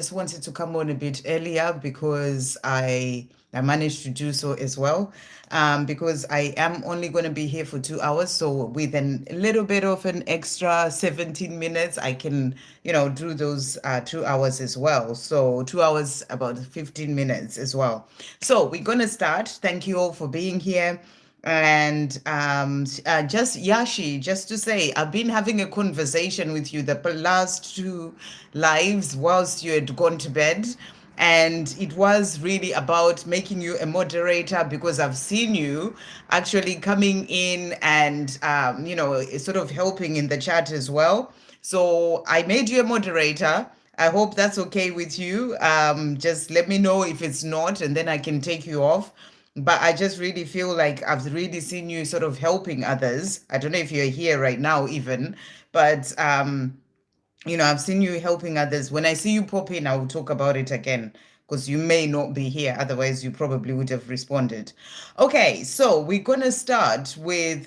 just wanted to come on a bit earlier because I managed to do so as well. Because I am only going to be here for 2 hours, so with a little bit of an extra 17 minutes, I can, do those 2 hours as well. So 2 hours, about 15 minutes as well. So we're going to start. Thank you all for being here. And just Yashi, just to say, I've been having a conversation with you the last two lives whilst you had gone to bed. And it was really about making you a moderator because I've seen you actually coming in and, sort of helping in the chat as well. So I made you a moderator. I hope that's okay with you. Just let me know if it's not, and then I can take you off. But I just really feel like I've really seen you sort of helping others. I don't know if you're here right now, even, but I've seen you helping others. When I see you pop in, I will talk about it again because you may not be here. Otherwise, you probably would have responded. Okay, so we're going to start with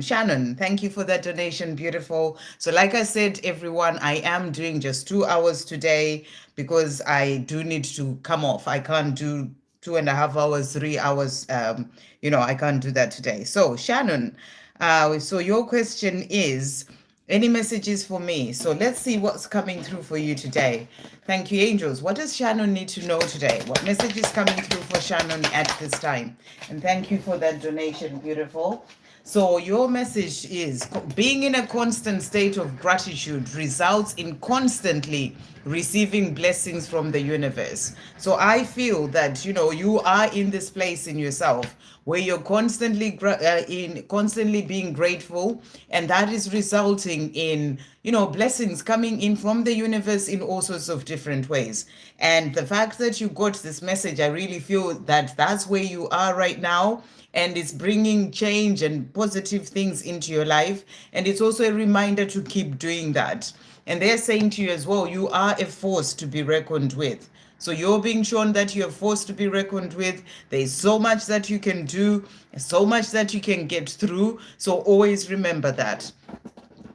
Shannon. Thank you for that donation. Beautiful. So like I said, everyone, I am doing just 2 hours today because I do need to come off. I can't do 2.5 hours, 3 hours. I can't do that today. So Shannon, so your question is, any messages for me? So let's see what's coming through for you today. Thank you, angels. What does Shannon need to know today? What message is coming through for Shannon at this time? And thank you for that donation. Beautiful. So your message is being in a constant state of gratitude results in constantly receiving blessings from the universe. So I feel that you are in this place in yourself where you're constantly being grateful, and that is resulting in blessings coming in from the universe in all sorts of different ways. And the fact that you got this message, I really feel that that's where you are right now, and it's bringing change and positive things into your life. And it's also a reminder to keep doing that. And they're saying to you as well, you are a force to be reckoned with. So you're being shown that you're forced to be reckoned with. There's so much that you can do, so much that you can get through. So always remember that.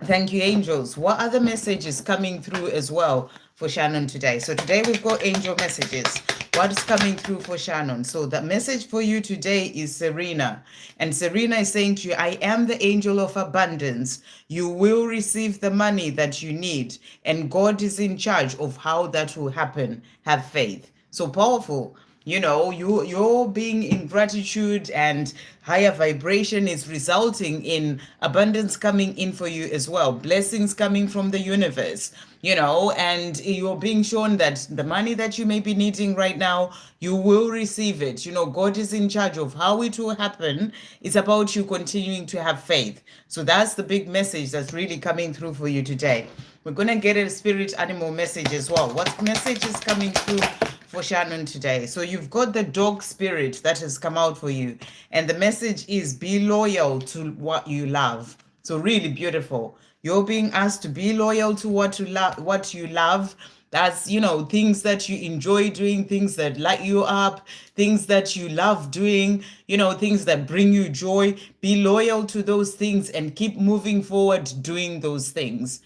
Thank you, angels. What other messages coming through as well for Shannon today? So today we've got angel messages. What's coming through for Shannon? So the message for you today is Serena. And Serena is saying to you, I am the angel of abundance. You will receive the money that you need. And God is in charge of how that will happen. Have faith. So powerful. You're being in gratitude, and higher vibration is resulting in abundance coming in for you as well. Blessings coming from the universe, and you're being shown that the money that you may be needing right now, you will receive it. God is in charge of how it will happen. It's about you continuing to have faith. So that's the big message that's really coming through for you today. We're going to get a spirit animal message as well. What message is coming through for Shannon today? So you've got the dog spirit that has come out for you, and the message is be loyal to what you love. So really beautiful. You're being asked to be loyal to what you love. That's things that you enjoy doing, things that light you up, things that you love doing, things that bring you joy. Be loyal to those things and keep moving forward doing those things.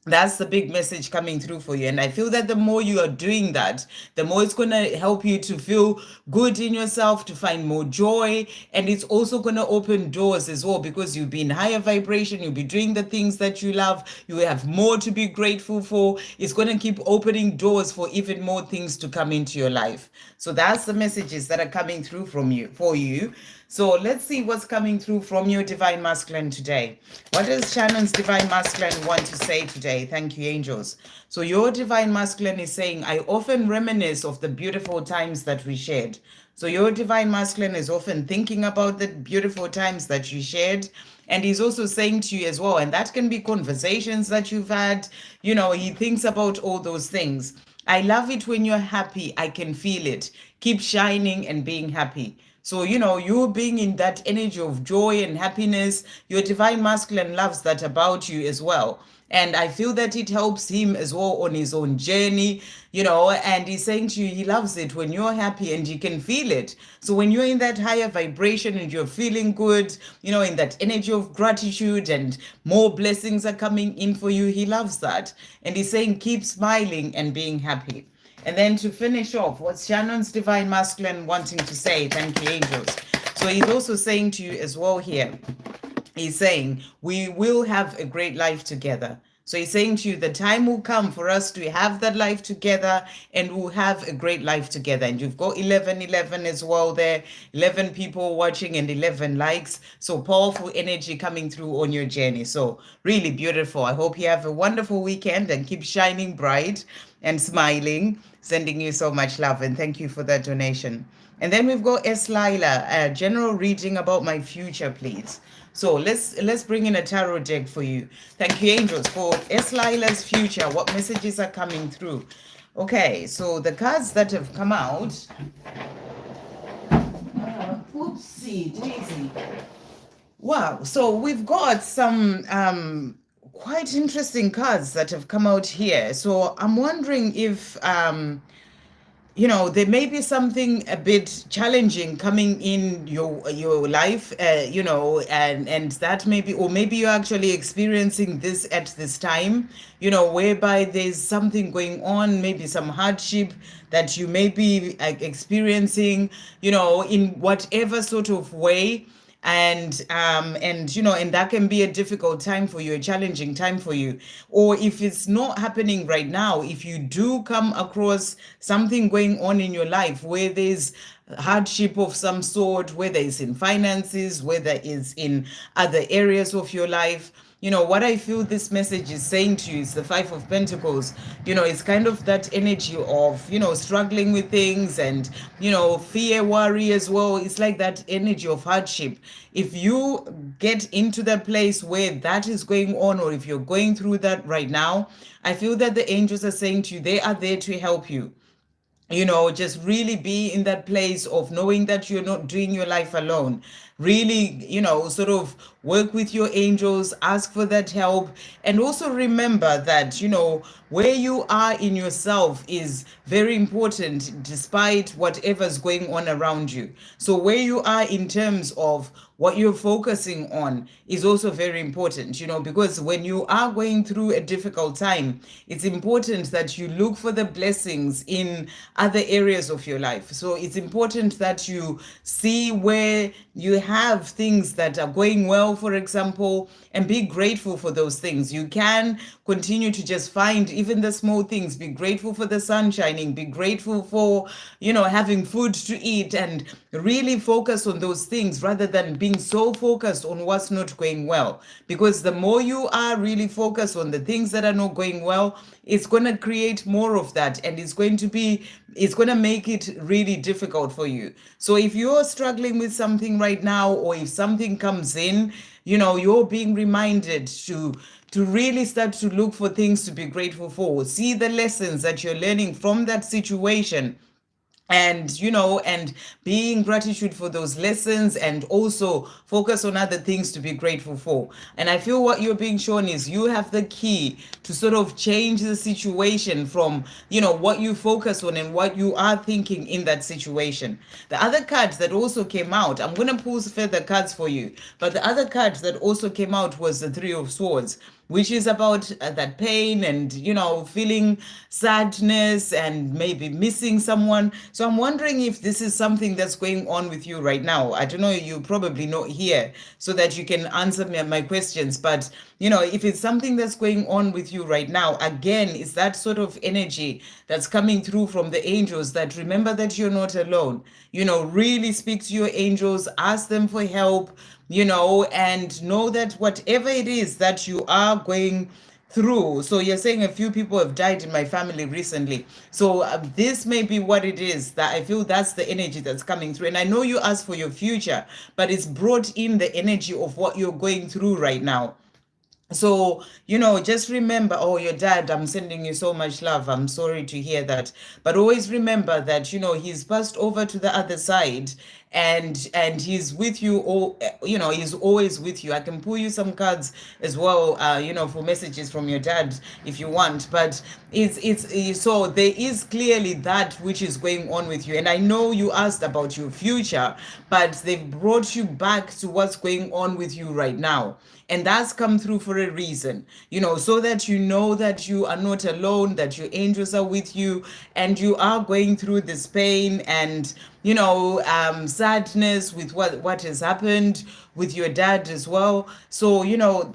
That's the big message coming through for you. And I feel that the more you are doing that, the more it's going to help you to feel good in yourself, to find more joy. And it's also going to open doors as well, because you'll be in higher vibration. You'll be doing the things that you love. You have more to be grateful for. It's going to keep opening doors for even more things to come into your life. So that's the messages that are coming through for you. So let's see what's coming through from your Divine Masculine today. What does Shannon's Divine Masculine want to say today? Thank you, angels. So your Divine Masculine is saying, I often reminisce of the beautiful times that we shared. So your Divine Masculine is often thinking about the beautiful times that you shared. And he's also saying to you as well, and that can be conversations that you've had. He thinks about all those things. I love it when you're happy. I can feel it. Keep shining and being happy. So, you being in that energy of joy and happiness, your Divine Masculine loves that about you as well. And I feel that it helps him as well on his own journey, and he's saying to you, he loves it when you're happy and you can feel it. So when you're in that higher vibration and you're feeling good, in that energy of gratitude and more blessings are coming in for you, he loves that. And he's saying, keep smiling and being happy. And then to finish off, what's Shannon's divine masculine wanting to say? Thank you, angels. So he's also saying to you as well here, he's saying, we will have a great life together. So he's saying to you, the time will come for us to have that life together and we'll have a great life together. And you've got 1111 as well there, 11 people watching and 11 likes. So powerful energy coming through on your journey. So really beautiful. I hope you have a wonderful weekend and keep shining bright and smiling. Sending you so much love and thank you for that donation. And then we've got S. Lila, a general reading about my future, please. So let's bring in a tarot deck for you. Thank you, angels, for S. Lila's future. What messages are coming through? Okay, so the cards that have come out. Oopsie daisy. Wow, so we've got some quite interesting cards that have come out here. So I'm wondering if there may be something a bit challenging coming in your life, and that maybe, or maybe you're actually experiencing this at this time, whereby there's something going on, maybe some hardship that you may be experiencing, in whatever sort of way. And that can be a difficult time for you, a challenging time for you. Or if it's not happening right now, if you do come across something going on in your life where there's hardship of some sort, whether it's in finances, whether it's in other areas of your life, what I feel this message is saying to you is the Five of Pentacles. It's kind of that energy of, struggling with things and, fear, worry as well. It's like that energy of hardship. If you get into that place where that is going on, or if you're going through that right now, I feel that the angels are saying to you, they are there to help you. Just really be in that place of knowing that you're not doing your life alone. Really, sort of work with your angels, ask for that help. And also remember that, where you are in yourself is very important despite whatever's going on around you. So where you are in terms of what you're focusing on is also very important, because when you are going through a difficult time, it's important that you look for the blessings in other areas of your life. So it's important that you see where you have things that are going well, for example, and be grateful for those things. You can continue to just find even the small things. Be grateful for the sun shining, be grateful for, having food to eat, and really focus on those things rather than being so focused on what's not going well. Because the more you are really focused on the things that are not going well, it's going to create more of that, and it's going to make it really difficult for you. So if you're struggling with something right now, or if something comes in, you're being reminded to really start to look for things to be grateful for. See the lessons that you're learning from that situation, and being gratitude for those lessons, and also focus on other things to be grateful for. And I feel what you're being shown is you have the key to sort of change the situation from what you focus on and what you are thinking in that situation. The other cards that also came out, I'm going to pull further cards for you, but the other cards that also came out was the Three of Swords, which is about that pain and, feeling sadness and maybe missing someone. So I'm wondering if this is something that's going on with you right now. I don't know, you're probably not here so that you can answer my questions. But, if it's something that's going on with you right now, again, it's that sort of energy that's coming through from the angels, that remember that you're not alone. Really speak to your angels, ask them for help, and know that whatever it is that you are going through. So you're saying a few people have died in my family recently. So this may be what it is, that I feel that's the energy that's coming through. And I know you asked for your future, but it's brought in the energy of what you're going through right now. So, just remember, oh, your dad, I'm sending you so much love. I'm sorry to hear that. But always remember that, he's passed over to the other side. and he's with you all, he's always with you. I can pull you some cards as well, for messages from your dad if you want, but so there is clearly that which is going on with you. And I know you asked about your future, but they've brought you back to what's going on with you right now. And that's come through for a reason, so that you know that you are not alone, that your angels are with you, and you are going through this pain and, sadness with what has happened with your dad as well. So,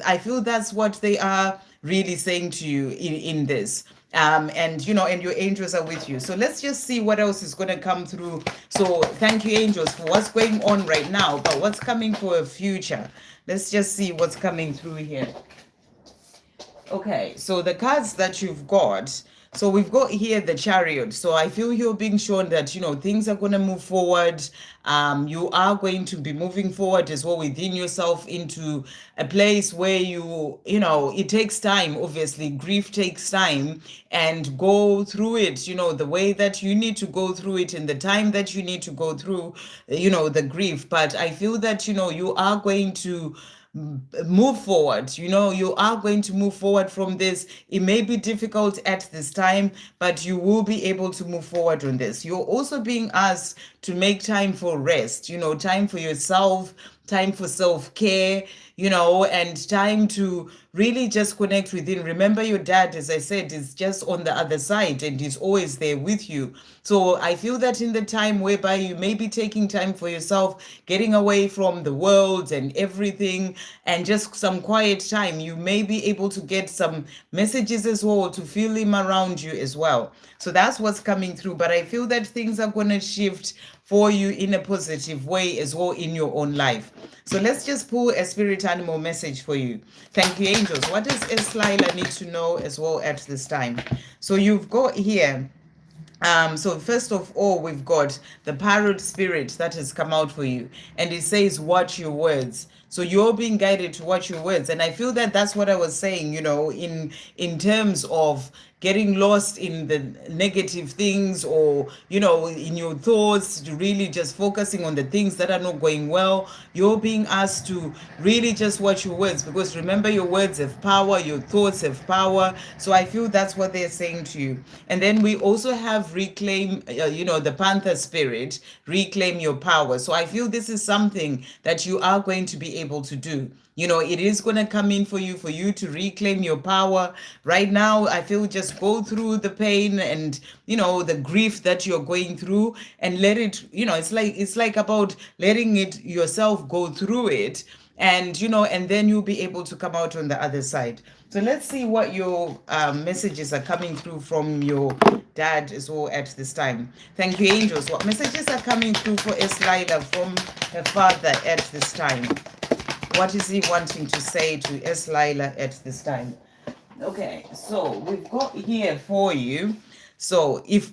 I feel that's what they are really saying to you in this. And your angels are with you. So let's just see what else is going to come through. So thank you, angels, for what's going on right now, but what's coming for a future. Let's just see what's coming through here. Okay, so the cards that you've got, so we've got here the Chariot. So I feel you're being shown that, things are going to move forward. You are going to be moving forward as well within yourself into a place where it takes time. Obviously, grief takes time, and go through it, the way that you need to go through it in the time that you need to go through, the grief. But I feel that, you are going to move forward. You are going to move forward from this. It may be difficult at this time, but you will be able to move forward on this. You're also being asked to make time for rest, time for yourself, time for self-care, and time to really just connect within. Remember, your dad, as I said, is just on the other side and he's always there with you. So I feel that in the time whereby you may be taking time for yourself, getting away from the world and everything, and just some quiet time, you may be able to get some messages as well, to feel him around you as well. So that's what's coming through. But I feel that things are going to shift for you in a positive way as well in your own life. So let's just pull a spirit animal message for you. Thank you, angels. What does Eslila need to know as well at this time? So you've got here, so first of all, we've got the parrot spirit that has come out for you, and it says, watch your words. So you're being guided to watch your words. And I feel that that's what I was saying, in terms of getting lost in the negative things, or, in your thoughts, to really just focusing on the things that are not going well. You're being asked to really just watch your words, because remember, your words have power, your thoughts have power. So I feel that's what they're saying to you. And then we also have reclaim, the panther spirit, reclaim your power. So I feel this is something that you are going to be able to do. It is going to come in for you to reclaim your power. Right now, I feel just go through the pain and, the grief that you're going through, and let it, it's like about letting it yourself go through it. And, and then you'll be able to come out on the other side. So let's see what your messages are coming through from your dad as well at this time. Thank you, angels. What messages are coming through for Eslila from her father at this time? What is he wanting to say to Eslila at this time? Okay, so we've got here for you. So he's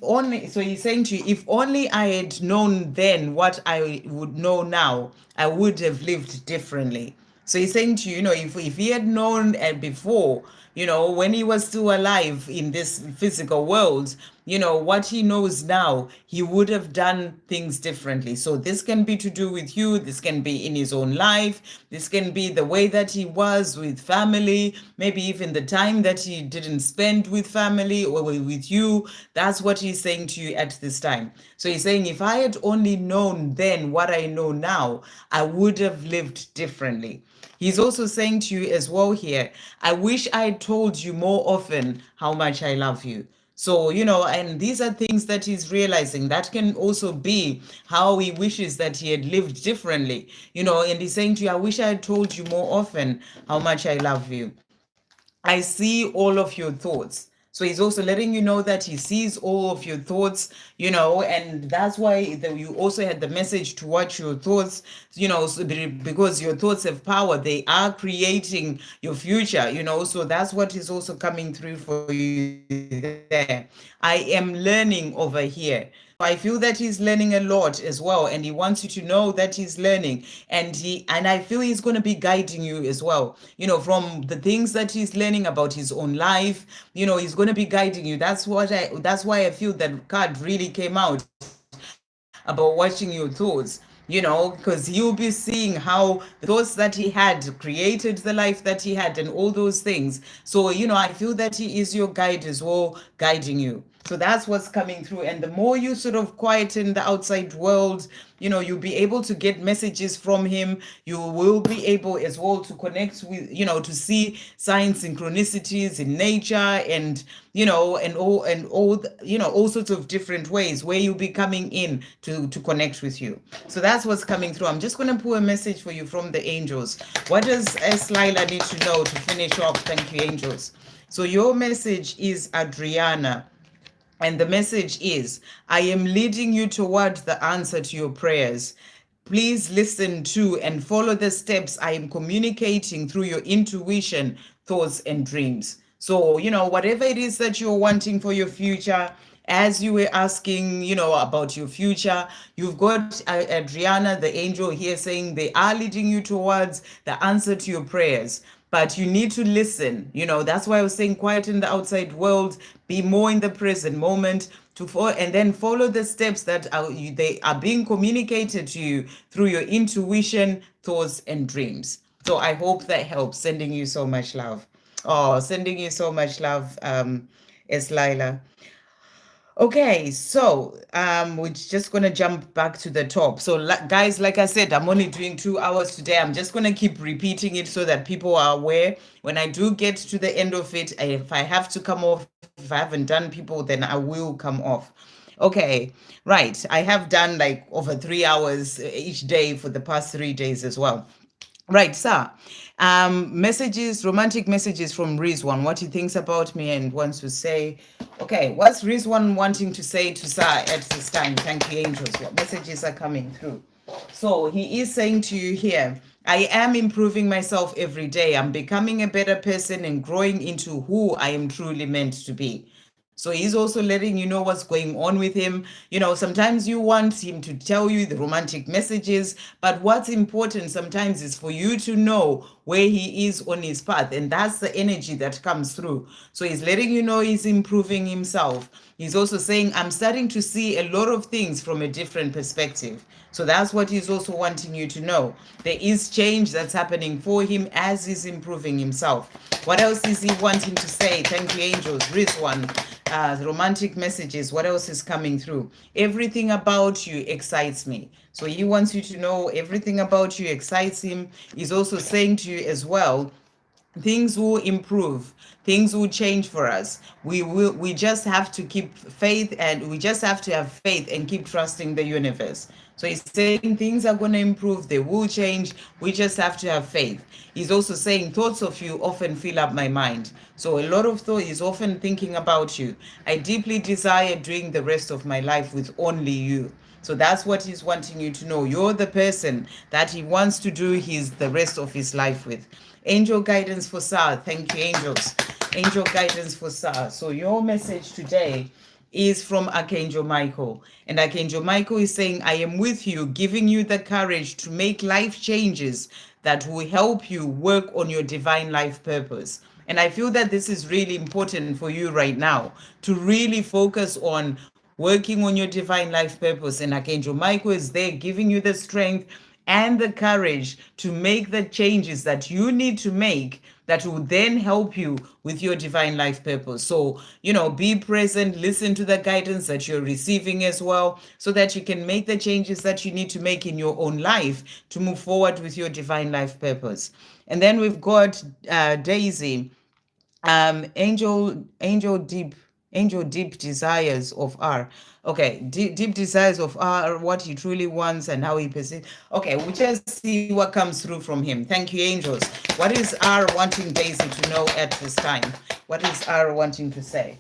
saying to you, if only I had known then what I would know now, I would have lived differently. So he's saying to you, if he had known before, when he was still alive in this physical world, what he knows now, he would have done things differently. So this can be to do with you. This can be in his own life. This can be the way that he was with family, maybe even the time that he didn't spend with family or with you. That's what he's saying to you at this time. So he's saying, if I had only known then what I know now, I would have lived differently. He's also saying to you as well here, I wish I told you more often how much I love you. So, and these are things that he's realizing. That can also be how he wishes that he had lived differently, and he's saying to you, I wish I had told you more often how much I love you. I see all of your thoughts. So he's also letting you know that he sees all of your thoughts, and that's why you also had the message to watch your thoughts, because your thoughts have power. They are creating your future, so that's what is also coming through for you there. I am learning over here. I feel that he's learning a lot as well, and he wants you to know that he's learning, and I feel he's going to be guiding you as well, from the things that he's learning about his own life. He's going to be guiding you. That's why I feel that card really came out about watching your thoughts. because he'll be seeing how the thoughts that he had created the life that he had and all those things. So, I feel that he is your guide as well, guiding you. So that's what's coming through. And the more you sort of quieten the outside world, you'll be able to get messages from him. You will be able as well to connect with, to see signs, synchronicities in nature, and all sorts of different ways where you'll be coming in to connect with you. So that's what's coming through. I'm just going to pull a message for you from the angels. What does Lila need to know to finish off? Thank you, angels. So your message is Adriana. And the message is, I am leading you towards the answer to your prayers. Please listen to and follow the steps I am communicating through your intuition, thoughts, and dreams. So, whatever it is that you're wanting for your future, as you were asking, about your future, you've got Adriana, the angel here, saying they are leading you towards the answer to your prayers. But you need to listen. That's why I was saying quiet in the outside world, be more in the present moment, and then follow the steps that they are being communicated to you through your intuition, thoughts, and dreams. So I hope that helps. Sending you so much love. Oh, sending you so much love, Lila. Okay, so we're just gonna jump back to the top. So guys, like I said, I'm only doing 2 hours today. I'm just gonna keep repeating it so that people are aware. When I do get to the end of it, if I have to come off, if I haven't done people, then I will come off. Okay, right. I have done like over 3 hours each day for the past 3 days as well. Right, sir. Messages, romantic messages from Rizwan. What he thinks about me and wants to say. Okay, what's Rizwan wanting to say to Sir at this time? Thank you, angels. What messages are coming through? So he is saying to you here, I am improving myself every day. I'm becoming a better person and growing into who I am truly meant to be. So he's also letting you know what's going on with him. Sometimes you want him to tell you the romantic messages, but what's important sometimes is for you to know where he is on his path. And that's the energy that comes through. So he's letting you know he's improving himself. He's also saying, I'm starting to see a lot of things from a different perspective. So that's what he's also wanting you to know. There is change that's happening for him as he's improving himself. What else is he wanting to say? Thank you, angels. Rizwan, romantic messages. What else is coming through? Everything about you excites me. So he wants you to know everything about you excites him. He's also saying to you as well, things will improve, things will change for us. We just have to keep faith, and we just have to have faith and keep trusting the universe. So he's saying things are going to improve, they will change, we just have to have faith. He's also saying thoughts of you often fill up my mind. So a lot of thought is often thinking about you. I deeply desire doing the rest of my life with only you. So that's what he's wanting you to know. You're the person that he wants to do the rest of his life with. Angel guidance for Sar. Thank you, angels. Angel guidance for Sar. So your message today is from Archangel Michael. And Archangel Michael is saying, I am with you, giving you the courage to make life changes that will help you work on your divine life purpose. And I feel that this is really important for you right now, to really focus on working on your divine life purpose. And Archangel Michael is there giving you the strength and the courage to make the changes that you need to make that will then help you with your divine life purpose. So, be present, listen to the guidance that you're receiving as well, so that you can make the changes that you need to make in your own life to move forward with your divine life purpose. And then we've got Daisy, angel deep desires of R. Okay, deep desires of R, what he truly wants and how he perceives. Okay, we'll just see what comes through from him. Thank you, angels. What is R wanting Daisy to know at this time? What is R wanting to say?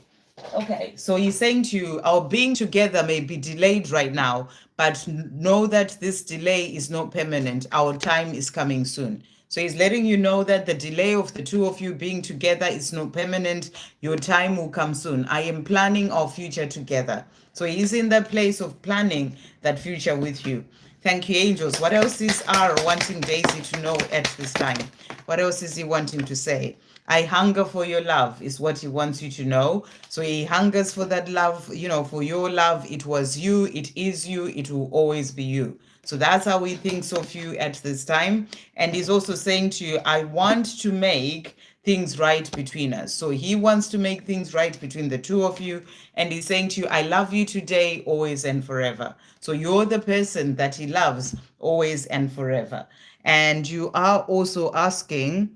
Okay, so he's saying to you, our being together may be delayed right now, but know that this delay is not permanent. Our time is coming soon. So he's letting you know that the delay of the two of you being together is not permanent. Your time will come soon. I am planning our future together. So he's in the place of planning that future with you. Thank you, angels. What else is R wanting Daisy to know at this time? What else is he wanting to say? I hunger for your love is what he wants you to know. So he hungers for that love, for your love. It was you, it is you, it will always be you. So that's how he thinks of you at this time. And he's also saying to you, I want to make things right between us. So he wants to make things right between the two of you. And he's saying to you, I love you today, always and forever. So you're the person that he loves always and forever. And you are also asking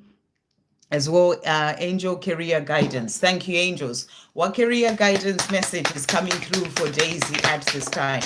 as well, angel career guidance. Thank you, angels. What career guidance message is coming through for Daisy at this time?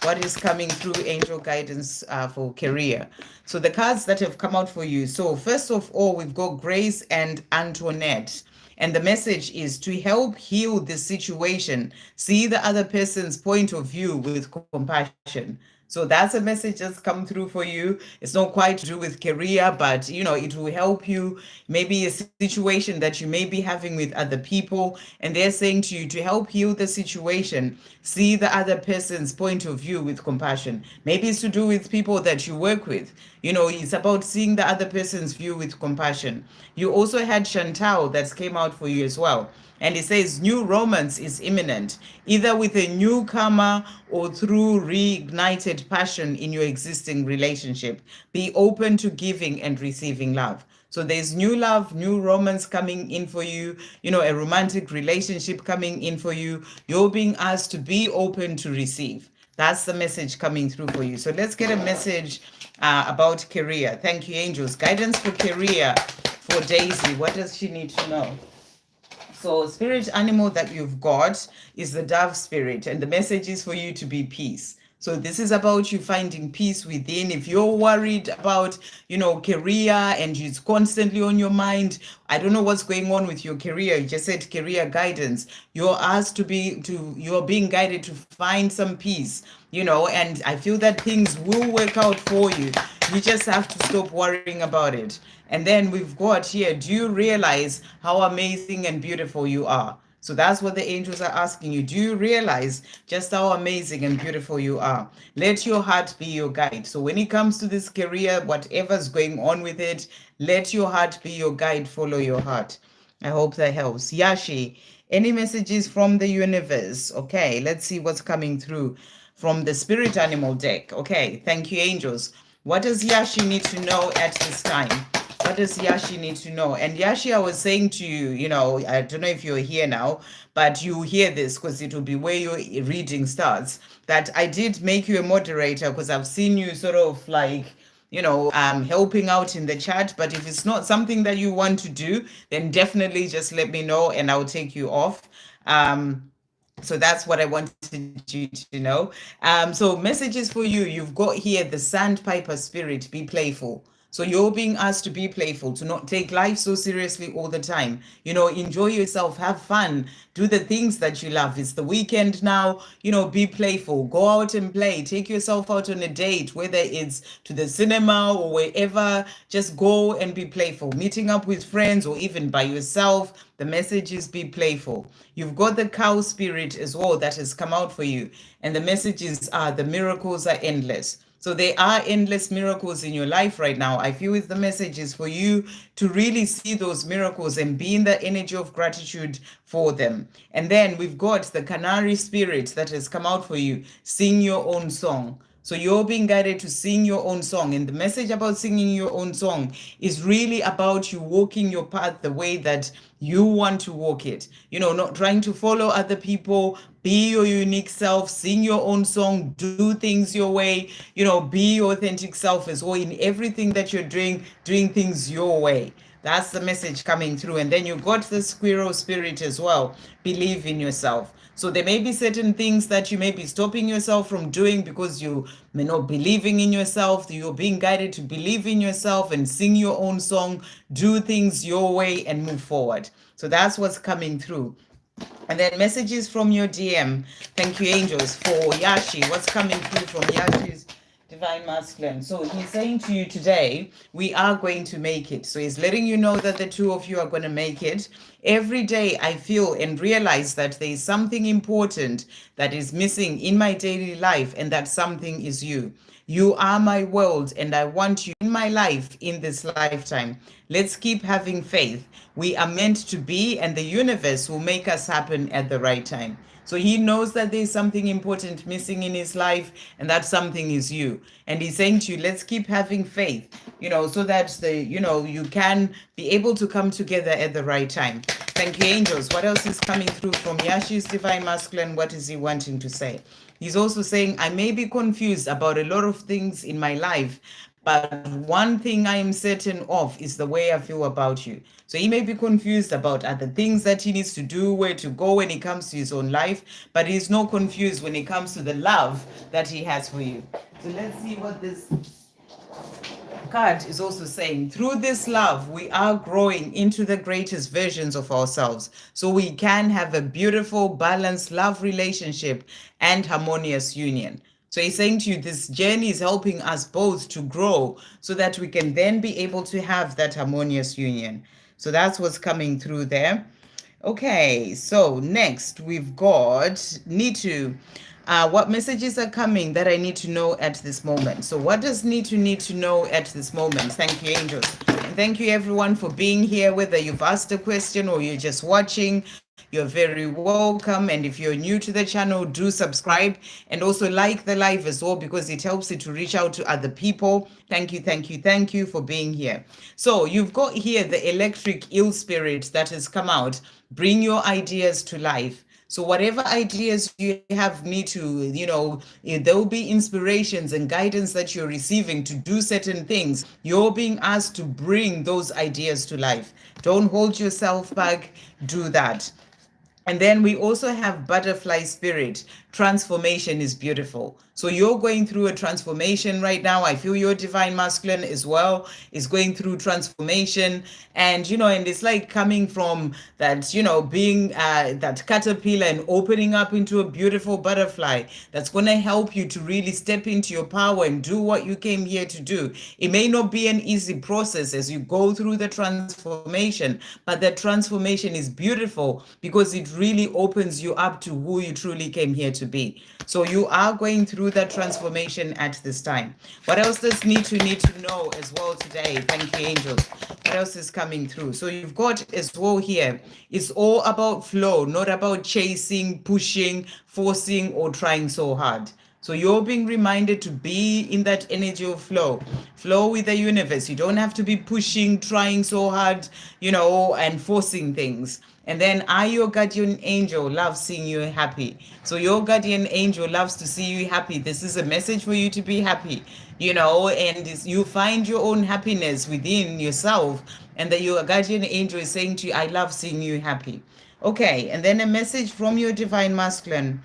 What is coming through angel guidance for career? So the cards that have come out for you. So first of all, we've got Grace and Antoinette. And the message is to help heal this situation. See the other person's point of view with compassion. So that's a message that's come through for you. It's not quite to do with career, but it will help you. Maybe a situation that you may be having with other people, and they're saying to you to help heal the situation. See the other person's point of view with compassion. Maybe it's to do with people that you work with. It's about seeing the other person's view with compassion. You also had Chantal that came out for you as well. And it says new romance is imminent, either with a newcomer or through reignited passion in your existing relationship. Be open to giving and receiving love. So there's new love, new romance coming in for you, a romantic relationship coming in for you. You're being asked to be open to receive. That's the message coming through for you. So let's get a message about career. Thank you, angels. Guidance for career for Daisy. What does she need to know? So spirit animal that you've got is the dove spirit, and the message is for you to be peace. So this is about you finding peace within. If you're worried about, career and it's constantly on your mind, I don't know what's going on with your career. You just said career guidance. You're asked you're being guided to find some peace, and I feel that things will work out for you. You just have to stop worrying about it. And then we've got here, do you realize how amazing and beautiful you are? So that's what the angels are asking you. Do you realize just how amazing and beautiful you are? Let your heart be your guide. So when it comes to this career, whatever's going on with it, let your heart be your guide. Follow your heart. I hope that helps. Yashi, any messages from the universe? Okay, let's see what's coming through from the spirit animal deck. Okay, thank you, angels. What does Yashi need to know at this time? What does Yashi need to know? And Yashi, I was saying to you, I don't know if you're here now, but you hear this because it will be where your reading starts, that I did make you a moderator because I've seen you sort of like, helping out in the chat. But if it's not something that you want to do, then definitely just let me know and I'll take you off. So that's what I wanted you to know. So messages for you. You've got here the sandpiper spirit, be playful. So you're being asked to be playful, to not take life so seriously all the time. Enjoy yourself, have fun, do the things that you love. It's the weekend now, be playful, go out and play, take yourself out on a date, whether it's to the cinema or wherever, just go and be playful. Meeting up with friends or even by yourself, the message is be playful. You've got the cow spirit as well that has come out for you. And the messages are the miracles are endless. So there are endless miracles in your life right now. I feel it's the message is for you to really see those miracles and be in the energy of gratitude for them. And then we've got the canary spirit that has come out for you. Sing your own song. So you're being guided to sing your own song. And the message about singing your own song is really about you walking your path the way that you want to walk it. Not trying to follow other people. Be your unique self, sing your own song, do things your way, be your authentic self as well in everything that you're doing things your way. That's the message coming through. And then you got the squirrel spirit as well. Believe in yourself. So there may be certain things that you may be stopping yourself from doing because you may not believing in yourself. You're being guided to believe in yourself and sing your own song, do things your way and move forward. So that's what's coming through. And then messages from your DM. Thank you, angels, for Yashi. What's coming through from Yashi's Divine Masculine. So he's saying to you today, we are going to make it. So he's letting you know that the two of you are going to make it. Every day I feel and realize that there is something important that is missing in my daily life, and that something is you. You are my world, and I want you in my life in this lifetime. Let's keep having faith. We are meant to be, and the universe will make us happen at the right time. So he knows that there's something important missing in his life, and that something is you. And he's saying to you, let's keep having faith, so that you can be able to come together at the right time. Thank you, angels. What else is coming through from Yashi's Divine Masculine? What is he wanting to say? He's also saying, I may be confused about a lot of things in my life, but one thing I am certain of is the way I feel about you. So he may be confused about other things that he needs to do, where to go when it comes to his own life, but he's not confused when it comes to the love that he has for you. So let's see what this card is also saying. Through this love, we are growing into the greatest versions of ourselves, so we can have a beautiful, balanced love relationship and harmonious union. So he's saying to you, this journey is helping us both to grow so that we can then be able to have that harmonious union. So that's what's coming through there. Okay, so next we've got need to. What messages are coming that I need to know at this moment? So what does need to know at this moment? Thank you, angels. And thank you everyone for being here, whether you've asked a question or you're just watching. You're very welcome. And if you're new to the channel, do subscribe and also like the live as well, because it helps it to reach out to other people. Thank you, thank you, thank you for being here. So you've got here the electric eel spirit that has come out. Bring your ideas to life. So whatever ideas you have need to, there will be inspirations and guidance that you're receiving to do certain things. You're being asked to bring those ideas to life. Don't hold yourself back. Do that. And then we also have butterfly spirit. Transformation is beautiful. So you're going through a transformation right now. I feel your divine masculine as well is going through transformation. And, and it's like coming from that, being that caterpillar and opening up into a beautiful butterfly that's going to help you to really step into your power and do what you came here to do. It may not be an easy process as you go through the transformation, but the transformation is beautiful because it really opens you up to who you truly came here to be. So you are going through that transformation at this time. What else does need to know as well today? Thank you, angels. What else is coming through? So you've got as well here, it's all about flow, not about chasing, pushing, forcing, or trying so hard. So you're being reminded to be in that energy of flow with the universe. You don't have to be pushing, trying so hard, and forcing things. And then your guardian angel loves seeing you happy. So your guardian angel loves to see you happy. This is a message for you to be happy, and you find your own happiness within yourself. And that your guardian angel is saying to you, I love seeing you happy. Okay, and then a message from your divine masculine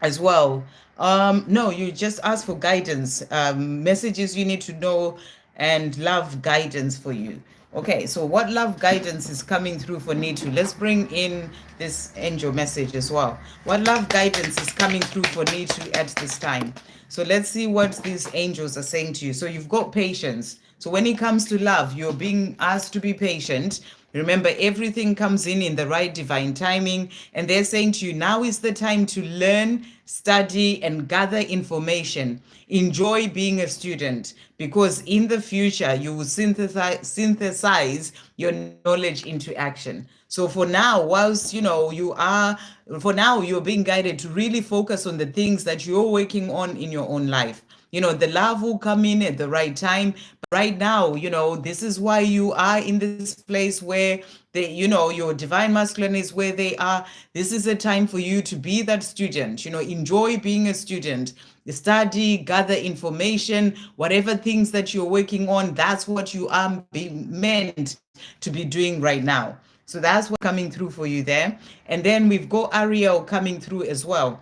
as well. No, you just ask for guidance, messages you need to know, and love guidance for you. Okay, so what love guidance is coming through for Nitu? Let's bring in this angel message as well. What love guidance is coming through for Nitu at this time? So let's see what these angels are saying to you. So you've got patience. So when it comes to love, you're being asked to be patient. Remember, everything comes in the right divine timing. And they're saying to you, now is the time to learn, study, and gather information. Enjoy being a student, because in the future, you will synthesize your knowledge into action. So for now, whilst, you're being guided to really focus on the things that you're working on in your own life. The love will come in at the right time. But right now, this is why you are in this place where your divine masculine is where they are. This is a time for you to be that student, enjoy being a student, study, gather information, whatever things that you're working on, that's what you are being meant to be doing right now. So that's what's coming through for you there. And then we've got Ariel coming through as well.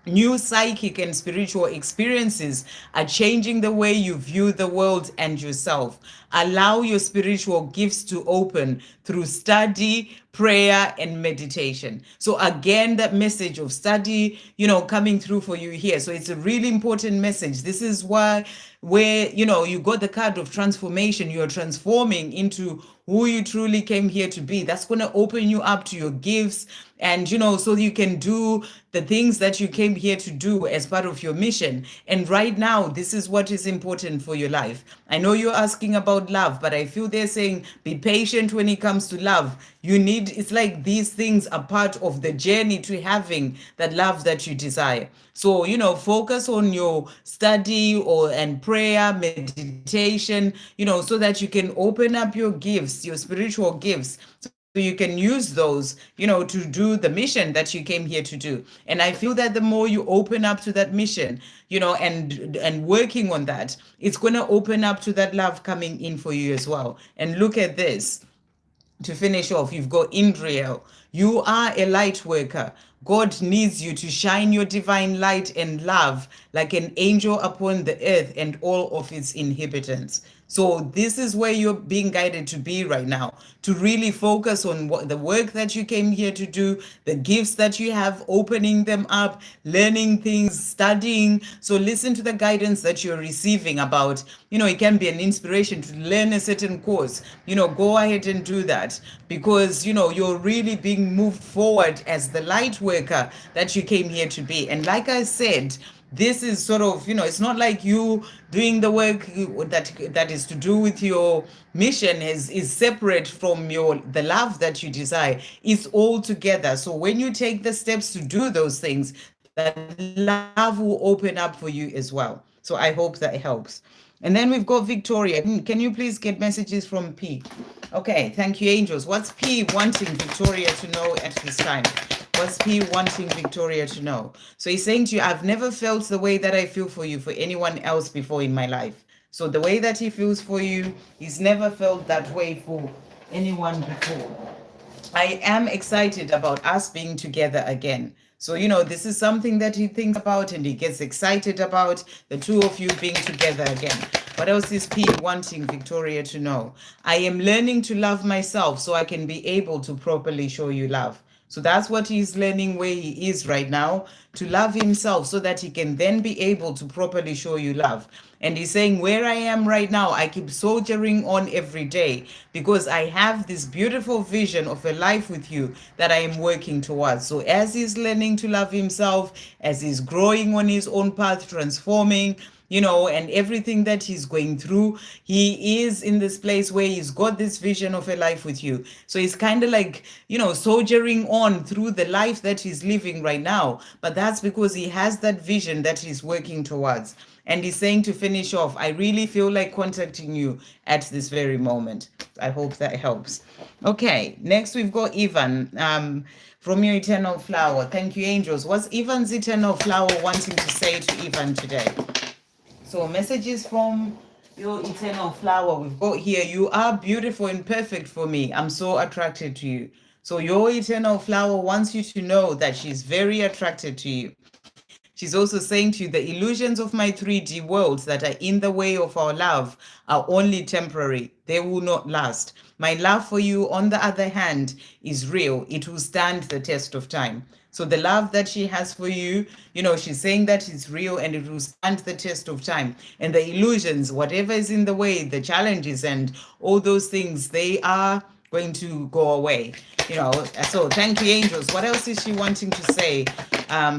New psychic and spiritual experiences are changing the way you view the world and yourself. Allow your spiritual gifts to open through study, prayer, and meditation. So again, that message of study, coming through for you here. So it's a really important message. This is why where you got the card of transformation. You're transforming into who you truly came here to be. That's going to open you up to your gifts, and so you can do the things that you came here to do as part of your mission. And right now, this is what is important for your life. I know you're asking about love, but I feel they're saying be patient when it comes to love. It's like these things are part of the journey to having that love that you desire. So, focus on your study and prayer, meditation, so that you can open up your gifts, your spiritual gifts. So you can use those, to do the mission that you came here to do. And I feel that the more you open up to that mission, and working on that, it's going to open up to that love coming in for you as well. And look at this. To finish off, you've got Indriel. You are a light worker. God needs you to shine your divine light and love like an angel upon the earth and all of its inhabitants. So this is where you're being guided to be right now, to really focus on what the work that you came here to do, the gifts that you have, opening them up, learning things, studying. So listen to the guidance that you're receiving about, it can be an inspiration to learn a certain course. Go ahead and do that, because, you're really being moved forward as the light worker that you came here to be. And like I said, this is sort of, it's not like you doing the work that is to do with your mission is separate from the love that you desire. It's all together. So when you take the steps to do those things, that love will open up for you as well. So I hope that helps. And then we've got Victoria. Can you please get messages from P? Okay, thank you, angels. What's P wanting Victoria to know at this time? What's P wanting Victoria to know? So he's saying to you, I've never felt the way that I feel for you for anyone else before in my life. So the way that he feels for you, he's never felt that way for anyone before. I am excited about us being together again. So, this is something that he thinks about and he gets excited about, the two of you being together again. What else is P wanting Victoria to know? I am learning to love myself so I can be able to properly show you love. So that's what he's learning where he is right now, to love himself so that he can then be able to properly show you love. And he's saying, where I am right now, I keep soldiering on every day because I have this beautiful vision of a life with you that I am working towards. So as he's learning to love himself, as he's growing on his own path, transforming, and everything that he's going through, he is in this place where he's got this vision of a life with you. So he's kind of like, soldiering on through the life that he's living right now. But that's because he has that vision that he's working towards. And he's saying, to finish off, I really feel like contacting you at this very moment. I hope that helps. Okay, next we've got Ivan. From your eternal flower. Thank you, angels. What's Ivan's eternal flower wanting to say to Ivan today? So messages from your eternal flower. We've got here, you are beautiful and perfect for me. I'm so attracted to you. So your eternal flower wants you to know that she's very attracted to you. She's also saying to you, the illusions of my 3D worlds that are in the way of our love are only temporary. They will not last. My love for you, on the other hand, is real. It will stand the test of time. So the love that she has for you, she's saying that it's real and it will stand the test of time. And the illusions, whatever is in the way, the challenges and all those things, they are going to go away. So thank you, angels. What else is she wanting to say?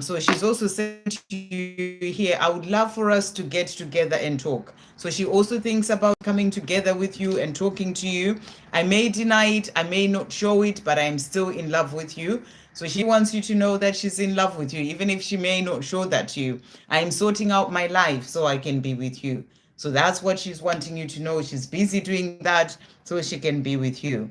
So she's also saying to you here, I would love for us to get together and talk. So she also thinks about coming together with you and talking to you. I may deny it, I may not show it, but I'm still in love with you. So she wants you to know that she's in love with you, even if she may not show that to you. I'm sorting out my life so I can be with you. So that's what she's wanting you to know. She's busy doing that so she can be with you.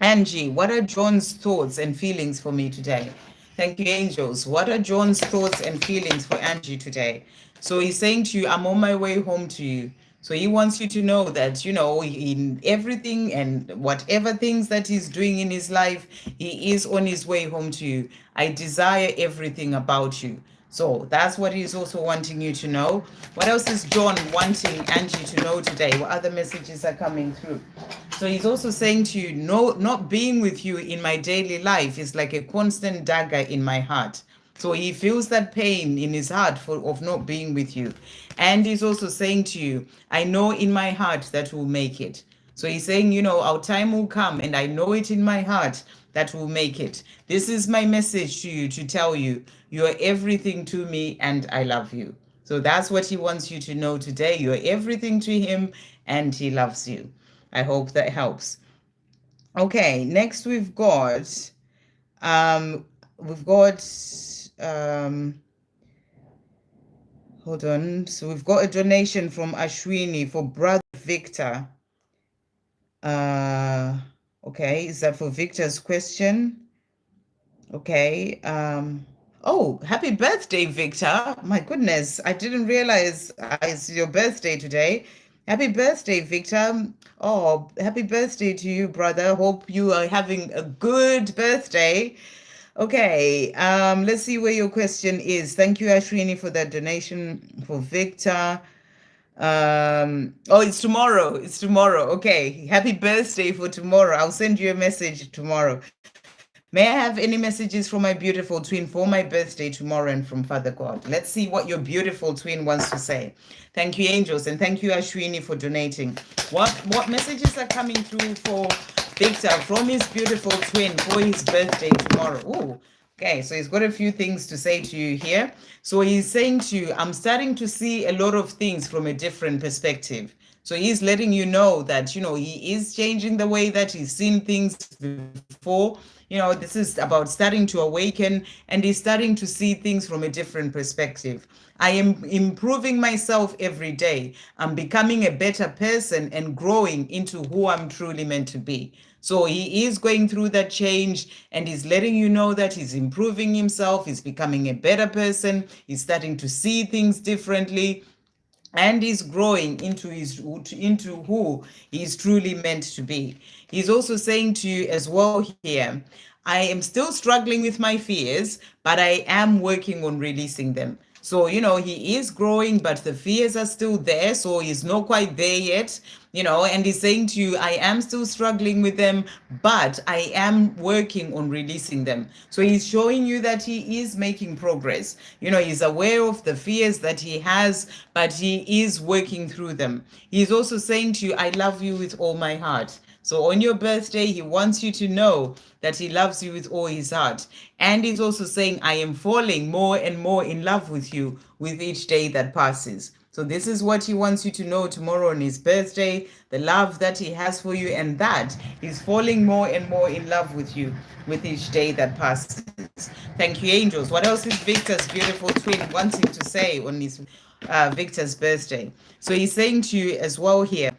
Angie, what are John's thoughts and feelings for me today? Thank you, angels. What are John's thoughts and feelings for Angie today? So he's saying to you, I'm on my way home to you. So he wants you to know that, in everything and whatever things that he's doing in his life, he is on his way home to you. I desire everything about you. So that's what he's also wanting you to know. What else is John wanting Angie to know today? What other messages are coming through? So he's also saying to you, no, not being with you in my daily life is like a constant dagger in my heart. So he feels that pain in his heart of not being with you. And he's also saying to you, I know in my heart that we'll make it. So he's saying, our time will come, and I know it in my heart that we'll make it. This is my message to you, to tell you, you're everything to me and I love you. So that's what he wants you to know today. You're everything to him and he loves you. I hope that helps. Okay, next um we've got um hold on. So we've got a donation from Ashwini for brother Victor. Okay, is that for Victor's question? Okay. Oh, happy birthday, Victor. My goodness, I didn't realize it's your birthday today. Happy birthday, Victor. Oh, happy birthday to you, brother. Hope you are having a good birthday. Okay, let's see where your question is. Thank you, Ashwini, for that donation for Victor. Oh, it's tomorrow. It's tomorrow. Okay. Happy birthday for tomorrow. I'll send you a message tomorrow. May I have any messages from my beautiful twin for my birthday tomorrow and from Father God? Let's see what your beautiful twin wants to say. Thank you, angels, and thank you, Ashwini, for donating. What messages are coming through for Victor from his beautiful twin for his birthday tomorrow? Ooh. Okay, so he's got a few things to say to you here. So he's saying to you, I'm starting to see a lot of things from a different perspective. So he's letting you know that, he is changing the way that he's seen things before. This is about starting to awaken, and he's starting to see things from a different perspective. I am improving myself every day. I'm becoming a better person and growing into who I'm truly meant to be. So he is going through that change, and he's letting you know that he's improving himself, he's becoming a better person, he's starting to see things differently, and he's growing into who he's truly meant to be. He's also saying to you as well here, I am still struggling with my fears, but I am working on releasing them. So, he is growing, but the fears are still there. So he's not quite there yet, and he's saying to you, I am still struggling with them, but I am working on releasing them. So he's showing you that he is making progress. He's aware of the fears that he has, but he is working through them. He's also saying to you, I love you with all my heart. So on your birthday, he wants you to know that he loves you with all his heart. And he's also saying, I am falling more and more in love with you with each day that passes. So this is what he wants you to know tomorrow on his birthday, the love that he has for you, and that he's falling more and more in love with you with each day that passes. Thank you, angels. What else is Victor's beautiful twin wanting to say on his Victor's birthday? So he's saying to you as well here,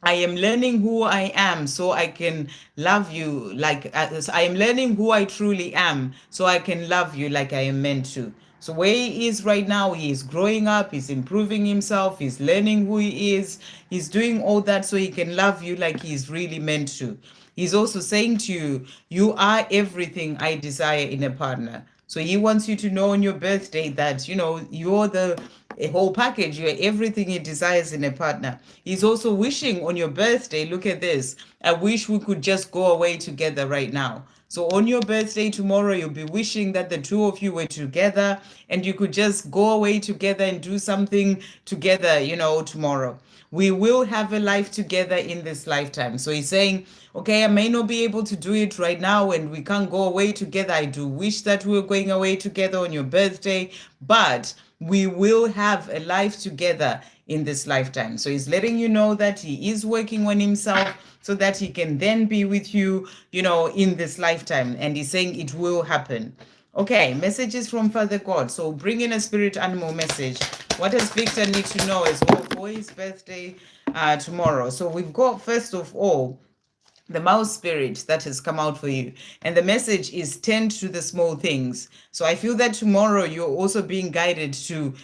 I am learning who I am so I can love you I am learning who I truly am so I can love you like I am meant to. So where he is right now, he is growing up, he's improving himself, he's learning who he is, he's doing all that so he can love you like he's really meant to. He's also saying to you, you are everything I desire in a partner. So he wants you to know on your birthday that, you're a whole package. You're everything he desires in a partner. He's also wishing on your birthday, look at this, I wish we could just go away together right now. So on your birthday tomorrow, you'll be wishing that the two of you were together and you could just go away together and do something together, tomorrow. We will have a life together in this lifetime. So he's saying, okay, I may not be able to do it right now and we can't go away together. I do wish that we were going away together on your birthday, but we will have a life together in this lifetime. So he's letting you know that he is working on himself so that he can then be with you, in this lifetime. And he's saying it will happen. Okay, messages from Father God. So bring in a spirit animal message. What does Victor need to know as well for his birthday tomorrow? So we've got, first of all, the mouse spirit that has come out for you. And the message is tend to the small things. So I feel that tomorrow you're also being guided to,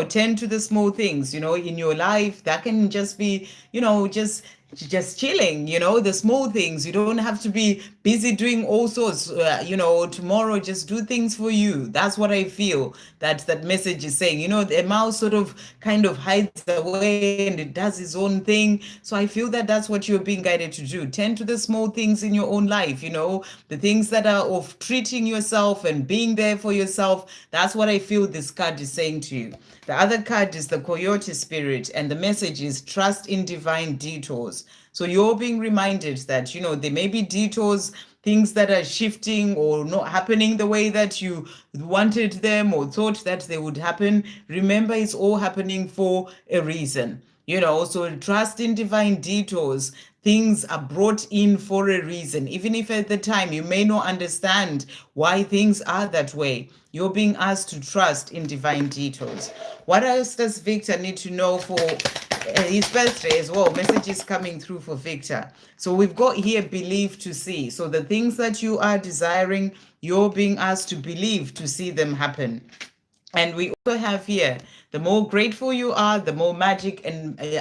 tend to the small things, in your life. That can just be, just just chilling, the small things. You don't have to be busy doing all sorts. Tomorrow just do things for you. That's what I feel that message is saying. The mouse sort of kind of hides away and it does its own thing. So I feel that that's what you're being guided to do. Tend to the small things in your own life, the things that are of treating yourself and being there for yourself. That's what I feel this card is saying to you. The other card is the coyote spirit, and the message is trust in divine detours. So you're being reminded that, there may be detours, things that are shifting or not happening the way that you wanted them or thought that they would happen. Remember, it's all happening for a reason. So trust in divine detours. Things are brought in for a reason. Even if at the time you may not understand why things are that way, you're being asked to trust in divine detours. What else does Victor need to know for his birthday as well? Messages coming through for Victor. So we've got here believe to see. So the things that you are desiring, you're being asked to believe to see them happen. And we also have here, the more grateful you are, the more magic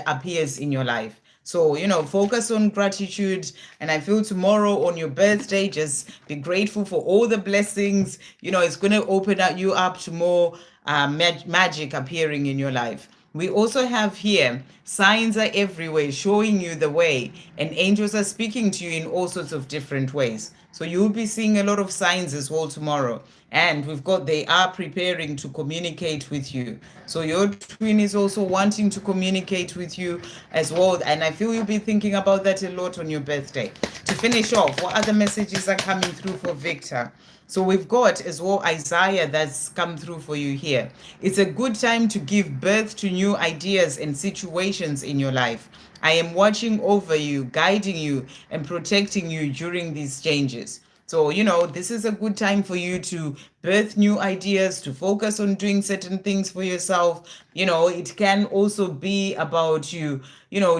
appears in your life. So, focus on gratitude. And I feel tomorrow on your birthday, just be grateful for all the blessings. It's going to open you up to more magic appearing in your life. We also have here, signs are everywhere, showing you the way, and angels are speaking to you in all sorts of different ways. So you'll be seeing a lot of signs as well tomorrow. And we've got, they are preparing to communicate with you. So your twin is also wanting to communicate with you as well. And I feel you'll be thinking about that a lot on your birthday. To finish off, what other messages are coming through for Victor? So we've got as well Isaiah that's come through for you here. It's a good time to give birth to new ideas and situations in your life. I am watching over you, guiding you, and protecting you during these changes. So, this is a good time for you to birth new ideas, to focus on doing certain things for yourself. It can also be about you,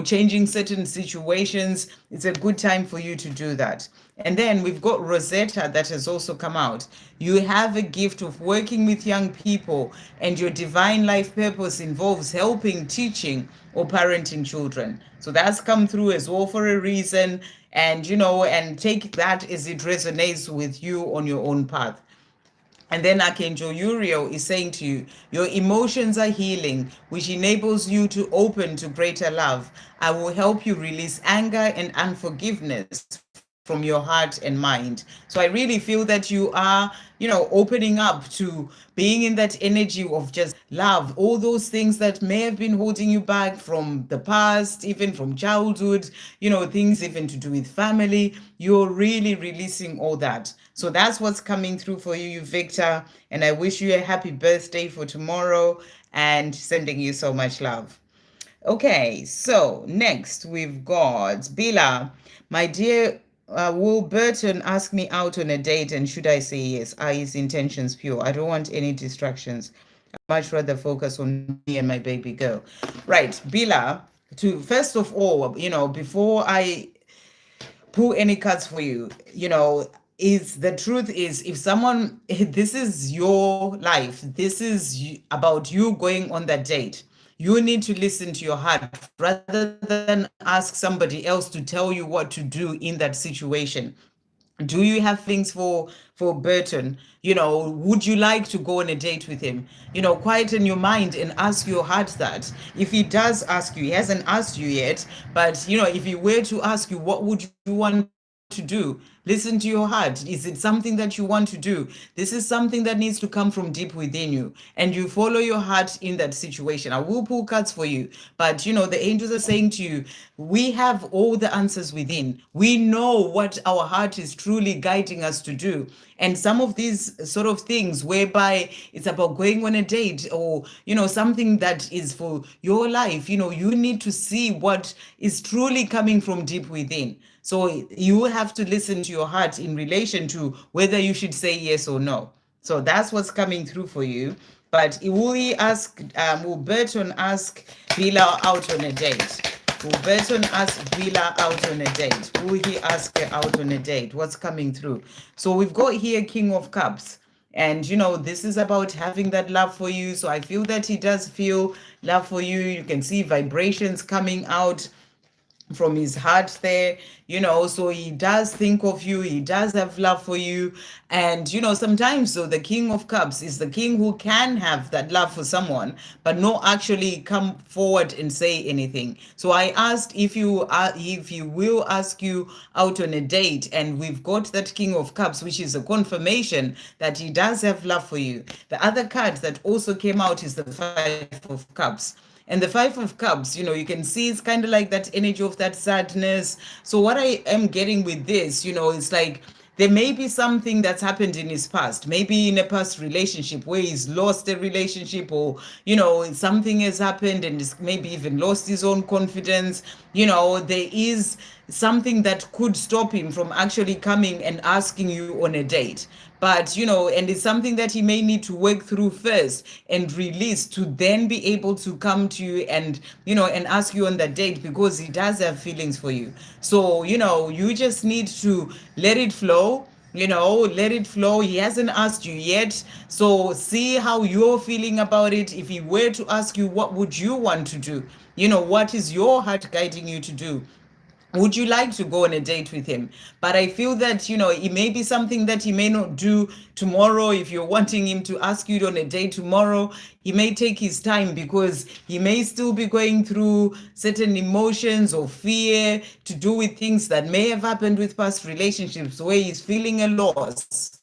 changing certain situations. It's a good time for you to do that. And then we've got Rosetta that has also come out. You have a gift of working with young people, and your divine life purpose involves helping, teaching, or parenting children. So that's come through as well for a reason. And, and take that as it resonates with you on your own path. And then Archangel Uriel is saying to you, your emotions are healing, which enables you to open to greater love. I will help you release anger and unforgiveness from your heart and mind. So I really feel that you are, opening up to being in that energy of just love, all those things that may have been holding you back from the past, even from childhood, things even to do with family. You're really releasing all that. So that's what's coming through for you, Victor. And I wish you a happy birthday for tomorrow and sending you so much love. Okay, so next we've got Bila. My dear, will Burton ask me out on a date, and should I say yes? Are his intentions pure? I don't want any distractions. I much rather focus on me and my baby girl. Right, Bila, to first of all, before I pull any cards for you, is the truth is, if someone, this is your life, this is about you going on that date, you need to listen to your heart rather than ask somebody else to tell you what to do in that situation. Do you have feelings for Burton? Would you like to go on a date with him? Quieten your mind and ask your heart that. If he does ask you, he hasn't asked you yet, but if he were to ask you, what would you want to do? Listen to your heart. Is it something that you want to do? This is something that needs to come from deep within you, and you follow your heart in that situation. I will pull cards for you, but the angels are saying to you, we have all the answers within. We know what our heart is truly guiding us to do. And some of these sort of things whereby it's about going on a date, or something that is for your life, you need to see what is truly coming from deep within. So you have to listen to your heart in relation to whether you should say yes or no. So that's what's coming through for you. But will Burton ask Bila out on a date? Will Burton ask Bila out on a date? Will he ask her out on a date? What's coming through? So we've got here King of Cups. And this is about having that love for you. So I feel that he does feel love for you. You can see vibrations coming out. from his heart there, so he does think of you, he does have love for you. And sometimes, so the King of Cups is the king who can have that love for someone but not actually come forward and say anything. So I asked if he will ask you out on a date, and we've got that King of Cups, which is a confirmation that he does have love for you. The other card that also came out is the Five of Cups. And the Five of Cups, you can see it's kind of like that energy of that sadness. So what I am getting with this, it's like there may be something that's happened in his past, maybe in a past relationship where he's lost a relationship, or something has happened and he's maybe even lost his own confidence. There is something that could stop him from actually coming and asking you on a date. But and it's something that he may need to work through first and release, to then be able to come to you and and ask you on that date, because he does have feelings for you. So you just need to let it flow. Let it flow. He hasn't asked you yet, so see how you're feeling about it. If he were to ask you, what would you want to do? What is your heart guiding you to do? Would you like to go on a date with him? But I feel that it may be something that he may not do tomorrow. If you're wanting him to ask you on a date tomorrow, he may take his time, because he may still be going through certain emotions or fear to do with things that may have happened with past relationships, where he's feeling a loss.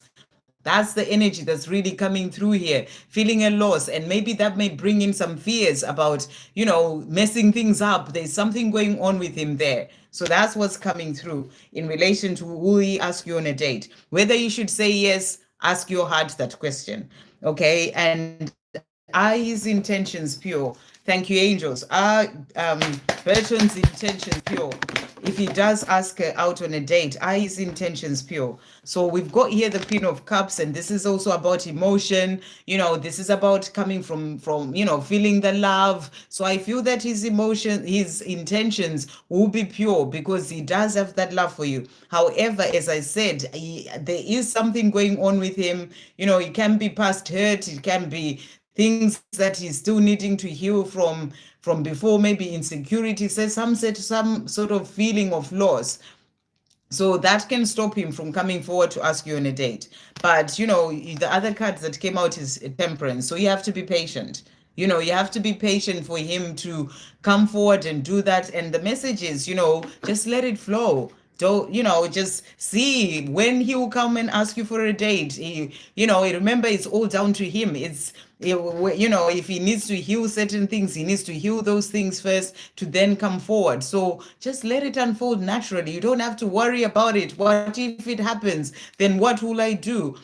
That's the energy that's really coming through here, feeling a loss. And maybe that may bring in some fears about, messing things up. There's something going on with him there. So that's what's coming through in relation to will he ask you on a date. Whether you should say yes, ask your heart that question. Okay. And are his intentions pure? Thank you, angels. Are Bertrand's intentions pure? If he does ask her out on a date, are his intentions pure? So we've got here the Queen of Cups, and this is also about emotion. This is about coming from feeling the love. So I feel that his intentions will be pure, because he does have that love for you. However, as I said, there is something going on with him. It can be past hurt, it can be things that he's still needing to heal from before, maybe insecurity, say some sort of feeling of loss. So that can stop him from coming forward to ask you on a date. But the other cards that came out is Temperance. So you have to be patient. You have to be patient for him to come forward and do that. And the message is, just let it flow. Don't, just see when he will come and ask you for a date. Remember, it's all down to him. If he needs to heal certain things, he needs to heal those things first to then come forward. So just let it unfold naturally. You don't have to worry about it. What if it happens? Then what will I do?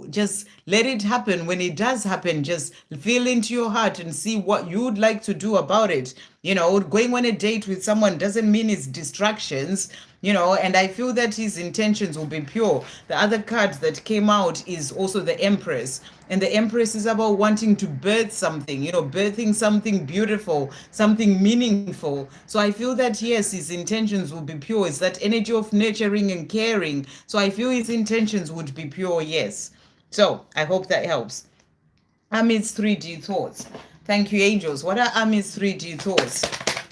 Just let it happen. When it does happen, just feel into your heart and see what you would like to do about it. Going on a date with someone doesn't mean it's distractions. And I feel that his intentions will be pure. The other card that came out is also the Empress. And the Empress is about wanting to birth something, birthing something beautiful, something meaningful. So I feel that, yes, his intentions will be pure. It's that energy of nurturing and caring. So I feel his intentions would be pure, yes. So I hope that helps. Amit's 3D thoughts. Thank you, angels. What are Amit's 3D thoughts?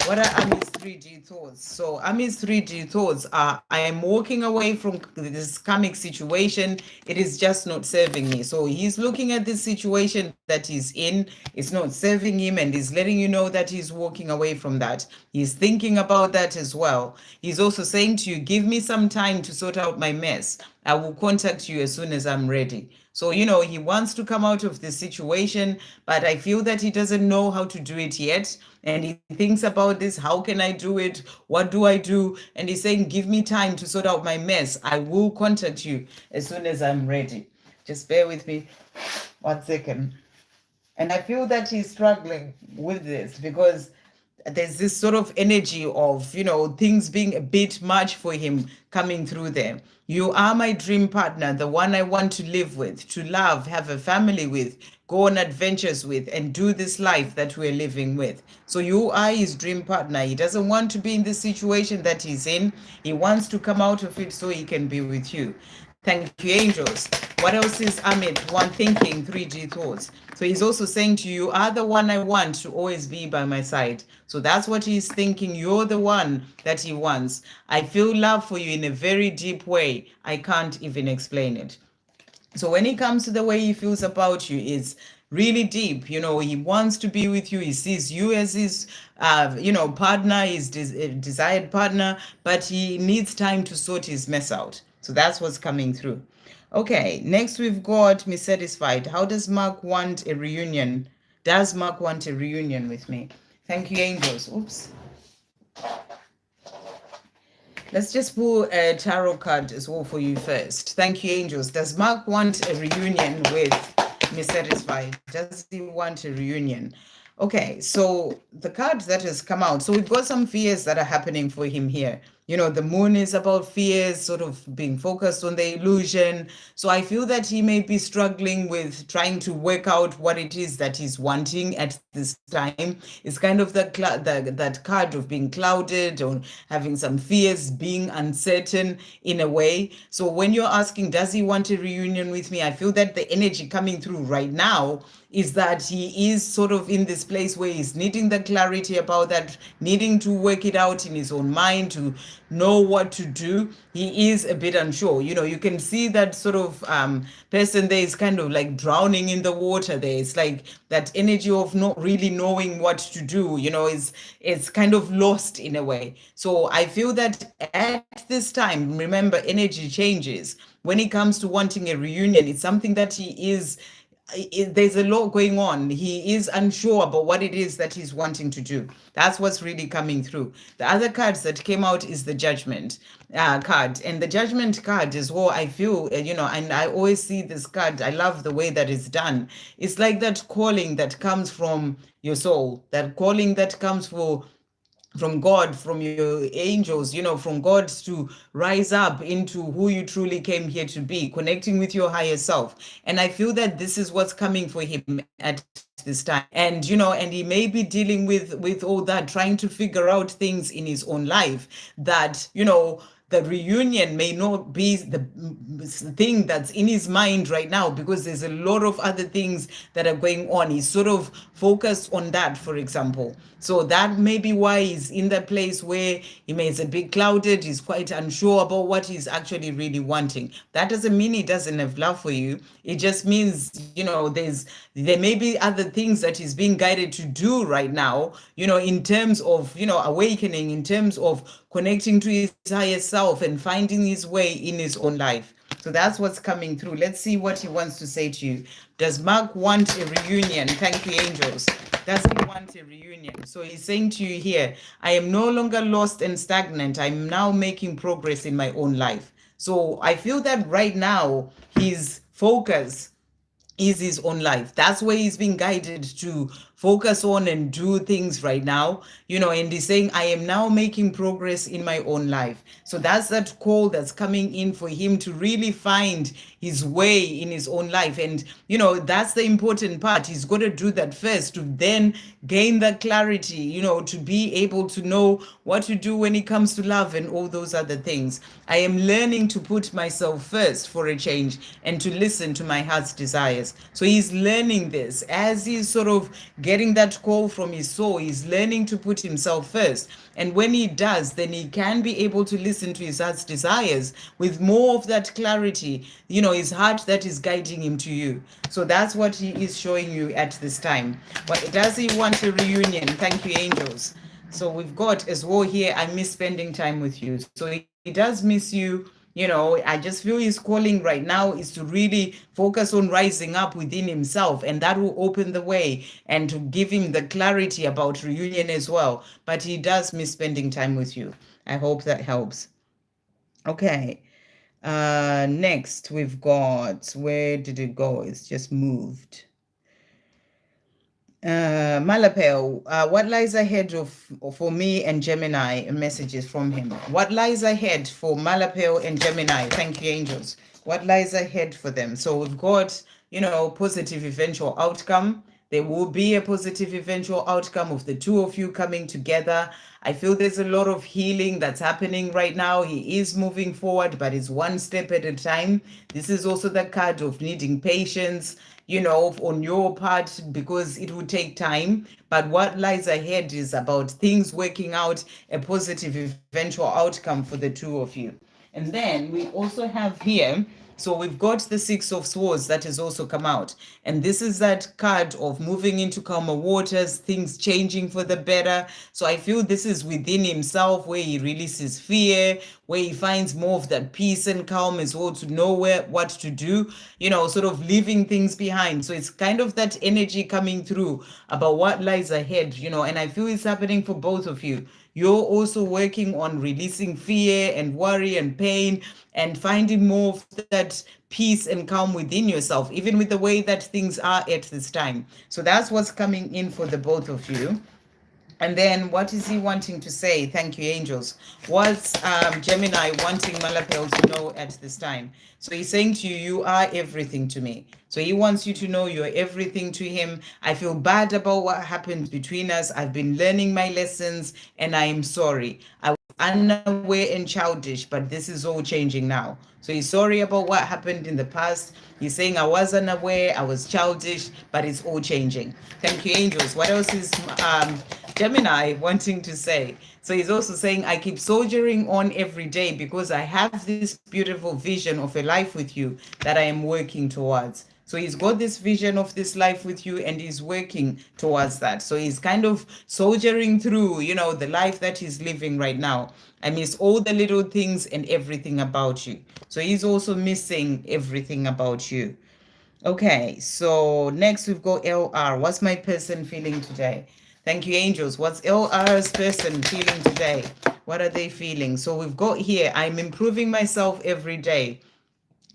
What are Amit's 3D thoughts? So Amit's 3D thoughts are, I am walking away from this karmic situation. It is just not serving me. So he's looking at this situation that he's in. It's not serving him, and he's letting you know that he's walking away from that. He's thinking about that as well. He's also saying to you, give me some time to sort out my mess. I will contact you as soon as I'm ready. So, he wants to come out of this situation, but I feel that he doesn't know how to do it yet. And he thinks about this. How can I do it? What do I do? And he's saying, give me time to sort out my mess. I will contact you as soon as I'm ready. Just bear with me 1 second. And I feel that he's struggling with this, because there's this sort of energy of, things being a bit much for him coming through there. You are my dream partner, the one I want to live with, to love, have a family with, go on adventures with, and do this life that we're living with. So you are his dream partner. He doesn't want to be in the situation that he's in. He wants to come out of it so he can be with you. Thank you, angels. What else is Amit? One thinking, 3G thoughts. So he's also saying to you, you are the one I want to always be by my side. So that's what he's thinking. You're the one that he wants. I feel love for you in a very deep way. I can't even explain it. So when it comes to the way he feels about you, it's really deep. He wants to be with you. He sees you as his, partner, his desired partner, but he needs time to sort his mess out. So that's what's coming through. Okay, next we've got me satisfied. How does Mark want a reunion? Does Mark want a reunion with me? Thank you, angels. Oops. Let's just pull a tarot card as well for you first. Thank you, angels. Does Mark want a reunion with Miss Satisfied? Does he want a reunion? Okay, so the card that has come out. So we've got some fears that are happening for him here. The moon is about fears, sort of being focused on the illusion. So I feel that he may be struggling with trying to work out what it is that he's wanting at this time. It's kind of that card of being clouded or having some fears, being uncertain in a way. So when you're asking, does he want a reunion with me? I feel that the energy coming through right now is that he is sort of in this place where he's needing the clarity about that, needing to work it out in his own mind to know what to do. He is a bit unsure. You can see that sort of person there is kind of like drowning in the water there. It's like that energy of not really knowing what to do, it's kind of lost in a way. So I feel that at this time, remember, energy changes. When it comes to wanting a reunion, it's something that there's a lot going on. He is unsure about what it is that he's wanting to do. That's what's really coming through. The other cards that came out is the judgment card, and the judgment card is what I feel, and I always see this card. I love the way that it's done. It's like that calling that comes from your soul, that calling that comes from God, from your angels, from God, to rise up into who you truly came here to be, connecting with your higher self. And I feel that this is what's coming for him at this time. And he may be dealing with all that, trying to figure out things in his own life that, the reunion may not be the thing that's in his mind right now, because there's a lot of other things that are going on. He's sort of focused on that, for example. So that may be why he's in that place where is a bit clouded. He's quite unsure about what he's actually really wanting. That doesn't mean he doesn't have love for you. It just means, there may be other things that he's being guided to do right now, in terms of, awakening, in terms of connecting to his higher self and finding his way in his own life. So that's what's coming through. Let's see what he wants to say to you. Does Mark want a reunion? Thank you, angels. Does he want a reunion? So he's saying to you here, I am no longer lost and stagnant. I'm now making progress in my own life. So I feel that right now his focus is his own life. That's where he's being guided to focus on and do things right now, and he's saying, I am now making progress in my own life. So that's that call that's coming in for him to really find his way in his own life. And, that's the important part. He's got to do that first to then gain that clarity, to be able to know what to do when it comes to love and all those other things. I am learning to put myself first for a change and to listen to my heart's desires. So he's learning this as he's sort of getting that call from his soul. He's learning to put himself first. And when he does, then he can be able to listen to his heart's desires with more of that clarity, his heart that is guiding him to you. So that's what he is showing you at this time. But does he want a reunion? Thank you, angels. So we've got as well here, I miss spending time with you. So he does miss you. I just feel his calling right now is to really focus on rising up within himself, and that will open the way and to give him the clarity about reunion as well. But he does miss spending time with you. I hope that helps. Okay. Next we've got, where did it go? It's just moved. Malapel, what lies ahead for me and Gemini? Messages from him. What lies ahead for Malapel and Gemini? Thank you, angels. What lies ahead for them? So we've got, positive eventual outcome. There will be a positive eventual outcome of the two of you coming together. I feel there's a lot of healing that's happening right now. He is moving forward, but it's one step at a time. This is also the card of needing patience, on your part, because it will take time. But what lies ahead is about things working out, a positive eventual outcome for the two of you. And then we also have here, so we've got the Six of Swords that has also come out. And this is that card of moving into calmer waters, things changing for the better. So I feel this is within himself where he releases fear, where he finds more of that peace and calm as well to know what to do, sort of leaving things behind. So it's kind of that energy coming through about what lies ahead, and I feel it's happening for both of you. You're also working on releasing fear and worry and pain and finding more of that peace and calm within yourself, even with the way that things are at this time. So that's what's coming in for the both of you. And then what is he wanting to say? Thank you, angels. What's Gemini wanting Malapel to know at this time? So he's saying to you, you are everything to me. So he wants you to know you're everything to him. I feel bad about what happened between us. I've been learning my lessons and I am sorry. I was unaware and childish, but this is all changing now. So he's sorry about what happened in the past. He's saying I was unaware, I was childish, but it's all changing. Thank you, angels. What else is Gemini wanting to say? So he's also saying, I keep soldiering on every day because I have this beautiful vision of a life with you that I am working towards. So he's got this vision of this life with you and he's working towards that. So he's kind of soldiering through, the life that he's living right now. I miss all the little things and everything about you. So he's also missing everything about you. Okay, so next we've got LR. What's my person feeling today? Thank you, angels. What's LR's person feeling today? What are they feeling? So we've got here, I'm improving myself every day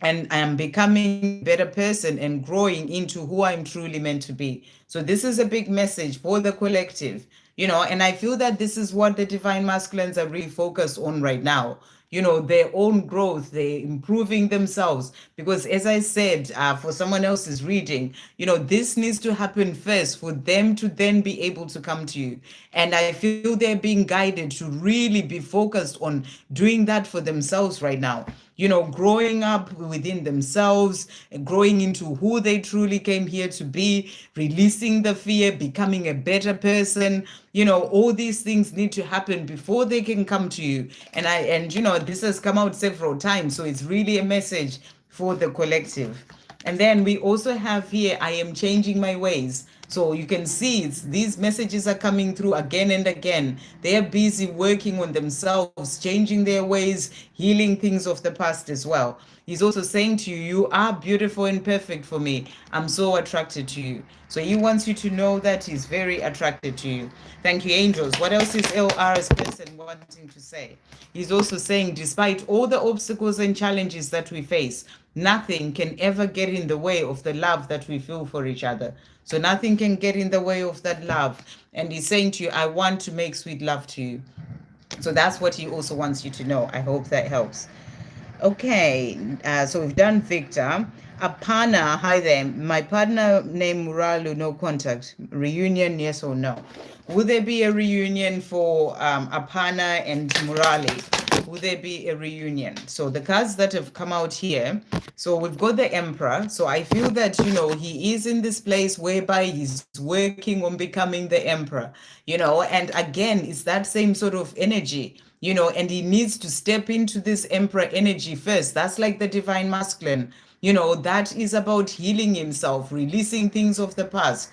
and I am becoming a better person and growing into who I'm truly meant to be. So this is a big message for the collective, and I feel that this is what the divine masculines are really focused on right now. Their own growth, they're improving themselves. Because as I said, for someone else's reading, this needs to happen first for them to then be able to come to you. And I feel they're being guided to really be focused on doing that for themselves right now. Growing up within themselves, growing into who they truly came here to be, releasing the fear, becoming a better person. All these things need to happen before they can come to you. And this has come out several times. So it's really a message for the collective. And then we also have here, I am changing my ways. So you can see these messages are coming through again and again. They are busy working on themselves, changing their ways, healing things of the past as well. He's also saying to you, you are beautiful and perfect for me. I'm so attracted to you. So he wants you to know that he's very attracted to you. Thank you, angels. What else is LR's person wanting to say? He's also saying, despite all the obstacles and challenges that we face, nothing can ever get in the way of the love that we feel for each other. So nothing can get in the way of that love. And he's saying to you, I want to make sweet love to you. So that's what he also wants you to know. I hope that helps. Okay, so we've done Victor. Apana, hi there. My partner named Muralu, no contact. Reunion, yes or no? Will there be a reunion for Apana and Murali? Will there be a reunion? So the cards that have come out here, so we've got the Emperor. So I feel that, he is in this place whereby he's working on becoming the Emperor, and again, it's that same sort of energy. And he needs to step into this emperor energy first. That's like the divine masculine. That is about healing himself, releasing things of the past,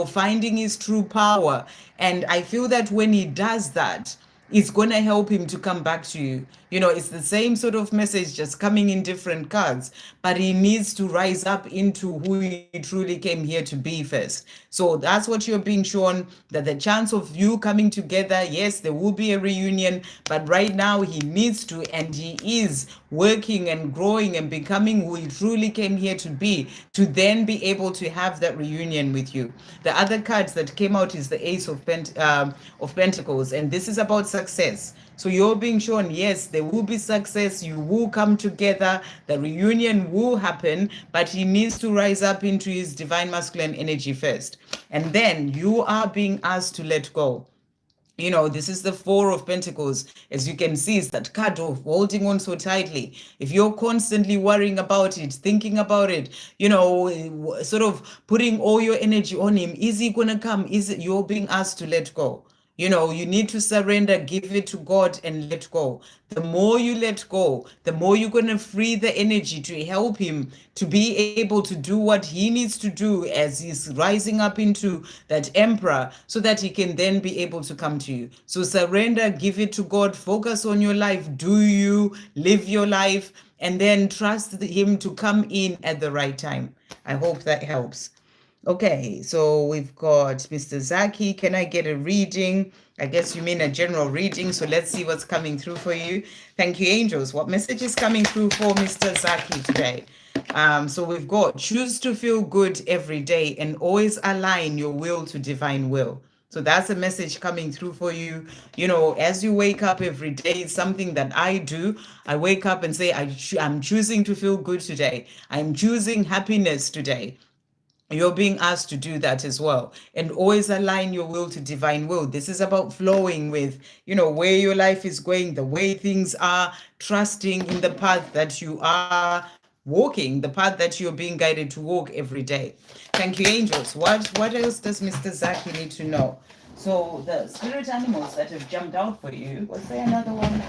finding his true power. And I feel that when he does that, it's going to help him to come back to you. It's the same sort of message just coming in different cards, but he needs to rise up into who he truly came here to be first. So that's what you're being shown, that the chance of you coming together, yes, there will be a reunion, but right now he needs to, and he is working and growing and becoming who he truly came here to be, to then be able to have that reunion with you. The other cards that came out is the Ace of Pentacles, and this is about success. So you're being shown, yes, there will be success, you will come together, the reunion will happen, but he needs to rise up into his divine masculine energy first. And then you are being asked to let go. This is the Four of Pentacles. As you can see, it's that card of holding on so tightly. If you're constantly worrying about it, thinking about it, sort of putting all your energy on him, is he going to come? You're being asked to let go. You need to surrender, give it to God and let go. The more you let go, the more you're going to free the energy to help him to be able to do what he needs to do as he's rising up into that emperor, so that he can then be able to come to you. So surrender, give it to God, focus on your life, do you live your life, and then trust him to come in at the right time. I hope that helps. Okay, so we've got Mr. Zaki. Can I get a reading? I guess you mean a general reading. So let's see what's coming through for you. Thank you, angels. What message is coming through for Mr. Zaki today? So we've got choose to feel good every day and always align your will to divine will. So that's a message coming through for you. As you wake up every day, it's something that I do. I wake up and say, I'm choosing to feel good today. I'm choosing happiness today. You're being asked to do that as well, and always align your will to divine will. This is about flowing with where your life is going, the way things are, trusting in the path that you are walking, the path that you're being guided to walk every day. Thank you, angels. What else does Mr. Zaki need to know? So the spirit animals that have jumped out for you, was there another one?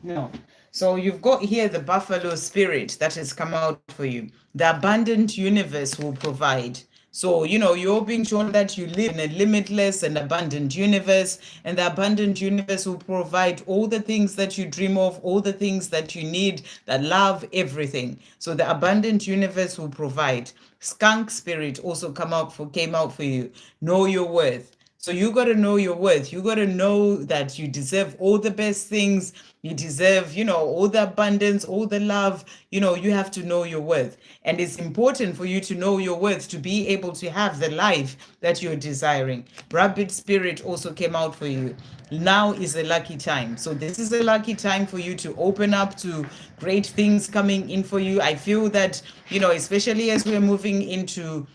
No. So you've got here the buffalo spirit that has come out for you. The abundant universe will provide. So, you're being shown that you live in a limitless and abundant universe, and the abundant universe will provide all the things that you dream of, all the things that you need, that love, everything. So the abundant universe will provide. Skunk spirit also came out for you. Know your worth. So you got to know your worth. You got to know that you deserve all the best things. You deserve, all the abundance, all the love. You have to know your worth. And it's important for you to know your worth to be able to have the life that you're desiring. Rabbit spirit also came out for you. Now is a lucky time. So this is a lucky time for you to open up to great things coming in for you. I feel that, especially as we're moving into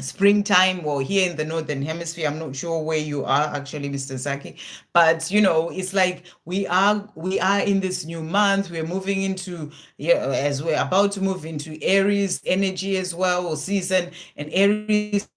springtime, or here in the northern hemisphere, I'm not sure where you are actually, Mr. Zaki, but it's like we are in this new month. We're moving into, as we're about to move into Aries energy as well, or season. And Aries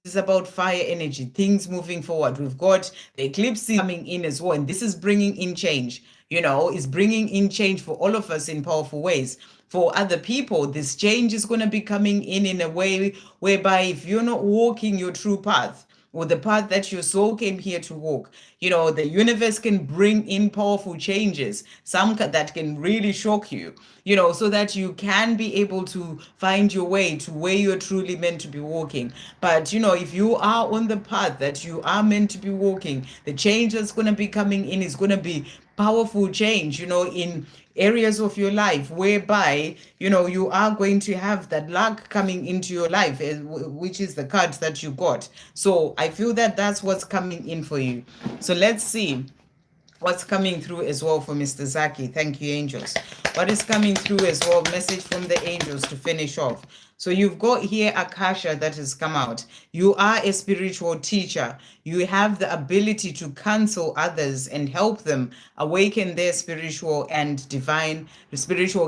is about fire energy, things moving forward. We've got the eclipse coming in as well, and this is bringing in change. Is bringing in change for all of us in powerful ways. For other people, this change is going to be coming in a way whereby if you're not walking your true path, or the path that your soul came here to walk, the universe can bring in powerful changes, some that can really shock you, so that you can be able to find your way to where you're truly meant to be walking. But, if you are on the path that you are meant to be walking, the change that's going to be coming in is going to be powerful change, in areas of your life whereby you are going to have that luck coming into your life, which is the cards that you got. So I feel that that's what's coming in for you. So let's see what's coming through as well for Mr. Zaki. Thank you, angels. What is coming through as well? Message from the angels to finish off. So you've got here Akasha that has come out. You are a spiritual teacher. You have the ability to counsel others and help them awaken their spiritual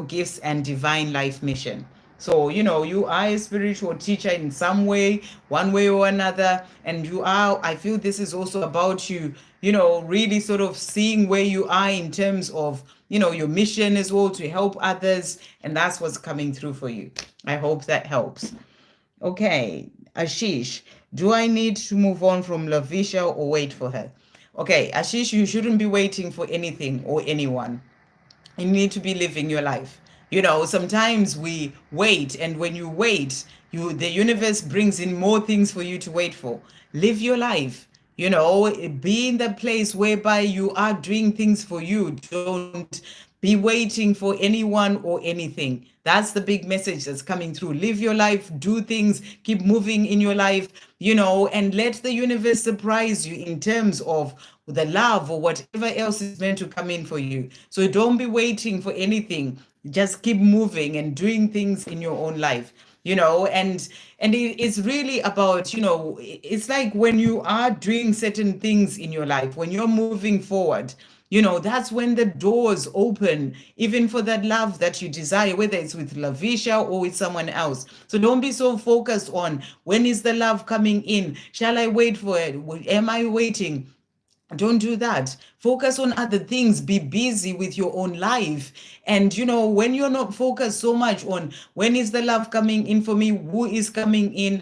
gifts and divine life mission. So, you are a spiritual teacher in some way, one way or another. And I feel this is also about you, really sort of seeing where you are in terms of, your mission as well, to help others. And that's what's coming through for you. I hope that helps. Okay, Ashish, do I need to move on from Lavisha or wait for her? Okay, Ashish, you shouldn't be waiting for anything or anyone. You need to be living your life. Sometimes we wait, and when you wait, the universe brings in more things for you to wait for. Live your life. Be in the place whereby you are doing things for you. Don't be waiting for anyone or anything. That's the big message that's coming through. Live your life, do things, keep moving in your life, and let the universe surprise you in terms of the love or whatever else is meant to come in for you. So don't be waiting for anything. Just keep moving and doing things in your own life, and it's really about, it's like when you are doing certain things in your life, when you're moving forward, that's when the doors open, even for that love that you desire, whether it's with Lavisha or with someone else. So don't be so focused on when is the love coming in? Shall I wait for it? Am I waiting? Don't do that. Focus on other things. Be busy with your own life. And when you're not focused so much on when is the love coming in for me, who is coming in,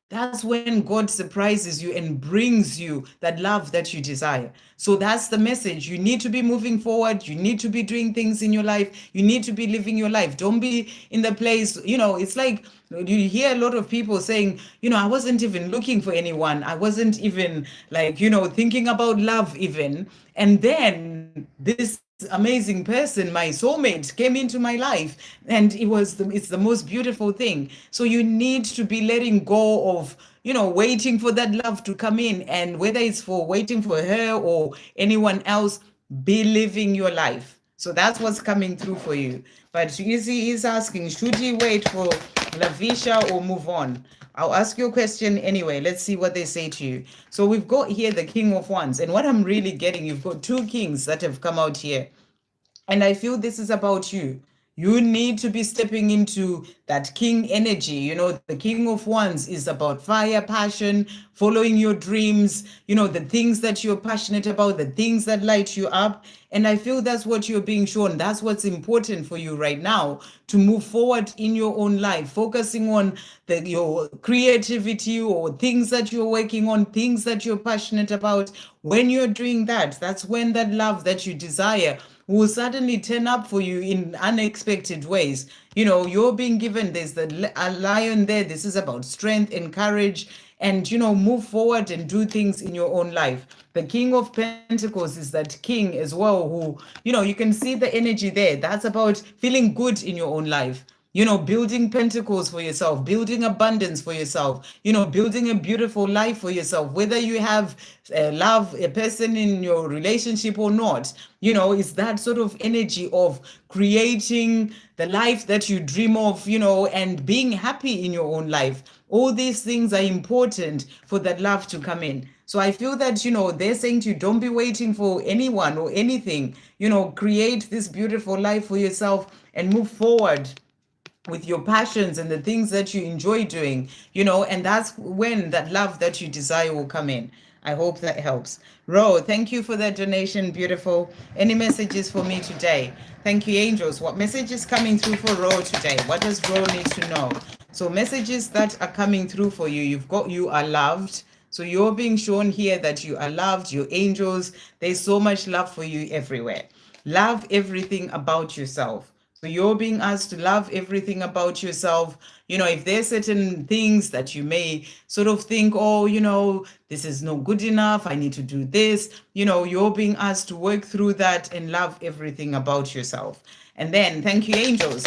that's when God surprises you and brings you that love that you desire. So that's the message. You need to be moving forward. You need to be doing things in your life. You need to be living your life. Don't be in the place, it's like you hear a lot of people saying, I wasn't even looking for anyone. I wasn't even like, thinking about love even. And then this amazing person, my soulmate, came into my life, and it's the most beautiful thing. So you need to be letting go of, waiting for that love to come in, and whether it's for waiting for her or anyone else, be living your life. So that's what's coming through for you. But Easy is asking, should he wait for Lavisha or move on? I'll ask you a question anyway. Let's see what they say to you. So we've got here the King of Wands. And what I'm really getting, you've got two kings that have come out here. And I feel this is about you. You need to be stepping into that king energy. The King of Wands is about fire, passion, following your dreams, the things that you're passionate about, the things that light you up. And I feel that's what you're being shown. That's what's important for you right now to move forward in your own life, focusing on your creativity or things that you're working on, things that you're passionate about. When you're doing that, that's when that love that you desire will suddenly turn up for you in unexpected ways. You're being given, there's a lion there. This is about strength and courage, and move forward and do things in your own life. The King of Pentacles is that king as well, who you can see the energy there. That's about feeling good in your own life, building pentacles for yourself, building abundance for yourself, building a beautiful life for yourself, whether you have love a person in your relationship or not. It's that sort of energy of creating the life that you dream of, and being happy in your own life. All these things are important for that love to come in. So I feel that, they're saying to you, don't be waiting for anyone or anything, create this beautiful life for yourself and move forward with your passions and the things that you enjoy doing, and that's when that love that you desire will come in. I hope that helps. Ro, thank you for that donation. Beautiful. Any messages for me today? Thank you, angels. What message is coming through for Ro today? What does Ro need to know? So messages that are coming through for you. You are loved. So you're being shown here that you are loved. You're angels. There's so much love for you everywhere. Love everything about yourself. So you're being asked to love everything about yourself. If there's certain things that you may sort of think, oh, this is no good enough, I need to do this, you're being asked to work through that and love everything about yourself. And then thank you, angels.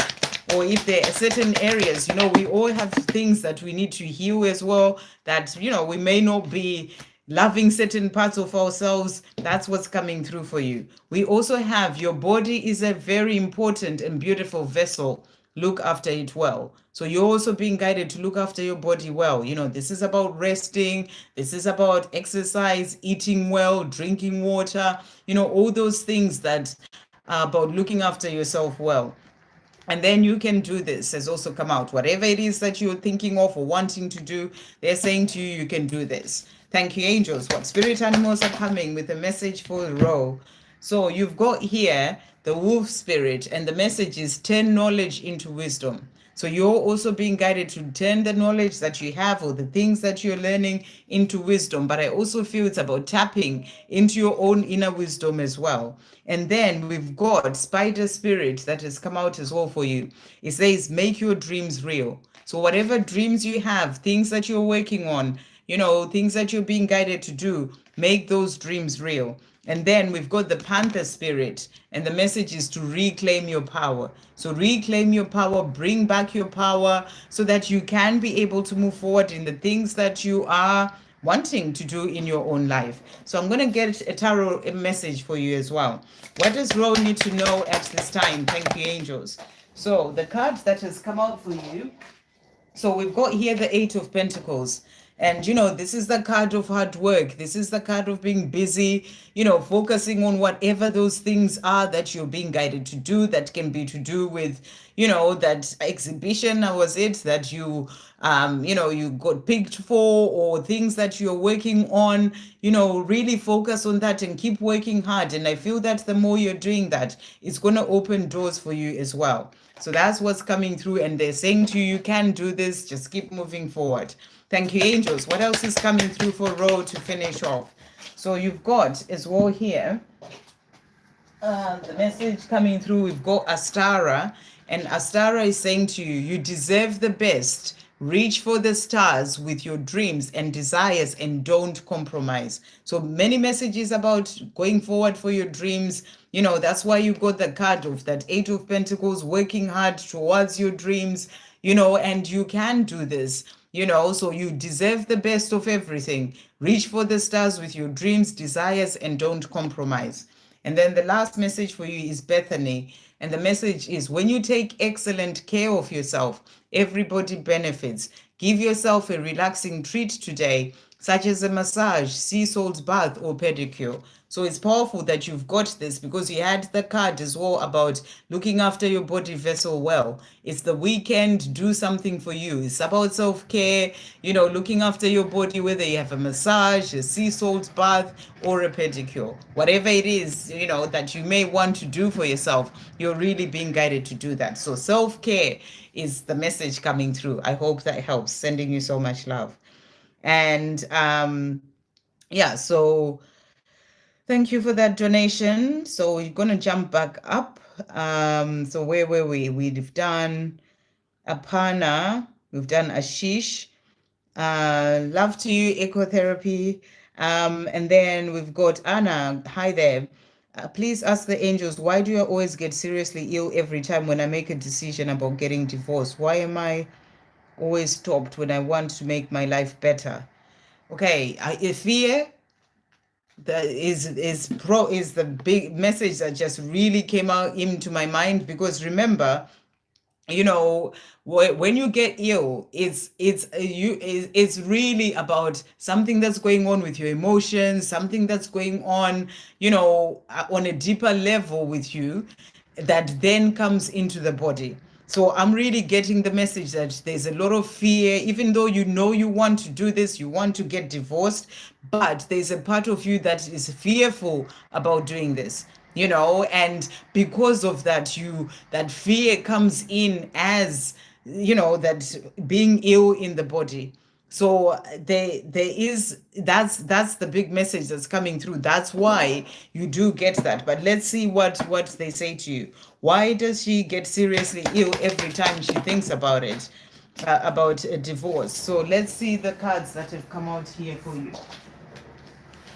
Or if there are certain areas, we all have things that we need to heal as well, that, we may not be loving certain parts of ourselves. That's what's coming through for you. We also have your body is a very important and beautiful vessel. Look after it well. So you're also being guided to look after your body well. This is about resting. This is about exercise, eating well, drinking water, all those things that are about looking after yourself well. And then you can do this has also come out. Whatever it is that you're thinking of or wanting to do, they're saying to you, you can do this. Thank you, angels. What spirit animals are coming with a message for Ro? So you've got here the wolf spirit, and the message is turn knowledge into wisdom. So you're also being guided to turn the knowledge that you have or the things that you're learning into wisdom. But I also feel it's about tapping into your own inner wisdom as well. And then we've got spider spirit that has come out as well for you. It says, make your dreams real. So whatever dreams you have, things that you're working on, things that you're being guided to do, make those dreams real. And then we've got the panther spirit, and the message is to reclaim your power. So reclaim your power, bring back your power so that you can be able to move forward in the things that you are wanting to do in your own life. So I'm going to get a tarot message for you as well. What does Ro need to know at this time? Thank you, angels. So the card that has come out for you, so we've got here the Eight of Pentacles. And, this is the card of hard work. This is the card of being busy, focusing on whatever those things are that you're being guided to do. That can be to do with, that exhibition, was it, that you got picked for, or things that you're working on, really focus on that and keep working hard. And I feel that the more you're doing that, it's going to open doors for you as well. So that's what's coming through. And they're saying to you, you can do this. Just keep moving forward. Thank you, angels. What else is coming through for Ro to finish off? So you've got as well here, the message coming through. We've got Astara. And Astara is saying to you, you deserve the best. Reach for the stars with your dreams and desires and don't compromise. So many messages about going forward for your dreams. That's why you got the card of that Eight of Pentacles, working hard towards your dreams, and you can do this, so you deserve the best of everything. Reach for the stars with your dreams, desires, and don't compromise. And then the last message for you is Bethany. And the message is, when you take excellent care of yourself, everybody benefits. Give yourself a relaxing treat today, such as a massage, sea salt bath, or pedicure. So it's powerful that you've got this, because you had the card as well about looking after your body vessel well. It's the weekend, do something for you. It's about self-care, looking after your body, whether you have a massage, a sea salt bath, or a pedicure. Whatever it is, that you may want to do for yourself, you're really being guided to do that. So self-care is the message coming through. I hope that helps. Sending you so much love. And so thank you for that donation. So we're going to jump back up. So where were we? We've done Apana. We've done Ashish. Love to you, ecotherapy. And then we've got Anna. Hi there. Please ask the angels, why do I always get seriously ill every time when I make a decision about getting divorced? Why am I always stopped when I want to make my life better? Okay, fear is the big message that just really came out into my mind, because remember, when you get ill, it's really about something that's going on with your emotions, something that's going on, on a deeper level with you, that then comes into the body. So I'm really getting the message that there's a lot of fear, even though you want to do this, you want to get divorced, but there's a part of you that is fearful about doing this, and because of that, that fear comes in as, that being ill in the body. So that's the big message that's coming through. That's why you do get that. But let's see what they say to you. Why does she get seriously ill every time she thinks about it, about a divorce? So let's see the cards that have come out here for you.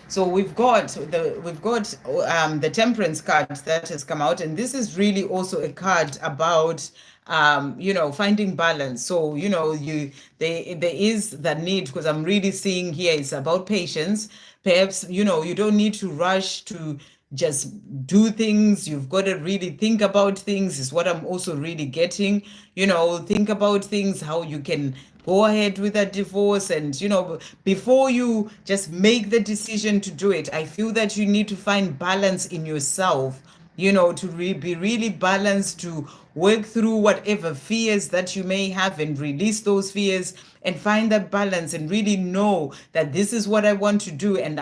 So we've got the Temperance card that has come out, and this is really also a card about finding balance. So there is that need, because I'm really seeing here it's about patience. Perhaps you don't need to rush to just do things. You've got to really think about things, is what I'm also really getting. Think about things, how you can go ahead with that divorce, and before you just make the decision to do it, I feel that you need to find balance in yourself, to be really balanced, to work through whatever fears that you may have and release those fears and find that balance, and really know that this is what I want to do, and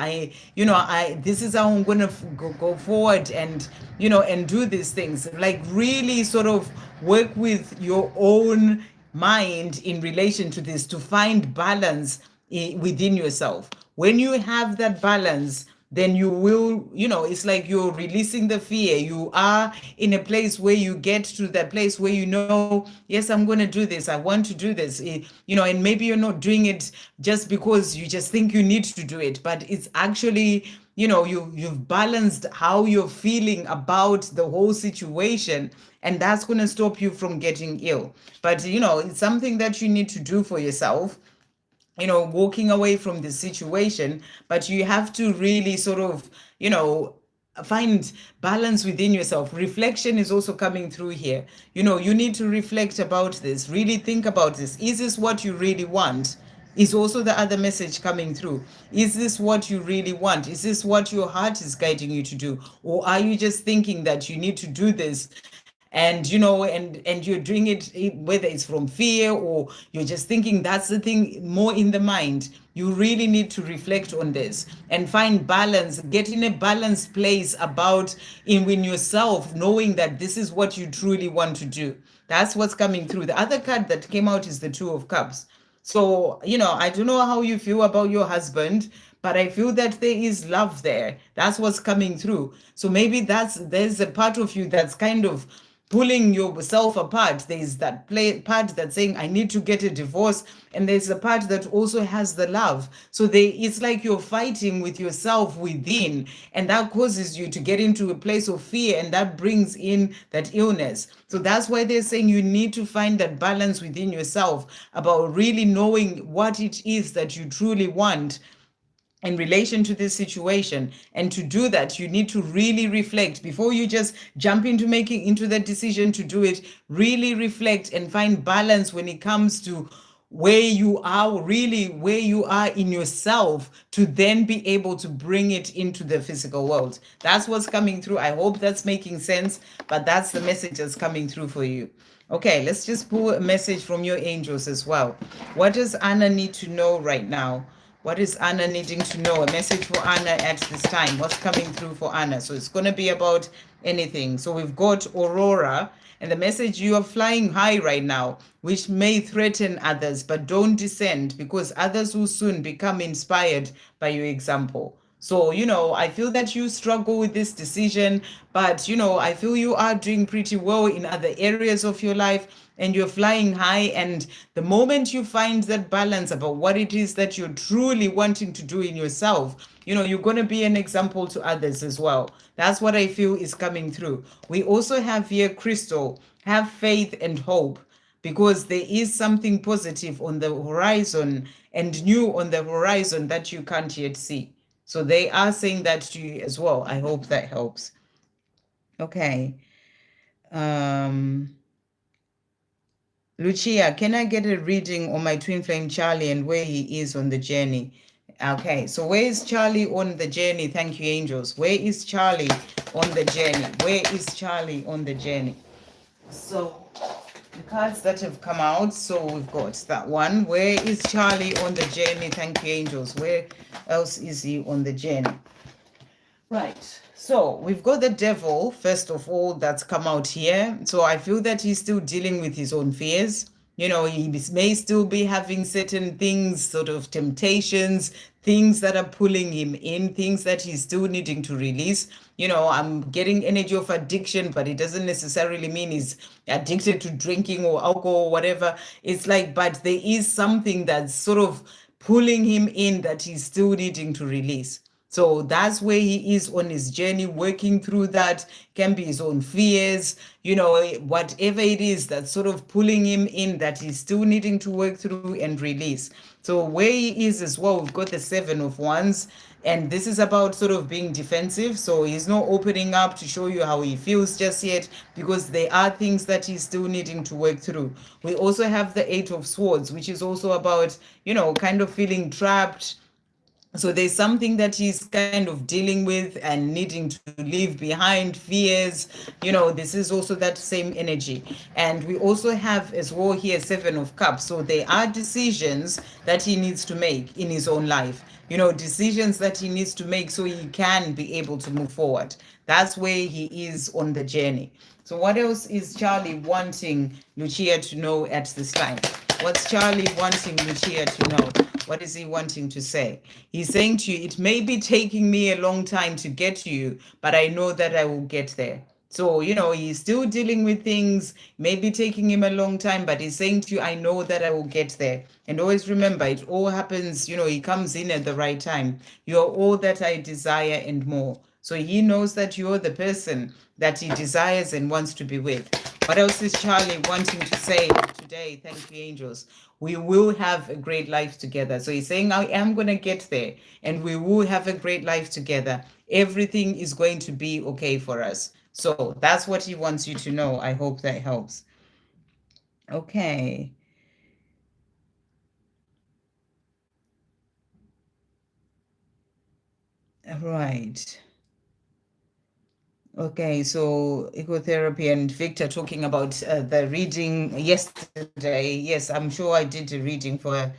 this is how I'm going to go forward, and and do these things. Like, really sort of work with your own mind in relation to this, to find balance within yourself. When you have that balance, then you will, it's like you're releasing the fear. You are in a place where you get to that place where yes, I'm going to do this. I want to do this, and maybe you're not doing it just because you just think you need to do it, but it's actually, you've balanced how you're feeling about the whole situation, and that's going to stop you from getting ill. But, it's something that you need to do for yourself. walking away from the situation, but you have to really sort of, find balance within yourself. Reflection is also coming through here. You need to reflect about this, really think about this. Is this what you really want? Is also the other message coming through. Is this what you really want? Is this what your heart is guiding you to do? Or are you just thinking that you need to do this, and and you're doing it, whether it's from fear, or you're just thinking that's the thing more in the mind? You really need to reflect on this and find balance, get in a balanced place about in yourself, knowing that this is what you truly want to do. That's what's coming through. The other card that came out is the Two of Cups. So, I don't know how you feel about your husband, but I feel that there is love there. That's what's coming through. So maybe there's a part of you that's kind of pulling yourself apart. There's that part that's saying, I need to get a divorce. And there's a part that also has the love. So it's like you're fighting with yourself within, and that causes you to get into a place of fear, and that brings in that illness. So that's why they're saying you need to find that balance within yourself about really knowing what it is that you truly want in relation to this situation. And to do that, you need to really reflect before you just jump into making into the decision to do it. Really reflect and find balance when it comes to where you are, really where you are in yourself, to then be able to bring it into the physical world. That's what's coming through. I hope that's making sense, but that's the message that's coming through for you. Okay, let's just pull a message from your angels as well. What does Anna need to know right now? What is Anna needing to know? A message for Anna at this time. What's coming through for Anna? So it's going to be about anything. So we've got Aurora, and the message: you are flying high right now, which may threaten others, but don't descend, because others will soon become inspired by your example. So, I feel that you struggle with this decision, but, I feel you are doing pretty well in other areas of your life, and you're flying high. And the moment you find that balance about what it is that you're truly wanting to do in yourself, you're going to be an example to others as well. That's what I feel is coming through. We also have here Crystal: have faith and hope, because there is something positive on the horizon and new on the horizon that you can't yet see. So they are saying that to you as well. I hope that helps. Okay. Lucia, can I get a reading on my twin flame Charlie and where he is on the journey? Okay, so where is Charlie on the journey? Thank you, angels. Where is Charlie on the journey? Where is Charlie on the journey? So the cards that have come out, so we've got that one. Where is Charlie on the journey? Thank you, angels. Where else is he on the journey? Right. So we've got the devil, first of all, that's come out here. So I feel that he's still dealing with his own fears. He may still be having certain things, sort of temptations, things that are pulling him in, things that he's still needing to release. I'm getting energy of addiction, but it doesn't necessarily mean he's addicted to drinking or alcohol or whatever. It's like, but there is something that's sort of pulling him in that he's still needing to release. So that's where he is on his journey, working through that. Can be his own fears, whatever it is that's sort of pulling him in, that he's still needing to work through and release. So where he is as well, we've got the Seven of Wands, and this is about sort of being defensive. So he's not opening up to show you how he feels just yet, because there are things that he's still needing to work through. We also have the Eight of Swords, which is also about, kind of feeling trapped. So there's something that he's kind of dealing with and needing to leave behind, fears. This is also that same energy. And we also have as well here Seven of Cups. So there are decisions that he needs to make in his own life. Decisions that he needs to make so he can be able to move forward. That's where he is on the journey. So what else is Charlie wanting Lucia to know at this time? What's Charlie wanting Lucia to know? What is he wanting to say? He's saying to you, it may be taking me a long time to get to you, but I know that I will get there. So, he's still dealing with things, maybe taking him a long time, but he's saying to you, I know that I will get there. And always remember, it all happens, he comes in at the right time. You're all that I desire and more. So he knows that you're the person that he desires and wants to be with. What else is Charlie wanting to say today? Thank you, angels. We will have a great life together. So he's saying, I am going to get there and we will have a great life together. Everything is going to be okay for us. So that's what he wants you to know. I hope that helps. Okay. All right. Okay, so ecotherapy and Victor talking about the reading yesterday. Yes, I'm sure I did a reading for.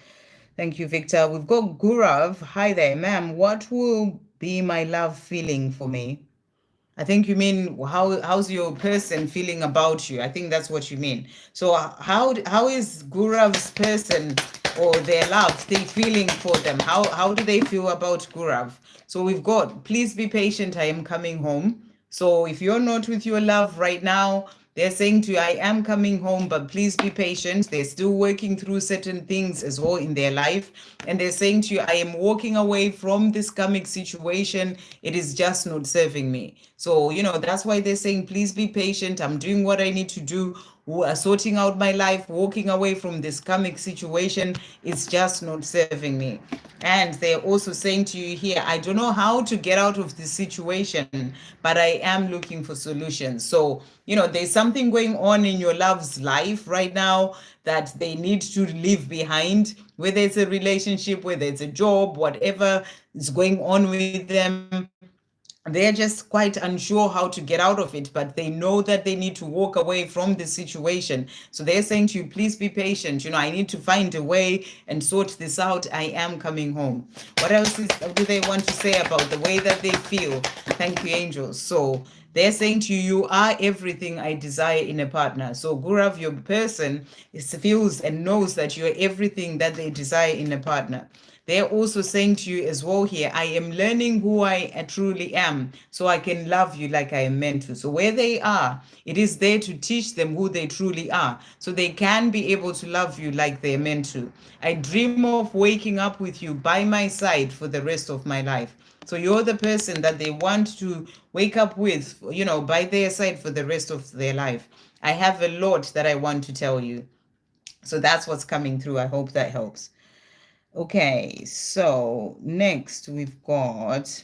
Thank you, Victor. We've got Gurav. Hi there, ma'am. What will be my love feeling for me? I think you mean how's your person feeling about you? I think that's what you mean. So how is Gurav's person or their love they feeling for them? How do they feel about Gurav? So we've got please be patient, I am coming home. So if you're not with your love right now, they're saying to you, I am coming home, but please be patient. They're still working through certain things as well in their life. And they're saying to you, I am walking away from this karmic situation. It is just not serving me. So, that's why they're saying, please be patient. I'm doing what I need to do, sorting out my life, walking away from this karmic situation. It's just not serving me. And they're also saying to you here, I don't know how to get out of this situation, but I am looking for solutions. So, there's something going on in your love's life right now that they need to leave behind, whether it's a relationship, whether it's a job, whatever is going on with them. They're just quite unsure how to get out of it, but they know that they need to walk away from the situation. So they're saying to you, please be patient. I need to find a way and sort this out. I am coming home. What else do they want to say about the way that they feel? Thank you, angels. So they're saying to you, you are everything I desire in a partner. So Gurav, your person feels and knows that you're everything that they desire in a partner. They're also saying to you as well here, I am learning who I truly am so I can love you like I am meant to. So where they are, it is there to teach them who they truly are so they can be able to love you like they're meant to. I dream of waking up with you by my side for the rest of my life. So you're the person that they want to wake up with, by their side for the rest of their life. I have a lot that I want to tell you. So that's what's coming through. I hope that helps. Okay, so next we've got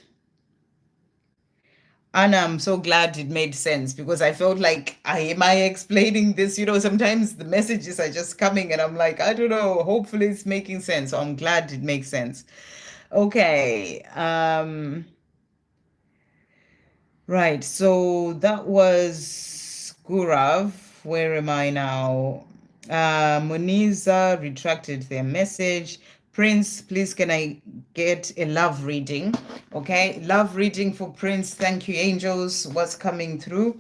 Anna. I'm so glad it made sense because I felt like am I explaining this? Sometimes the messages are just coming and I'm like, I don't know, hopefully it's making sense. So I'm glad it makes sense. Okay. Right, so that was Gurav. Where am I now? Muniza retracted their message. Prince, please can I get a love reading? Okay, love reading for Prince. Thank you, angels. What's coming through?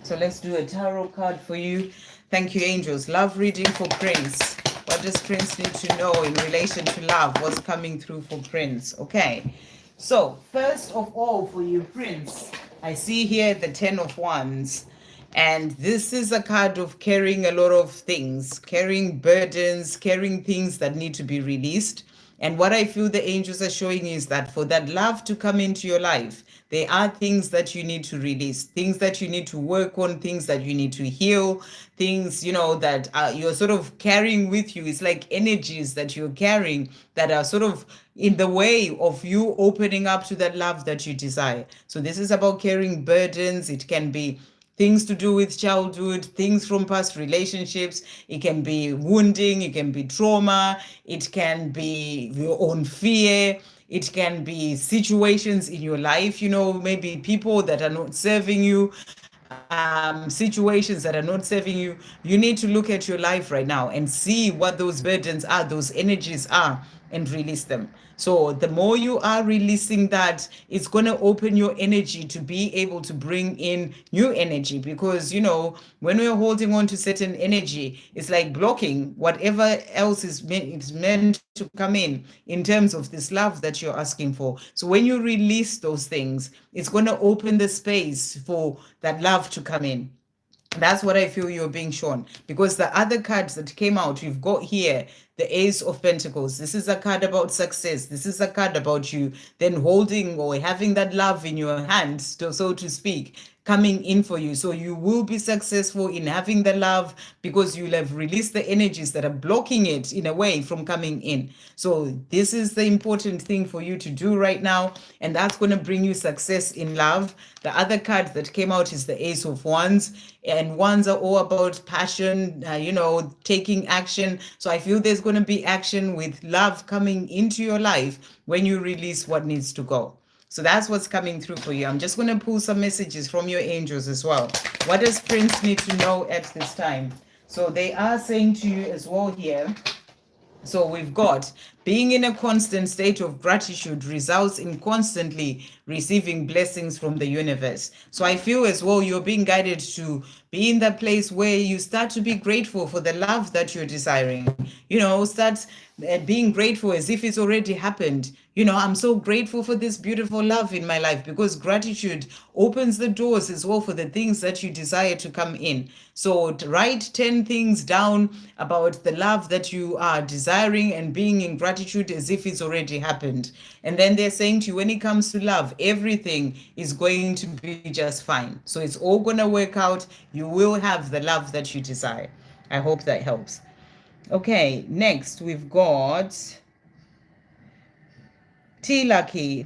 So let's do a tarot card for you. Thank you, angels. Love reading for Prince. What does Prince need to know in relation to love? What's coming through for Prince? Okay. So, first of all, for you, Prince, I see here the 10 of Wands. And this is a card of carrying a lot of things, carrying burdens, carrying things that need to be released. And what I feel the angels are showing is that for that love to come into your life, there are things that you need to release, things that you need to work on, things that you need to heal, things, that you're sort of carrying with you. It's like energies that you're carrying that are sort of in the way of you opening up to that love that you desire. So this is about carrying burdens. It can be things to do with childhood, things from past relationships. It can be wounding, it can be trauma, it can be your own fear, it can be situations in your life, maybe people that are not serving you, situations that are not serving you. You need to look at your life right now and see what those burdens are, those energies are, and release them. So the more you are releasing that, it's going to open your energy to be able to bring in new energy. Because, when we're holding on to certain energy, it's like blocking whatever else is meant to come in terms of this love that you're asking for. So when you release those things, it's going to open the space for that love to come in. That's what I feel you're being shown. Because the other cards that came out, you've got here the Ace of Pentacles. This is a card about success. This is a card about you then holding or having that love in your hands, so to speak. coming in for you. So you will be successful in having the love because you'll have released the energies that are blocking it in a way from coming in. So this is the important thing for you to do right now, and that's going to bring you success in love. The other card that came out is the Ace of Wands, and wands are all about passion, taking action. So I feel there's going to be action with love coming into your life when you release what needs to go. So that's what's coming through for you. I'm just going to pull some messages from your angels as well. What does Prince need to know at this time? So they are saying to you as well here. So we've got being in a constant state of gratitude results in constantly receiving blessings from the universe. So I feel as well you're being guided to be in that place where you start to be grateful for the love that you're desiring. Start being grateful as if it's already happened. I'm so grateful for this beautiful love in my life, because gratitude opens the doors as well for the things that you desire to come in. So write 10 things down about the love that you are desiring and being in gratitude as if it's already happened. And then they're saying to you, when it comes to love, everything is going to be just fine. So it's all going to work out. You will have the love that you desire. I hope that helps. Okay, next we've got Nettie,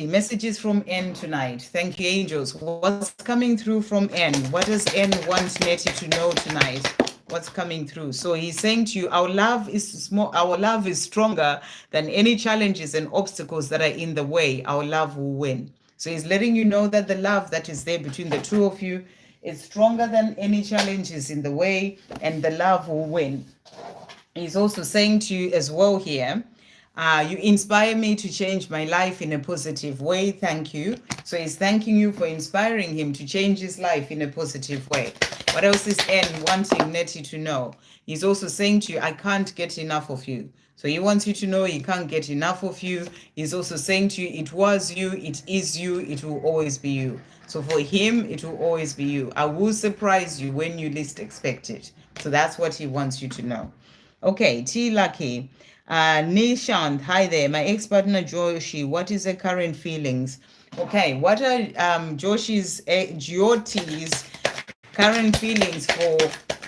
messages from N tonight. Thank you, angels. What's coming through from N? What does N want Nettie to know tonight? What's coming through? So he's saying to you, our love is stronger than any challenges and obstacles that are in the way. Our love will win. So he's letting you know that the love that is there between the two of you is stronger than any challenges in the way, and the love will win. He's also saying to you as well here, you inspire me to change my life in a positive way. Thank you. So he's thanking you for inspiring him to change his life in a positive way. What else is N wanting Nettie to know? He's also saying to you, I can't get enough of you. So he wants you to know he can't get enough of you. He's also saying to you, it was you, it is you, it will always be you. So for him, it will always be you. I will surprise you when you least expect it. So that's what he wants you to know. Okay, T Lucky. Nishan, hi there. My ex-partner Joshi, what is the current feelings? Okay, what are Jyoti's current feelings for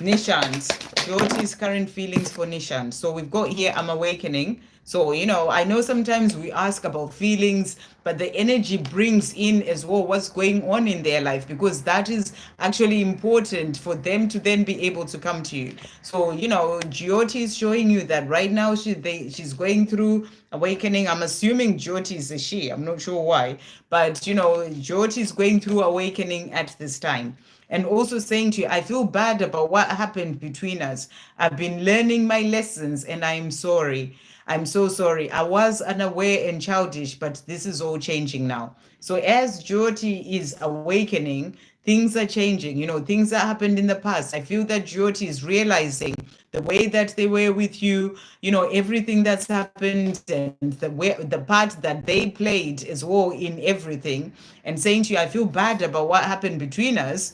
Nishan's? Jyoti's current feelings for Nishan. So we've got here, I'm awakening. So, I know sometimes we ask about feelings, but the energy brings in as well what's going on in their life, because that is actually important for them to then be able to come to you. So, Jyoti is showing you that right now she's going through awakening. I'm assuming Jyoti is a she. I'm not sure why, but, Jyoti is going through awakening at this time. And also saying to you, I feel bad about what happened between us. I've been learning my lessons and I'm sorry. I'm so sorry. I was unaware and childish, but this is all changing now. So as Jyoti is awakening, things are changing. Things that happened in the past. I feel that Jyoti is realizing the way that they were with you, everything that's happened, and the part that they played as well in everything, and saying to you, I feel bad about what happened between us.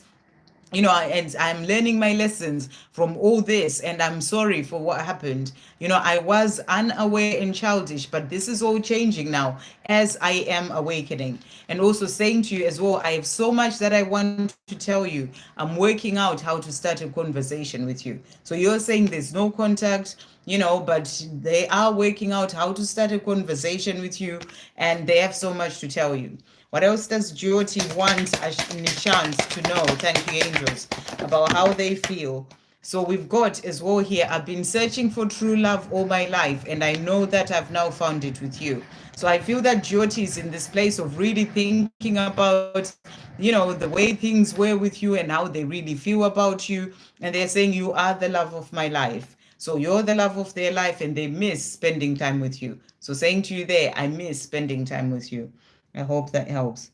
And I'm learning my lessons from all this, and I'm sorry for what happened. I was unaware and childish, but this is all changing now as I am awakening. And also saying to you as well, I have so much that I want to tell you. I'm working out how to start a conversation with you. So you're saying there's no contact, but they are working out how to start a conversation with you, and they have so much to tell you. What else does Jyoti want Nishan to know? Thank you, angels, about how they feel. So we've got as well here, I've been searching for true love all my life, and I know that I've now found it with you. So I feel that Jyoti is in this place of really thinking about, the way things were with you and how they really feel about you. And they're saying you are the love of my life. So you're the love of their life, and they miss spending time with you. So saying to you there, I miss spending time with you. I hope that helps.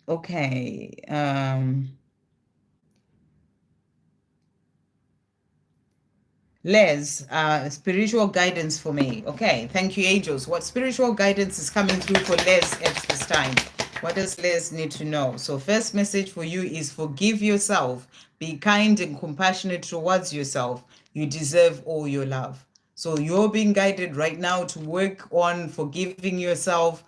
Okay. Les, spiritual guidance for me. Okay, thank you, angels. What spiritual guidance is coming through for Les at this time? What does Les need to know? So first message for you is forgive yourself. Be kind and compassionate towards yourself. You deserve all your love. So you're being guided right now to work on forgiving yourself,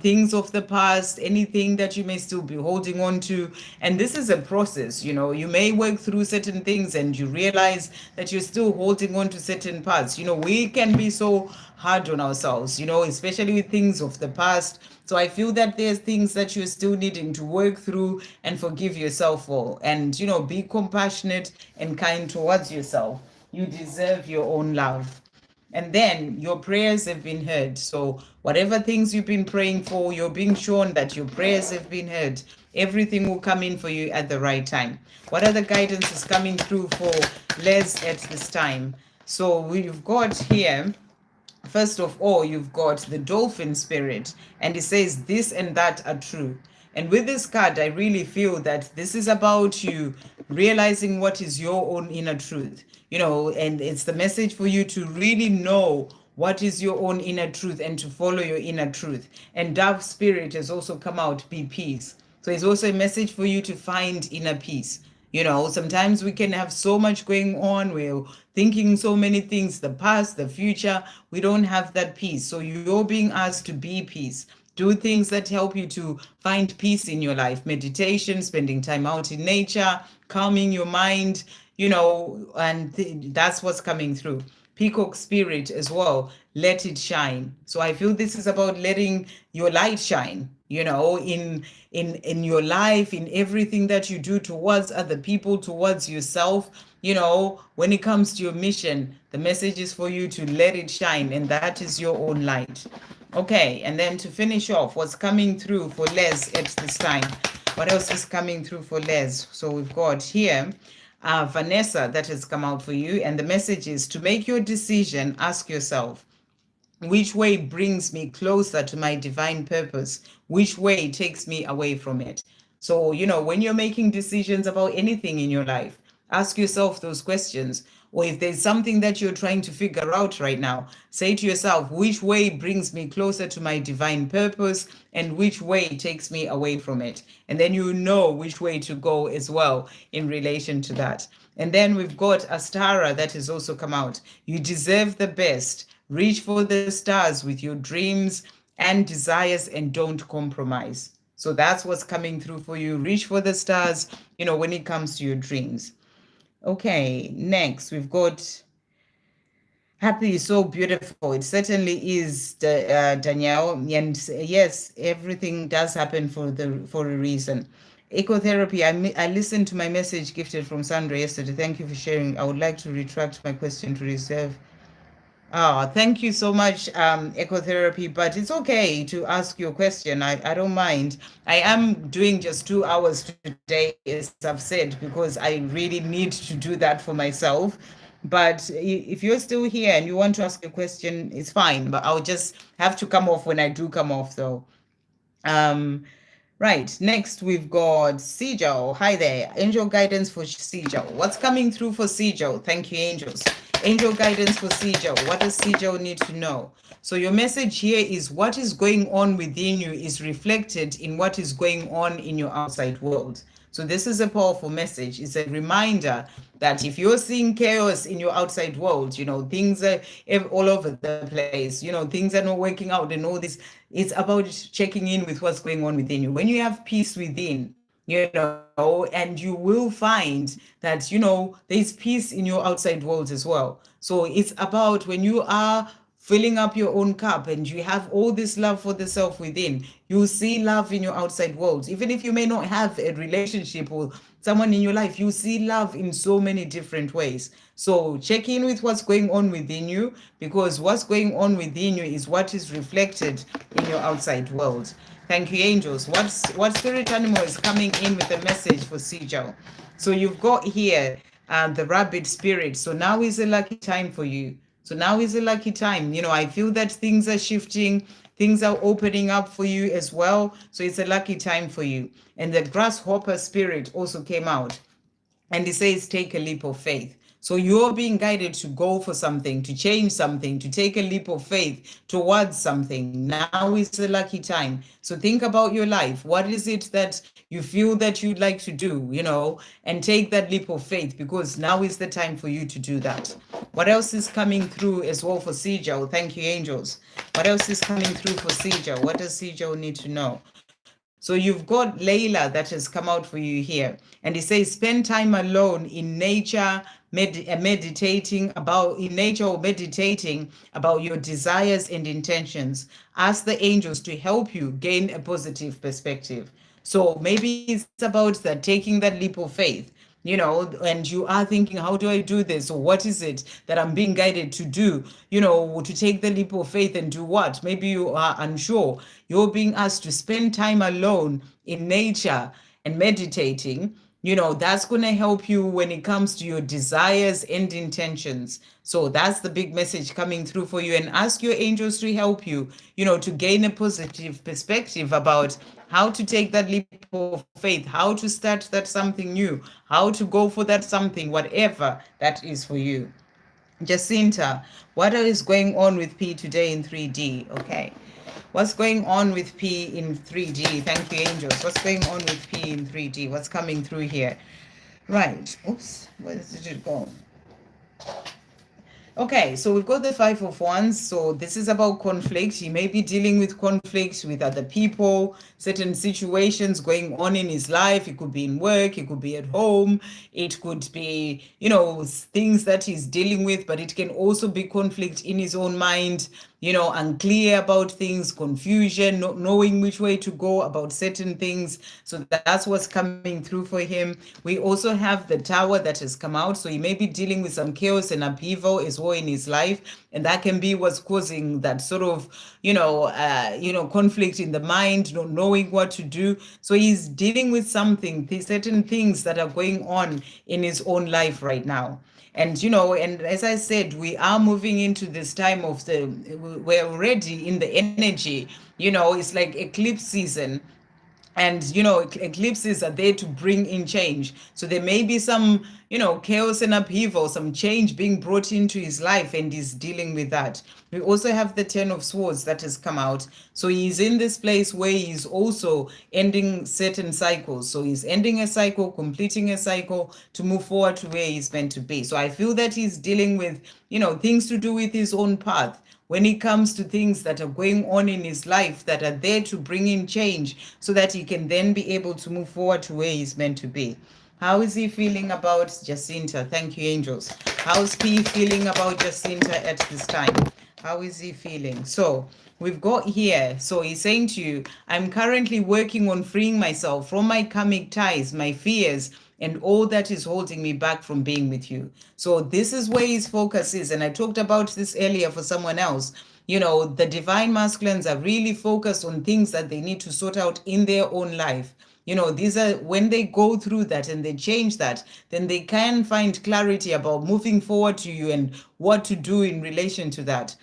things of the past, anything that you may still be holding on to. And this is a process. You may work through certain things and you realize that you're still holding on to certain parts. We can be so hard on ourselves, especially with things of the past. So I feel that there's things that you're still needing to work through and forgive yourself for. And, be compassionate and kind towards yourself. You deserve your own love. And then your prayers have been heard. So whatever things you've been praying for, you're being shown that your prayers have been heard. Everything will come in for you at the right time. What other guidance is coming through for Les at this time? So we've got here, first of all, you've got the dolphin spirit, and it says this and that are true. And with this card, I really feel that this is about you realizing what is your own inner truth, and it's the message for you to really know what is your own inner truth and to follow your inner truth. And dove spirit has also come out, be peace. So it's also a message for you to find inner peace. Sometimes we can have so much going on. We're thinking so many things, the past, the future. We don't have that peace. So you're being asked to be peace. Do things that help you to find peace in your life. Meditation, spending time out in nature, calming your mind, and that's what's coming through. Peacock spirit as well, let it shine. So I feel this is about letting your light shine, in your life, in everything that you do towards other people, towards yourself. When it comes to your mission, the message is for you to let it shine, and that is your own light. Okay, and then to finish off, what's coming through for Les at this time? What else is coming through for Les? So we've got here Vanessa that has come out for you, and the message is to make your decision, ask yourself, which way brings me closer to my divine purpose? Which way takes me away from it? So, when you're making decisions about anything in your life, ask yourself those questions. Or if there's something that you're trying to figure out right now, say to yourself, which way brings me closer to my divine purpose and which way takes me away from it? And then you know which way to go as well in relation to that. And then we've got Astara that has also come out. You deserve the best. Reach for the stars with your dreams and desires and don't compromise. So that's what's coming through for you. Reach for the stars, when it comes to your dreams. Okay, next we've got happy is so beautiful. It certainly is, Danielle. And yes, everything does happen for a reason. Ecotherapy, I listened to my message gifted from Sandra yesterday. Thank you for sharing. I would like to retract my question to reserve. Oh, thank you so much, Ecotherapy, but it's okay to ask your question. I don't mind. I am doing just 2 hours today, as I've said, because I really need to do that for myself. But if you're still here and you want to ask a question, it's fine, but I'll just have to come off when I do come off, though. Right, next we've got Sejal. Hi there. Angel guidance for Sejal. What's coming through for Sejal? Thank you, angels. Angel guidance for Sejal. What does Sejal need to know? So your message here is what is going on within you is reflected in what is going on in your outside world. So this is a powerful message. It's a reminder that if you're seeing chaos in your outside world, things are all over the place, things are not working out and all this, it's about checking in with what's going on within you. When you have peace within, and you will find that, there's peace in your outside world as well. So it's about when you are filling up your own cup and you have all this love for the self within, you see love in your outside world. Even if you may not have a relationship or someone in your life, you see love in so many different ways. So check in with what's going on within you, because what's going on within you is what is reflected in your outside world. Thank you, angels. What spirit animal is coming in with a message for Sejal? So you've got here the rabbit spirit. So now is a lucky time for you. So now is a lucky time. I feel that things are shifting, things are opening up for you as well. So it's a lucky time for you. And the grasshopper spirit also came out. And it says, take a leap of faith. So you're being guided to go for something, to change something, to take a leap of faith towards something. Now is the lucky time. So think about your life. What is it that you feel that you'd like to do, and take that leap of faith, because now is the time for you to do that. What else is coming through as well for Sejal? Thank you, angels. What else is coming through for Sejal? What does Sejal need to know? So you've got Layla that has come out for you here. And it says, spend time alone in nature, meditating about your desires and intentions. Ask the angels to help you gain a positive perspective. So maybe it's about that, taking that leap of faith, and you are thinking, how do I do this? Or what is it that I'm being guided to do? To take the leap of faith and do what? Maybe you are unsure. You're being asked to spend time alone in nature and meditating. That's going to help you when it comes to your desires and intentions. So that's the big message coming through for you. And ask your angels to help you, to gain a positive perspective about how to take that leap of faith, how to start that something new, how to go for that something, whatever that is for you. Jacinta, what is going on with P today in 3D? Okay. What's going on with P in 3D? Thank you, angels. What's going on with P in 3D? What's coming through here? Right. Oops. Where did it go? Okay, so we've got the Five of Wands. So this is about conflict. He may be dealing with conflict with other people, certain situations going on in his life. It could be in work, it could be at home, it could be, things that he's dealing with, but it can also be conflict in his own mind, unclear about things, confusion, not knowing which way to go about certain things. So that's what's coming through for him. We also have the Tower that has come out. So he may be dealing with some chaos and upheaval as well in his life. And that can be what's causing that sort of, conflict in the mind, not knowing what to do. So he's dealing with something, certain things that are going on in his own life right now. And and as I said, we are moving into this time of we're already in the energy, it's like eclipse season. And eclipses are there to bring in change. So there may be some chaos and upheaval, some change being brought into his life, and he's dealing with that. We also have the Ten of Swords that has come out. So he's in this place where he's also ending certain cycles. So he's ending a cycle, completing a cycle to move forward to where he's meant to be. So I feel that he's dealing with things to do with his own path, when it comes to things that are going on in his life that are there to bring in change, so that he can then be able to move forward to where he's meant to be. How is he feeling about Jacinta? Thank you, angels. How's P feeling about Jacinta at this time? How is he feeling? So we've got here, so he's saying to you, I'm currently working on freeing myself from my karmic ties, my fears, and all that is holding me back from being with you. So this is where his focus is. And I talked about this earlier for someone else. The divine masculines are really focused on things that they need to sort out in their own life. These are when they go through that and they change that, then they can find clarity about moving forward to you and what to do in relation to that.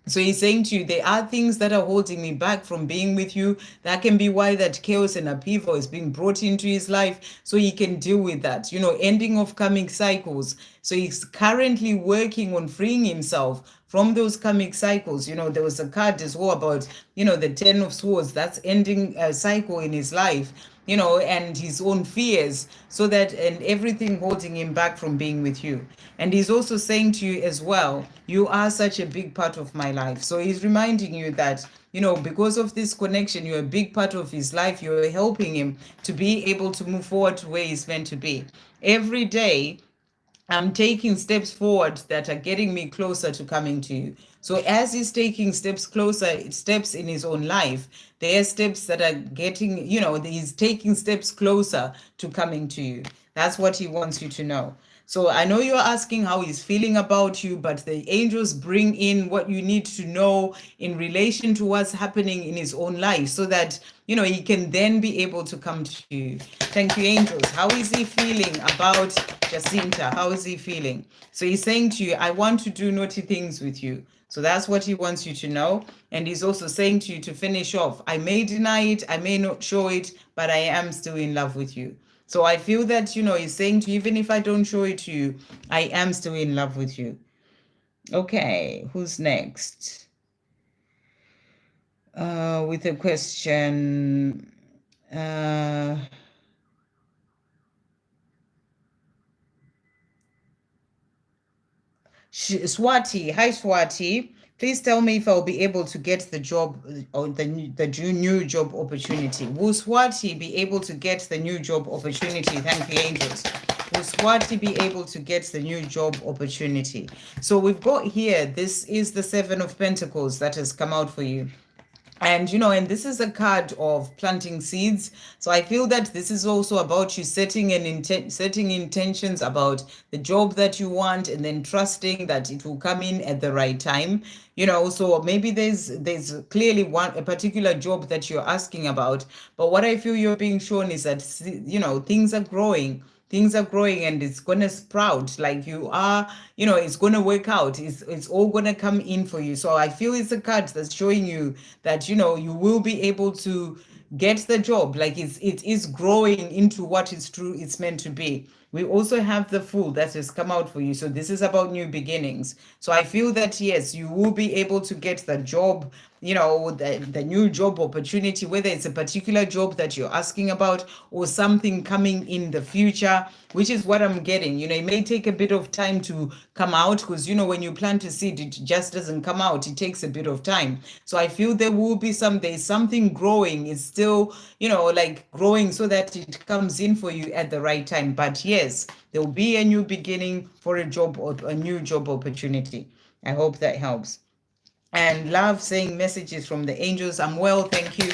So he's saying to you, there are things that are holding me back from being with you. That can be why that chaos and upheaval is being brought into his life, so he can deal with that, ending of karmic cycles. So he's currently working on freeing himself from those karmic cycles. There was a card as well about, the Ten of Swords, that's ending a cycle in his life, and his own fears, and everything holding him back from being with you. And he's also saying to you as well, you are such a big part of my life. So he's reminding you that, because of this connection, you're a big part of his life. You're helping him to be able to move forward to where he's meant to be. Every day, I'm taking steps forward that are getting me closer to coming to you. So as he's taking steps in his own life, there are steps that are getting, he's taking steps closer to coming to you. That's what he wants you to know. So I know you're asking how he's feeling about you, but the angels bring in what you need to know in relation to what's happening in his own life, so that, he can then be able to come to you. Thank you, angels. How is he feeling about Jacinta? How is he feeling? So he's saying to you, I want to do naughty things with you. So that's what he wants you to know. And he's also saying to you to finish off, I may deny it, I may not show it, but I am still in love with you. So I feel that, he's saying to you, even if I don't show it to you, I am still in love with you. Okay, who's next? With a question. Swati, hi Swati. Please tell me if I'll be able to get the job or the new job opportunity. Will Swati be able to get the new job opportunity? Thank you, angels. Will Swati be able to get the new job opportunity? So we've got here, this is the Seven of Pentacles that has come out for you. And and this is a card of planting seeds. So I feel that this is also about you setting setting intentions about the job that you want, and then trusting that it will come in at the right time. So maybe there's clearly a particular job that you're asking about, but what I feel you're being shown is that things are growing and it's going to sprout, like you are, it's going to work out, it's all going to come in for you. So I feel it's a card that's showing you that you will be able to get the job, like it is growing into what is true it's meant to be. We also have the Fool that has come out for you. So this is about new beginnings. So I feel that, yes, you will be able to get the job, the new job opportunity, whether it's a particular job that you're asking about or something coming in the future, which is what I'm getting. It may take a bit of time to come out because, when you plant a seed, it just doesn't come out. It takes a bit of time. So I feel there's something growing. It's still, like growing so that it comes in for you at the right time. But yes, there will be a new beginning for a job or a new job opportunity. I hope that helps. And Love saying messages from the angels. I'm well, thank you.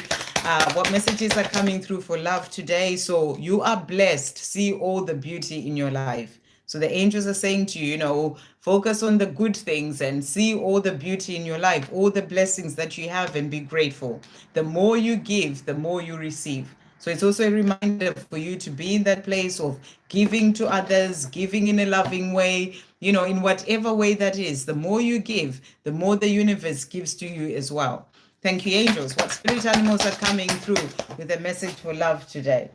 What messages are coming through for Love today? So you are blessed. See all the beauty in your life. So the angels are saying to you, focus on the good things and see all the beauty in your life, all the blessings that you have, and be grateful. The more you give, the more you receive. So it's also a reminder for you to be in that place of giving to others, giving in a loving way, in whatever way that is. The more you give, the more the universe gives to you as well. Thank you, angels. What spirit animals are coming through with a message for Love today?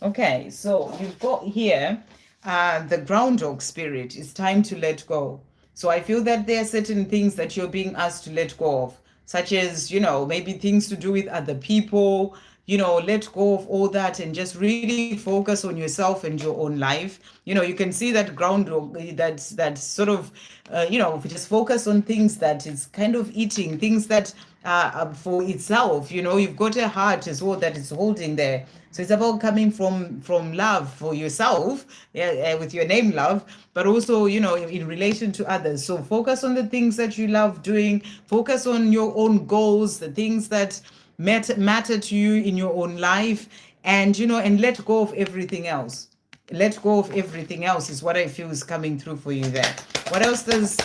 Okay, so you've got here the groundhog spirit. It's time to let go. So I feel that there are certain things that you're being asked to let go of, such as, maybe things to do with other people. Let go of all that and just really focus on yourself and your own life. You can see that groundhog, that sort of, just focus on things that is kind of eating, things that for itself. You've got a heart as well that is holding there. So it's about coming from love for yourself, with your name Love, but also, in relation to others. So focus on the things that you love doing, focus on your own goals, the things that matter to you in your own life, and and let go of everything else. Let go of everything else is what I feel is coming through for you there. What else does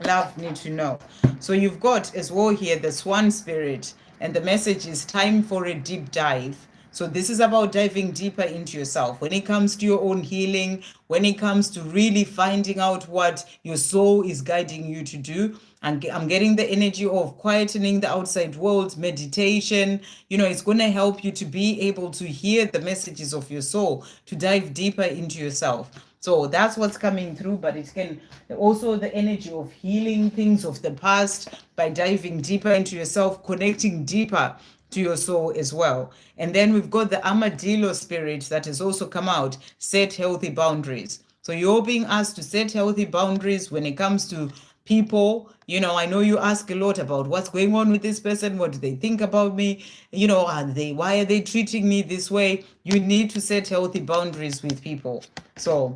Love need to know? So you've got as well here the Swan spirit, and the message is time for a deep dive. So this is about diving deeper into yourself when it comes to your own healing, when it comes to really finding out what your soul is guiding you to do. And I'm getting the energy of quietening the outside world, meditation. It's going to help you to be able to hear the messages of your soul, to dive deeper into yourself. So that's what's coming through, but it can also the energy of healing things of the past by diving deeper into yourself, connecting deeper to your soul as well. And then we've got the armadillo spirit that has also come out, set healthy boundaries. So you're being asked to set healthy boundaries when it comes to people. I know you ask a lot about what's going on with this person, what do they think about me, why are they treating me this way? You need to set healthy boundaries with people. So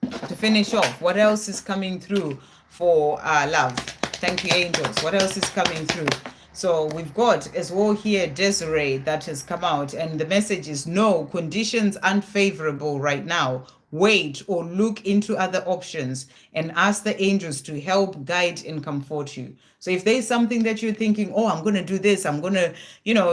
to finish off, what else is coming through for Love? Thank you, angels. What else is coming through? So we've got as well here Desiree that has come out, and the message is no, conditions unfavorable right now. Wait or look into other options and ask the angels to help, guide, and comfort you. So if there's something that you're thinking, oh, I'm going to do this, I'm going to,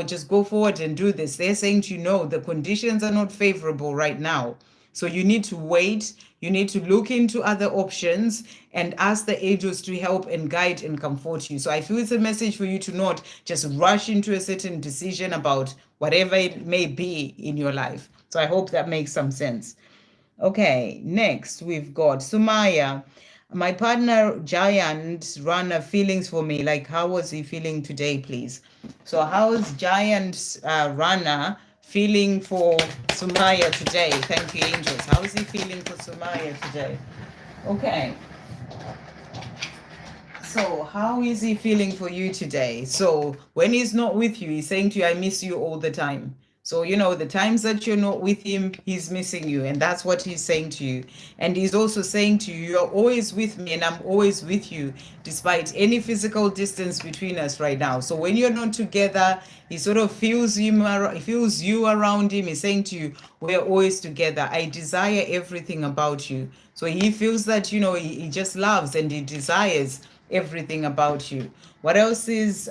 just go forward and do this, they're saying to you, no, the conditions are not favorable right now. So you need to wait, you need to look into other options and ask the angels to help and guide and comfort you. So I feel it's a message for you to not just rush into a certain decision about whatever it may be in your life. So I hope that makes some sense. Okay, next we've got Somaya. My partner Giant Runner feelings for me. Like, how was he feeling today, please? So, how's Giant Runner feeling for Somaya today? Thank you, angels. How is he feeling for Somaya today? Okay. So, how is he feeling for you today? So, when he's not with you, he's saying to you, I miss you all the time. So, the times that you're not with him, he's missing you. And that's what he's saying to you. And he's also saying to you, you're always with me and I'm always with you, despite any physical distance between us right now. So, when you're not together, he sort of feels you around him. He's saying to you, we're always together. I desire everything about you. So, he feels that, he just loves and he desires everything about you. What else is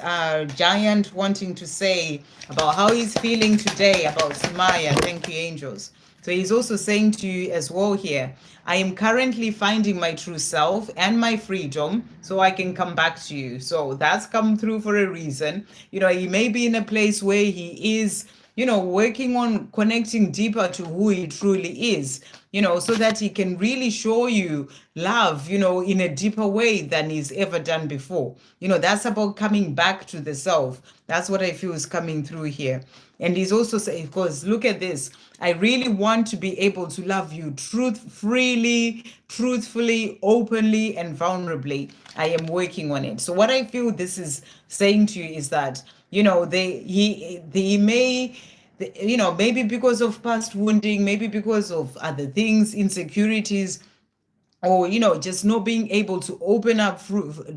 Giant wanting to say about how he's feeling today about Somaya? Thank you, angels. So he's also saying to you as well here, I am currently finding my true self and my freedom so I can come back to you. So that's come through for a reason. He may be in a place where he is working on connecting deeper to who he truly is, so that he can really show you love, in a deeper way than he's ever done before. That's about coming back to the self. That's what I feel is coming through here. And he's also saying, because look at this, I really want to be able to love you freely, truthfully, openly, and vulnerably. I am working on it. So what I feel this is saying to you is that, he may, maybe because of past wounding, maybe because of other things, insecurities, or just not being able to open up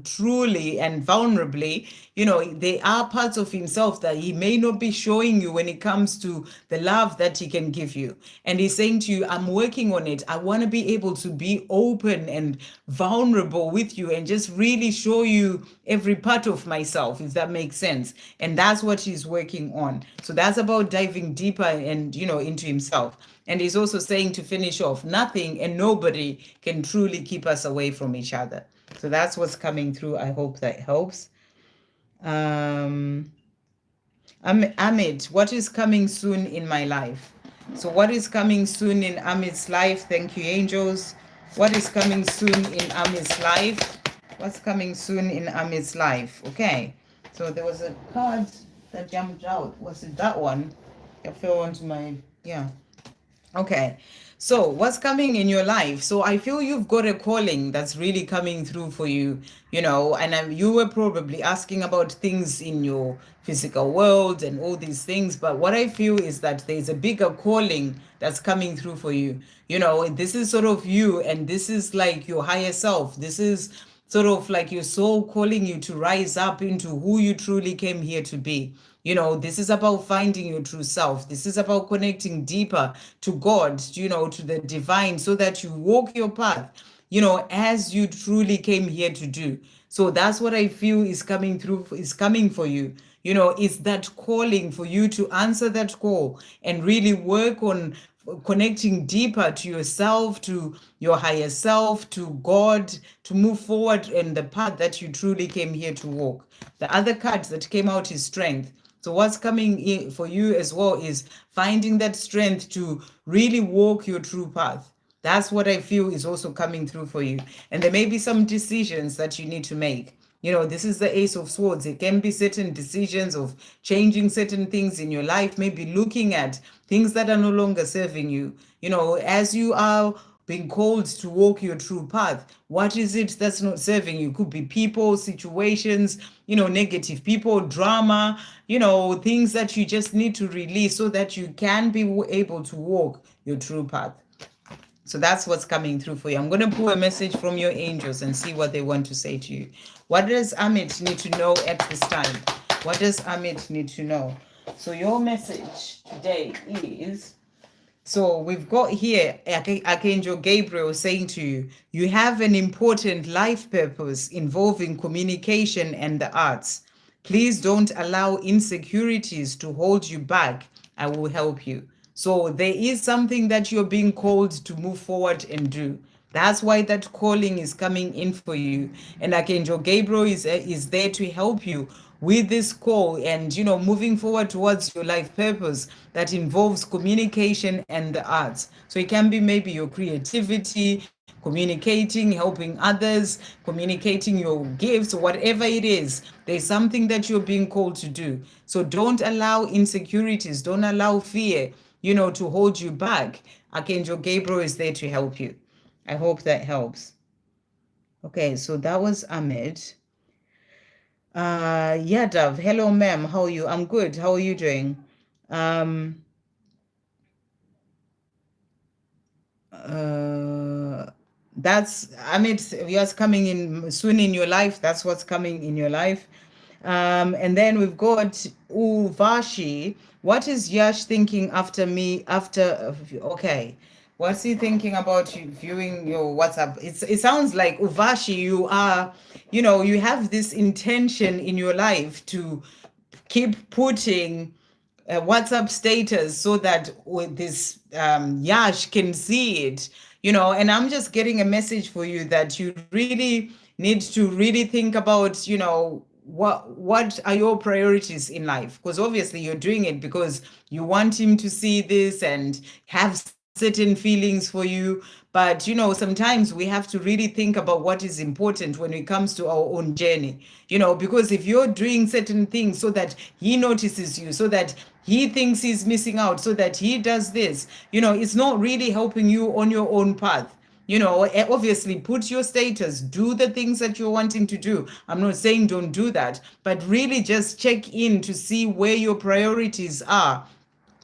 truly and vulnerably, there are parts of himself that he may not be showing you when it comes to the love that he can give you. And he's saying to you, I'm working on it. I want to be able to be open and vulnerable with you and just really show you every part of myself, if that makes sense. And that's what he's working on. So that's about diving deeper and into himself. And he's also saying, to finish off, nothing and nobody can truly keep us away from each other. So that's what's coming through. I hope that helps. Amit, what is coming soon in my life? So what is coming soon in Amit's life? Thank you, angels. What is coming soon in Amit's life? What's coming soon in Amit's life? Okay. So there was a card that jumped out. Was it that one? It fell onto my, yeah. Okay, so what's coming in your life? So I feel you've got a calling that's really coming through for you, and you were probably asking about things in your physical world and all these things. But what I feel is that there's a bigger calling that's coming through for you. This is sort of you, and this is like your higher self. This is sort of like your soul calling you to rise up into who you truly came here to be. This is about finding your true self. This is about connecting deeper to God, to the divine, so that you walk your path, as you truly came here to do. So that's what I feel is coming through, is coming for you. It's that calling for you to answer that call and really work on connecting deeper to yourself, to your higher self, to God, to move forward in the path that you truly came here to walk. The other card that came out is strength. So what's coming in for you as well is finding that strength to really walk your true path. That's what I feel is also coming through for you. And there may be some decisions that you need to make. This is the Ace of Swords. It can be certain decisions of changing certain things in your life, maybe looking at things that are no longer serving you. As you are being called to walk your true path, what is it that's not serving you? Could be people, situations, negative people, drama, things that you just need to release so that you can be able to walk your true path. So that's what's coming through for you. I'm going to pull a message from your angels and see what they want to say to you. What does Amit need to know at this time? What does Amit need to know? So your message today is, so we've got here Archangel Gabriel saying to you, you have an important life purpose involving communication and the arts. Please don't allow insecurities to hold you back. I will help you. So there is something that you're being called to move forward and do. That's why that calling is coming in for you. And Archangel Gabriel is there to help you with this call and, moving forward towards your life purpose that involves communication and the arts. So it can be maybe your creativity, communicating, helping others, communicating your gifts, whatever it is. There's something that you're being called to do. So don't allow insecurities, don't allow fear, to hold you back. Archangel Gabriel is there to help you. I hope that helps. Okay, so that was Amit. Yadav, hello, ma'am. How are you? I'm good. How are you doing? Um, that's Amit. What's coming in soon in your life. That's what's coming in your life. And then we've got Uvashi. What is Yash thinking after me? Okay, what's he thinking about you viewing your WhatsApp? It sounds like Uvashi. You are, you have this intention in your life to keep putting WhatsApp status so that with this Yash can see it, and I'm just getting a message for you that you really need to really think about, what are your priorities in life? Because obviously you're doing it because you want him to see this and have certain feelings for you. But sometimes we have to really think about what is important when it comes to our own journey, because if you're doing certain things so that he notices you, so that he thinks he's missing out, so that he does this, it's not really helping you on your own path. Obviously put your status, do the things that you're wanting to do. I'm not saying don't do that, but really just check in to see where your priorities are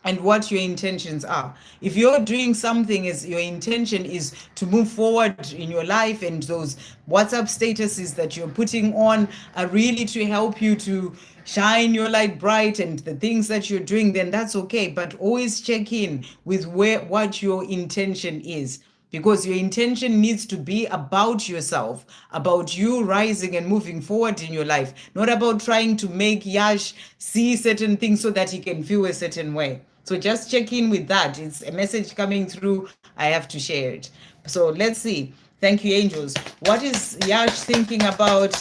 and what your intentions are. If you're doing something as your intention is to move forward in your life, and those WhatsApp statuses that you're putting on are really to help you to shine your light bright and the things that you're doing, then that's okay. But always check in with what your intention is, because your intention needs to be about yourself, about you rising and moving forward in your life, not about trying to make Yash see certain things so that he can feel a certain way. So just check in with that. It's a message coming through. I have to share it. So let's see. Thank you, angels. What is Yash thinking about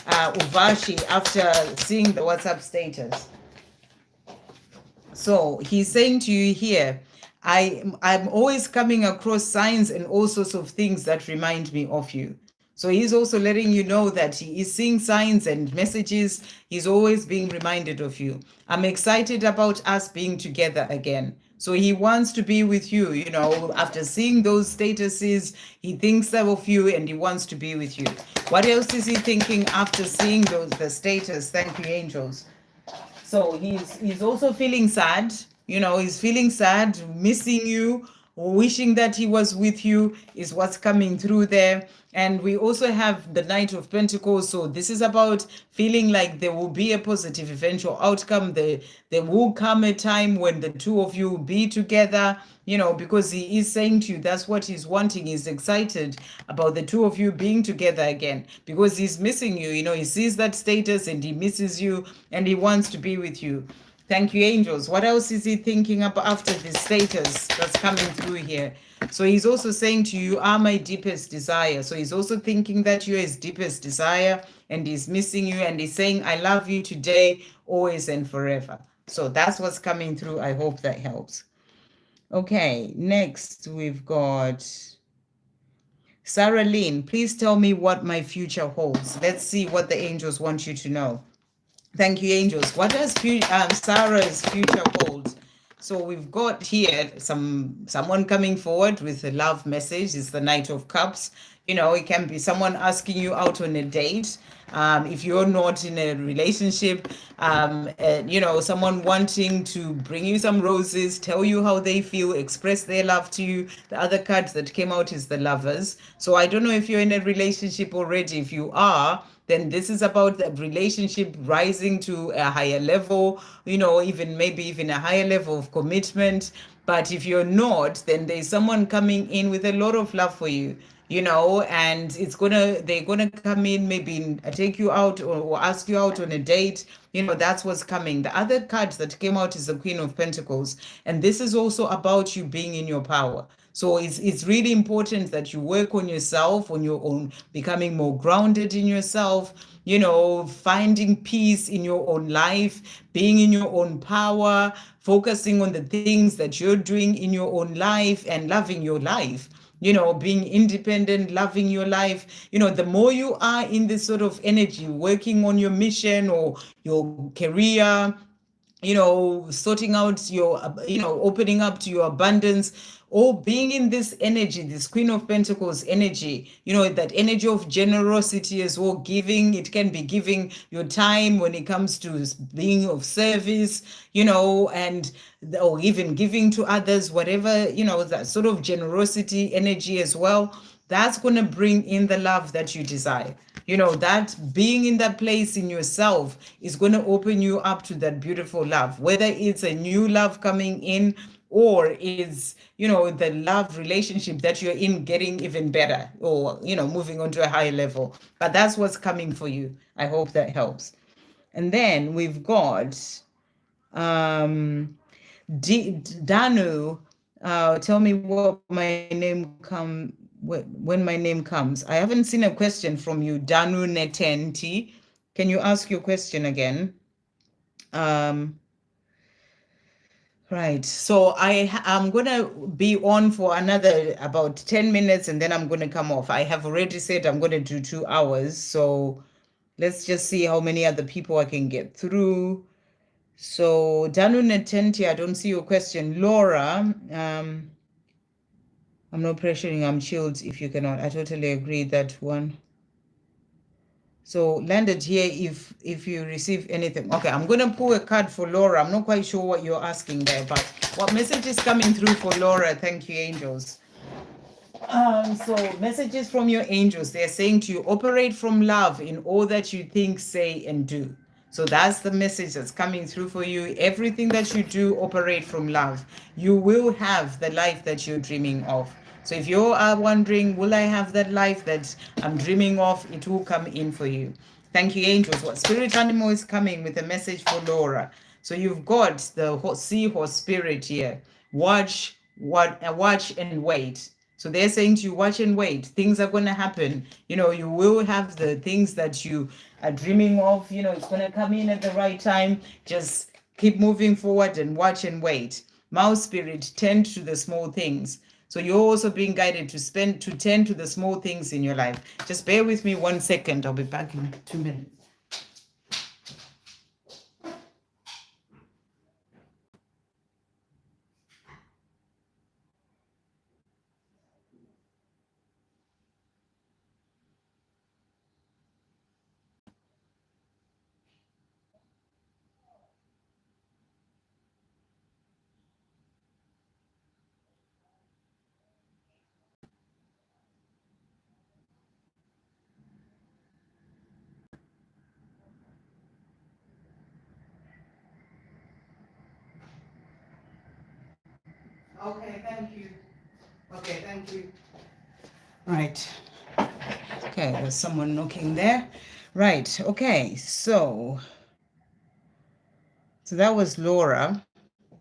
Uvashi after seeing the WhatsApp status? So he's saying to you here, I'm always coming across signs and all sorts of things that remind me of you. So he's also letting you know that he is seeing signs and messages. He's always being reminded of you. I'm excited about us being together again. So he wants to be with you, after seeing those statuses, he thinks of you and he wants to be with you. What else is he thinking after seeing the status? Thank you, angels. So he's also feeling sad. He's feeling sad, missing you, wishing that he was with you is what's coming through there. And we also have the Knight of Pentacles. So this is about feeling like there will be a positive eventual outcome. There will come a time when the two of you will be together, because he is saying to you, that's what he's wanting. He's excited about the two of you being together again, because he's missing you. He sees that status and he misses you and he wants to be with you. Thank you, angels. What else is he thinking about after this status that's coming through here? So he's also saying to you, you are my deepest desire. So he's also thinking that you're his deepest desire and he's missing you, and he's saying, I love you today, always and forever. So that's what's coming through. I hope that helps. Okay, next we've got Sarah Lynn. Please tell me what my future holds. Let's see what the angels want you to know. Thank you, angels. What does Sarah's future hold? So we've got here someone coming forward with a love message. It's the Knight of Cups. It can be someone asking you out on a date. If you're not in a relationship, someone wanting to bring you some roses, tell you how they feel, express their love to you. The other card that came out is the Lovers. So I don't know if you're in a relationship already. If you are, then this is about the relationship rising to a higher level, even a higher level of commitment. But if you're not, then there's someone coming in with a lot of love for you, and they're gonna come in, maybe take you out or ask you out on a date. That's what's coming. The other card that came out is the Queen of Pentacles, and this is also about you being in your power. So it's really important that you work on yourself, on your own, becoming more grounded in yourself, finding peace in your own life, being in your own power, focusing on the things that you're doing in your own life and loving your life. Being independent, loving your life. The more you are in this sort of energy, working on your mission or your career, sorting out your, opening up to your abundance, or being in this energy, this Queen of Pentacles energy, that energy of generosity as well, giving. It can be giving your time when it comes to being of service, and or even giving to others, whatever, that sort of generosity energy as well. That's going to bring in the love that you desire. That being in that place in yourself is going to open you up to that beautiful love, whether it's a new love coming in or is, the love relationship that you're in getting even better, or, moving on to a higher level. But that's what's coming for you. I hope that helps. And then we've got Danu. Tell me what my name when my name comes. I haven't seen a question from you, Danu Netenti. Can you ask your question again? Right. So I'm gonna be on for another about 10 minutes and then I'm gonna come off. I have already said I'm gonna do 2 hours. So let's just see how many other people I can get through. So Danu Netenti, I don't see your question. Laura, I'm not pressuring, I'm chilled if you cannot. I totally agree that one. So landed here if you receive anything. Okay, I'm gonna pull a card for Laura. I'm not quite sure what you're asking there, but what message is coming through for Laura? Thank you, angels. So messages from your angels. They're saying to you, operate from love in all that you think, say, and do. So that's the message that's coming through for you. Everything that you do, operate from love. You will have the life that you're dreaming of. So if you are wondering, will I have that life that I'm dreaming of? It will come in for you. Thank you, angels. What spirit animal is coming with a message for Laura? So you've got the seahorse spirit here. Watch and wait. So they're saying to you, watch and wait. Things are going to happen. You will have the things that you are dreaming of. It's going to come in at the right time. Just keep moving forward and watch and wait. Mouse spirit, tend to the small things. So you're also being guided to tend to the small things in your life. Just bear with me 1 second. I'll be back in 2 minutes. Okay, thank you. Okay, thank you. Right. Okay, there's someone knocking there. Right. Okay. So that was Laura.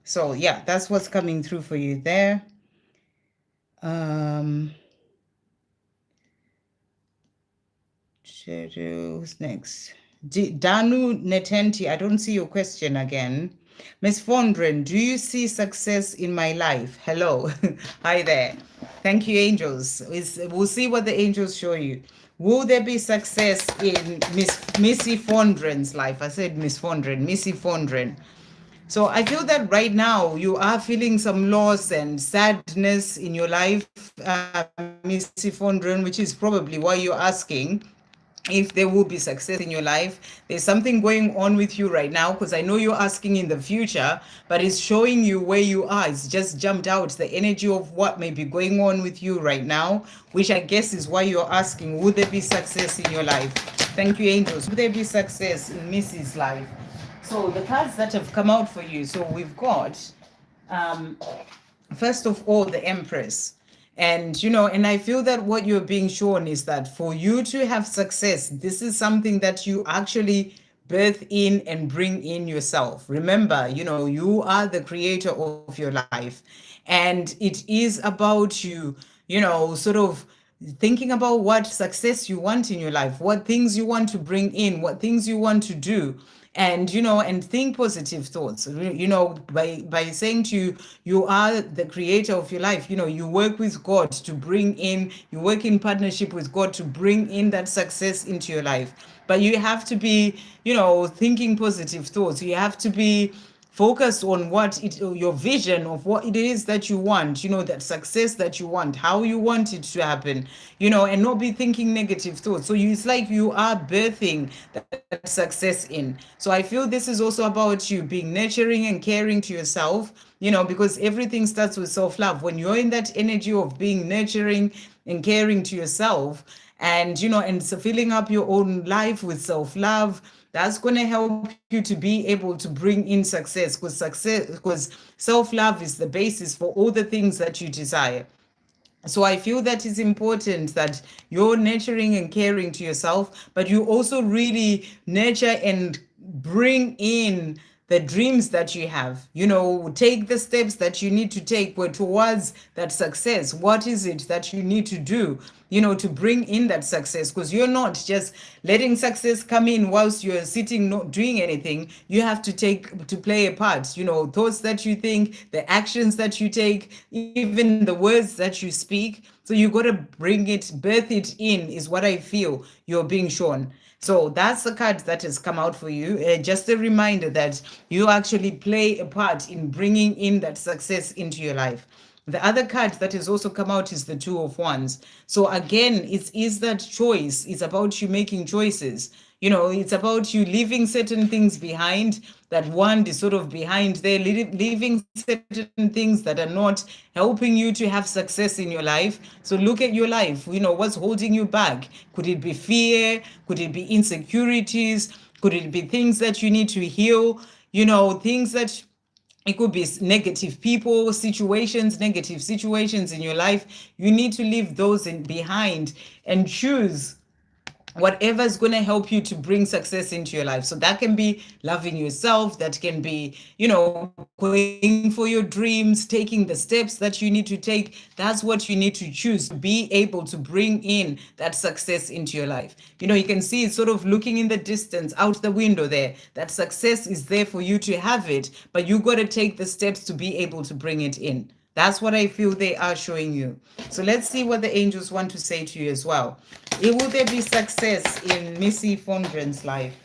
So yeah, that's what's coming through for you there. Who's next? Danu Netenti, I don't see your question again. Miss Fondren, do you see success in my life? Hello. Hi there. Thank you, angels. We'll see what the angels show you. Will there be success in Missy Fondren's life? I said Miss Fondren, Missy Fondren. So I feel that right now you are feeling some loss and sadness in your life, Missy Fondren, which is probably why you're asking if there will be success in your life. There's something going on with you right now, because I know you're asking in the future, but it's showing you where you are. It's just jumped out the energy of what may be going on with you right now, which I guess is why you're asking, would there be success in your life? Thank you, angels. Would there be success in Missy's life? So the cards that have come out for you, so we've got first of all the Empress. And and I feel that what you're being shown is that for you to have success, this is something that you actually birth in and bring in yourself. Remember, you are the creator of your life. And it is about you, sort of thinking about what success you want in your life, what things you want to bring in, what things you want to do. And and think positive thoughts, by saying to you, you are the creator of your life. You work with God to bring in, you work in partnership with God to bring in that success into your life. But you have to be, thinking positive thoughts. You have to be focus on your vision of what it is that you want, that success that you want, how you want it to happen, and not be thinking negative thoughts. So it's like you are birthing that success in. So I feel this is also about you being nurturing and caring to yourself, because everything starts with self-love. When you're in that energy of being nurturing and caring to yourself, and and so filling up your own life with self-love, that's going to help you to be able to bring in success, because self-love is the basis for all the things that you desire. So I feel that it's important that you're nurturing and caring to yourself, but you also really nurture and bring in the dreams that you have. Take the steps that you need to take towards that success. What is it that you need to do, to bring in that success? Because you're not just letting success come in whilst you're sitting not doing anything. You have to play a part. Thoughts that you think, the actions that you take, even the words that you speak. So you got to bring it, birth it in, is what I feel you're being shown. So that's the card that has come out for you. Just a reminder that you actually play a part in bringing in that success into your life. The other card that has also come out is the Two of Wands. So again, it is that choice. It's about you making choices. It's about you leaving certain things behind. That wand is sort of behind there, leaving certain things that are not helping you to have success in your life. So look at your life. What's holding you back? Could it be fear? Could it be insecurities? Could it be things that you need to heal? Things that it could be negative people, situations, negative situations in your life. You need to leave those behind and choose whatever is going to help you to bring success into your life. So that can be loving yourself, that can be, going for your dreams, taking the steps that you need to take. That's what you need to choose to be able to bring in that success into your life. You can see it sort of looking in the distance out the window there. That success is there for you to have it, but you got to take the steps to be able to bring it in. That's what I feel they are showing you. So let's see what the angels want to say to you as well. Will there be success in Missy Fondren's life?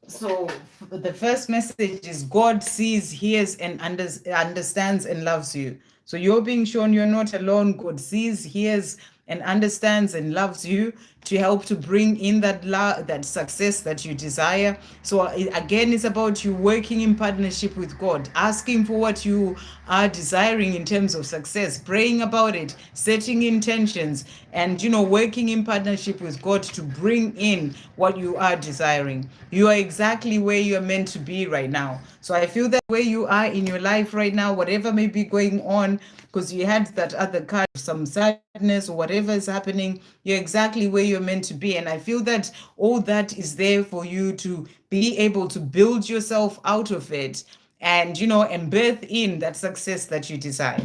So the first message is God sees, hears, and understands and loves you. So you're being shown you're not alone. God sees, hears, and understands and loves you to help to bring in that love, that success that you desire. So again, it's about you working in partnership with God, asking for what you are desiring in terms of success, praying about it, setting intentions, and working in partnership with God to bring in what you are desiring. You are exactly where you're meant to be right now. So I feel that where you are in your life right now, whatever may be going on, because you had that other card, some sadness or whatever is happening, you're exactly where you're meant to be. And I feel that all that is there for you to be able to build yourself out of it, and and birth in that success that you desire.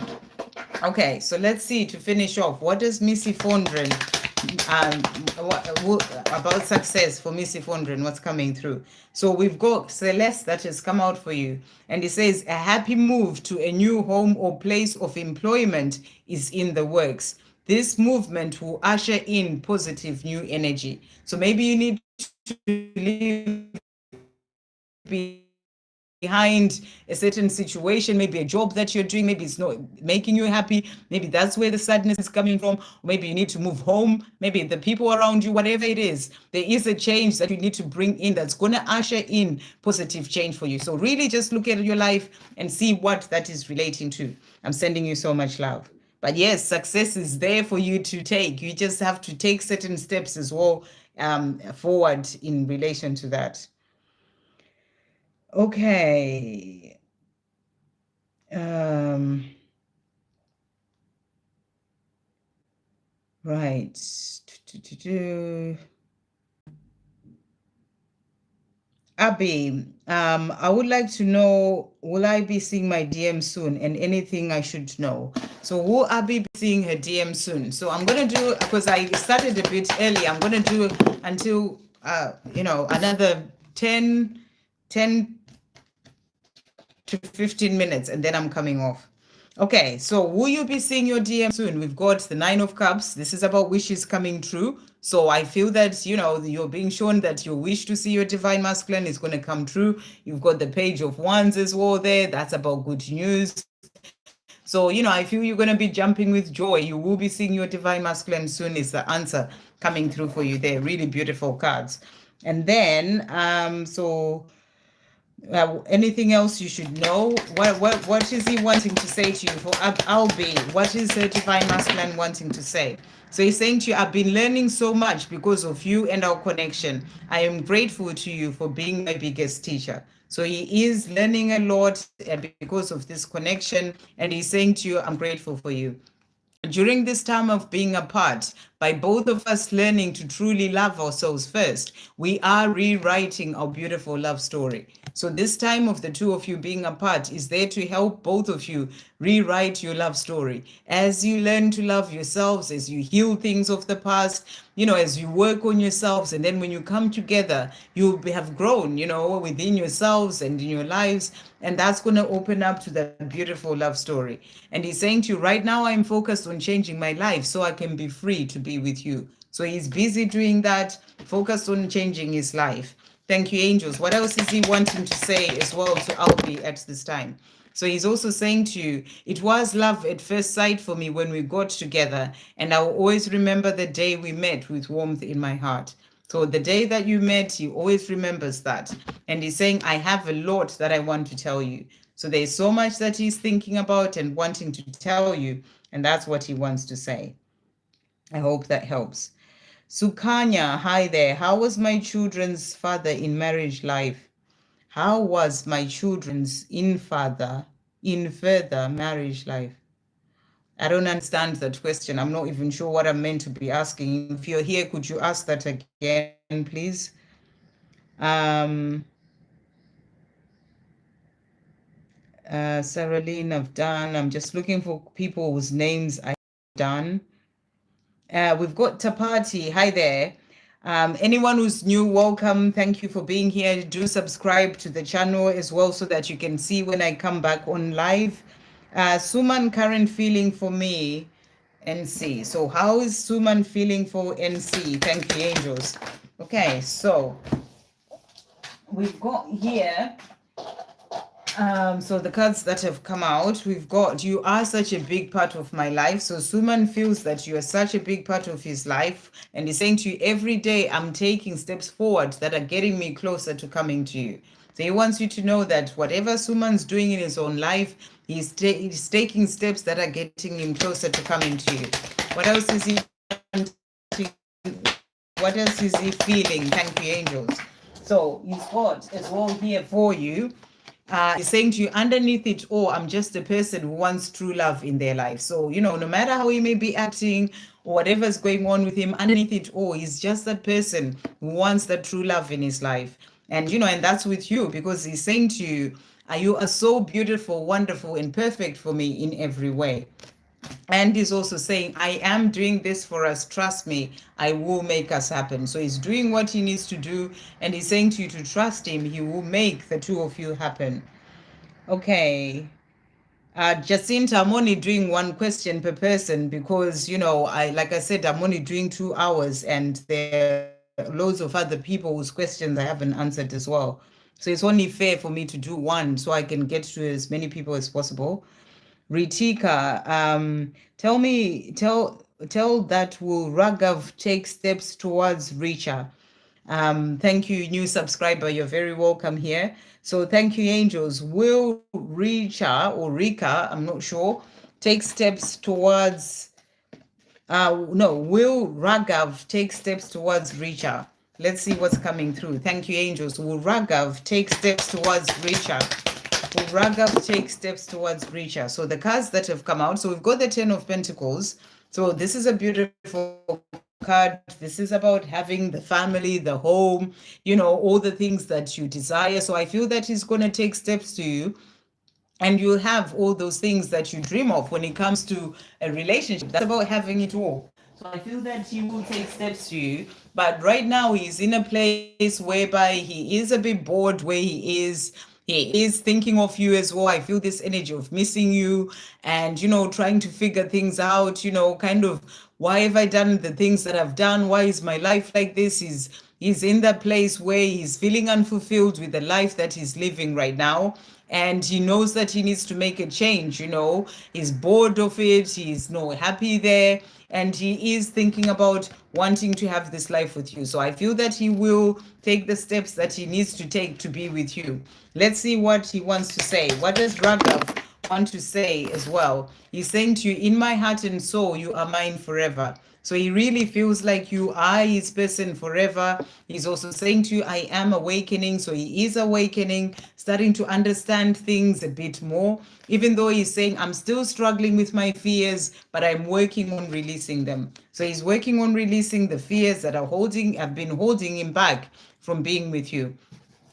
Okay, so let's see, to finish off, what does Missy Fondren, about success for Missy Fondren, what's coming through? So we've got Celeste that has come out for you, and it says a happy move to a new home or place of employment is in the works. This movement will usher in positive new energy. So maybe you need to leave behind a certain situation, maybe a job that you're doing, maybe it's not making you happy, maybe that's where the sadness is coming from, or maybe you need to move home, maybe the people around you, whatever it is, there is a change that you need to bring in that's going to usher in positive change for you. So really just look at your life and see what that is relating to. I'm sending you so much love. But yes, success is there for you to take. You just have to take certain steps as well, forward in relation to that. Okay. Um, right. Abby, I would like to know, will I be seeing my DM soon and anything I should know? So will Abby be seeing her DM soon? So I'm going to do, because I started a bit early, I'm going to do until, another 10 to 15 minutes and then I'm coming off. Okay, so will you be seeing your DM soon? We've got the Nine of Cups. This is about wishes coming true. So I feel that, you're being shown that your wish to see your divine masculine is going to come true. You've got the Page of Wands as well there. That's about good news. So, I feel you're going to be jumping with joy. You will be seeing your divine masculine soon is the answer coming through for you there. Really beautiful cards. And then, anything else you should know? What is he wanting to say to you? For Albi, what is the divine masculine wanting to say? So he's saying to you, I've been learning so much because of you and our connection. I am grateful to you for being my biggest teacher. So he is learning a lot because of this connection. And he's saying to you, I'm grateful for you. During this time of being apart, by both of us learning to truly love ourselves first, we are rewriting our beautiful love story. So, this time of the two of you being apart is there to help both of you rewrite your love story. As you learn to love yourselves, as you heal things of the past, as you work on yourselves, and then when you come together, you have grown, within yourselves and in your lives. And that's going to open up to that beautiful love story. And he's saying to you, right now, I'm focused on changing my life so I can be free to be with you. So he's busy doing that, focused on changing his life. Thank you, angels. What else is he wanting to say as well to Albi at this time? So he's also saying to you, it was love at first sight for me when we got together, and I will always remember the day we met with warmth in my heart. So the day that you met, he always remembers that. And he's saying, I have a lot that I want to tell you. So there's so much that he's thinking about and wanting to tell you, and that's what he wants to say. I hope that helps. Sukanya, hi there. How was my children's father in marriage life? How was my children's in further marriage life? I don't understand that question. I'm not even sure what I'm meant to be asking. If you're here, could you ask that again, please? Sarah Lynn, I've done. I'm just looking for people whose names I've done. We've got Tapati. Hi there. Anyone who's new, welcome. Thank you for being here. Do subscribe to the channel as well so that you can see when I come back on live. Suman, current feeling for me, NC. So how is Suman feeling for NC? Thank you, angels. Okay, so we've got here so the cards that have come out, we've got, you are such a big part of my life. So Suman feels that you are such a big part of his life. And he's saying to you, every day I'm taking steps forward that are getting me closer to coming to you. So he wants you to know that whatever Suman's doing in his own life, he's taking steps that are getting him closer to coming to you. What else is he feeling? Thank you, angels. So he's got as well here for you. He's saying to you, underneath it all, I'm just a person who wants true love in their life. So, no matter how he may be acting or whatever's going on with him, underneath it all, he's just that person who wants that true love in his life. And, and that's with you, because he's saying to you, you are so beautiful, wonderful, and perfect for me in every way. And he's also saying, I am doing this for us. Trust me, I will make us happen. So he's doing what he needs to do. And he's saying to you to trust him. He will make the two of you happen. Okay. Jacinta, I'm only doing one question per person because, like I said, I'm only doing 2 hours and there are loads of other people whose questions I haven't answered as well. So it's only fair for me to do one so I can get to as many people as possible. Ritika, tell that will Raghav take steps towards Richa. Thank you, new subscriber. You're very welcome here. So thank you, angels. Will Richa or Rika, I'm not sure, take steps towards, will Raghav take steps towards Richa? Let's see what's coming through. Thank you, angels. Will Raghav take steps towards Richa? Will Raghav take steps towards Richa? So the cards that have come out, so we've got the 10 of Pentacles. So this is a beautiful card. This is about having the family, the home, all the things that you desire. So I feel that he's going to take steps to you, and you'll have all those things that you dream of when it comes to a relationship. That's about having it all. So I feel that he will take steps to you. But right now he's in a place whereby he is a bit bored where he is. He is thinking of you as well. I feel this energy of missing you and, trying to figure things out, kind of, why have I done the things that I've done? Why is my life like this? He's in that place where he's feeling unfulfilled with the life that he's living right now. And he knows that he needs to make a change. He's bored of it. He's not happy there. And he is thinking about wanting to have this life with you. So I feel that he will take the steps that he needs to take to be with you. Let's see what he wants to say. What does Raghav want to say as well? He's saying to you, in my heart and soul, you are mine forever. So he really feels like you are his person forever. He's also saying to you, I am awakening. So he is awakening, starting to understand things a bit more, even though he's saying, I'm still struggling with my fears, but I'm working on releasing them. So he's working on releasing the fears that have been holding him back from being with you.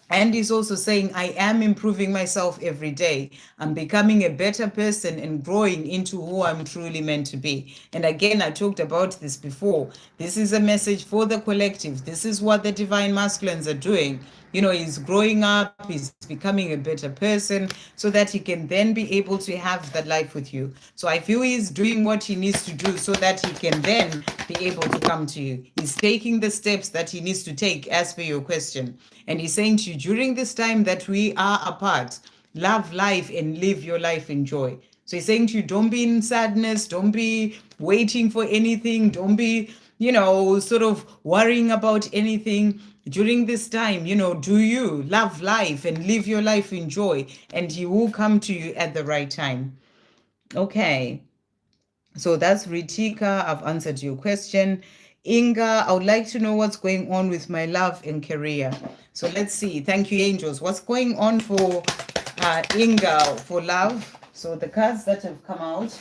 And he's also saying, I am improving myself every day. I'm becoming a better person and growing into who I'm truly meant to be. And again, I talked about this before. This is a message for the collective. This is what the divine masculines are doing. He's growing up, he's becoming a better person so that he can then be able to have that life with you. So I feel he's doing what he needs to do so that he can then be able to come to you. He's taking the steps that he needs to take as per your question. And he's saying to you, during this time that we are apart, love life and live your life in joy. So he's saying to you, don't be in sadness, don't be waiting for anything, don't be, sort of worrying about anything. During this time, do you love life and live your life in joy, and he will come to you at the right time. Okay. So that's Ritika. I've answered your question. Inga, I would like to know what's going on with my love and career. So let's see. Thank you, angels. What's going on for Inga for love? So the cards that have come out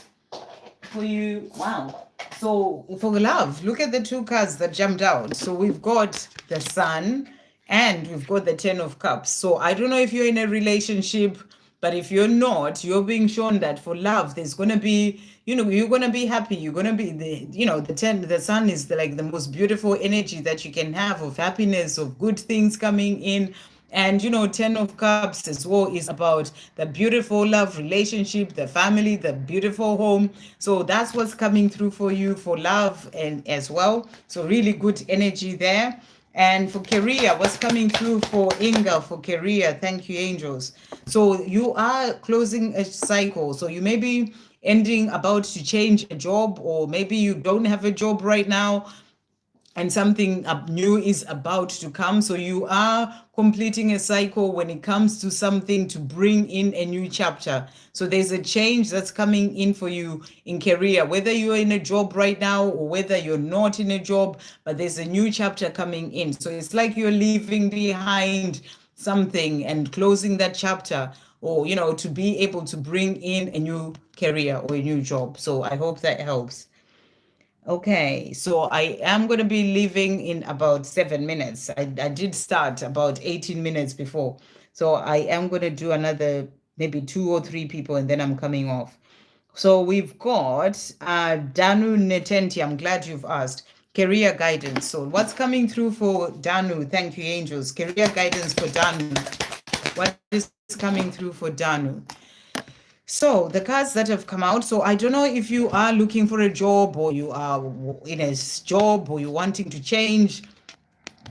for you. Wow. So for love, look at the two cards that jumped out. So we've got the Sun and we've got the Ten of Cups. So I don't know if you're in a relationship, but if you're not, you're being shown that for love, there's going to be, you're going to be happy. You're going to be the Sun is like the most beautiful energy that you can have of happiness, of good things coming in. And, Ten of Cups as well is about the beautiful love relationship, the family, the beautiful home. So that's what's coming through for you for love and as well. So really good energy there. And for career, what's coming through for Inga for career? Thank you, angels. So you are closing a cycle. So you may be about to change a job, or maybe you don't have a job right now, and something new is about to come. So you are completing a cycle when it comes to something to bring in a new chapter. So there's a change that's coming in for you in career, whether you're in a job right now or whether you're not in a job, but there's a new chapter coming in. So it's like you're leaving behind something and closing that chapter, or, to be able to bring in a new career or a new job. So I hope that helps. Okay, so I am going to be leaving in about 7 minutes. I did start about 18 minutes before. So I am going to do another maybe 2 or 3 people, and then I'm coming off. So we've got Danu Netenti. I'm glad you've asked. Career guidance. So what's coming through for Danu? Thank you, angels. Career guidance for Danu. What is coming through for Danu? So the cards that have come out. So I don't know if you are looking for a job, or you are in a job, or you're wanting to change,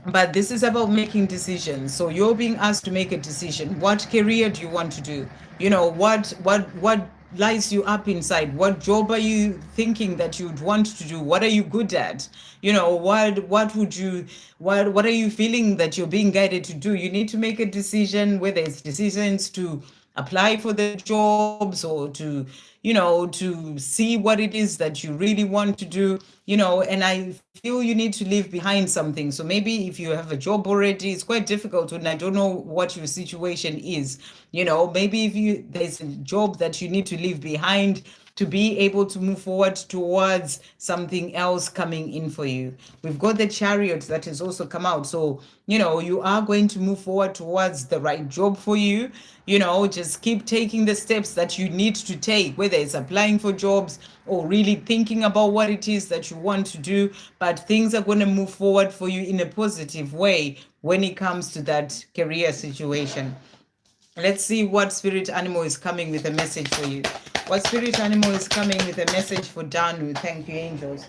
but this is about making decisions. So you're being asked to make a decision. What career do you want to do? What lights you up inside? What job are you thinking that you'd want to do? What are you good at? What are you feeling that you're being guided to do? You need to make a decision, whether it's decisions to apply for the jobs, or to to see what it is that you really want to do, and I feel you need to leave behind something. So maybe if you have a job already, it's quite difficult, and I don't know what your situation is. Maybe if there's a job that you need to leave behind to be able to move forward towards something else coming in for you. We've got the chariot that has also come out. So, you are going to move forward towards the right job for you. Just keep taking the steps that you need to take, whether it's applying for jobs or really thinking about what it is that you want to do. But things are going to move forward for you in a positive way when it comes to that career situation. Let's see what spirit animal is coming with a message for you. What spirit animal is coming with a message for Danu? Thank you, angels.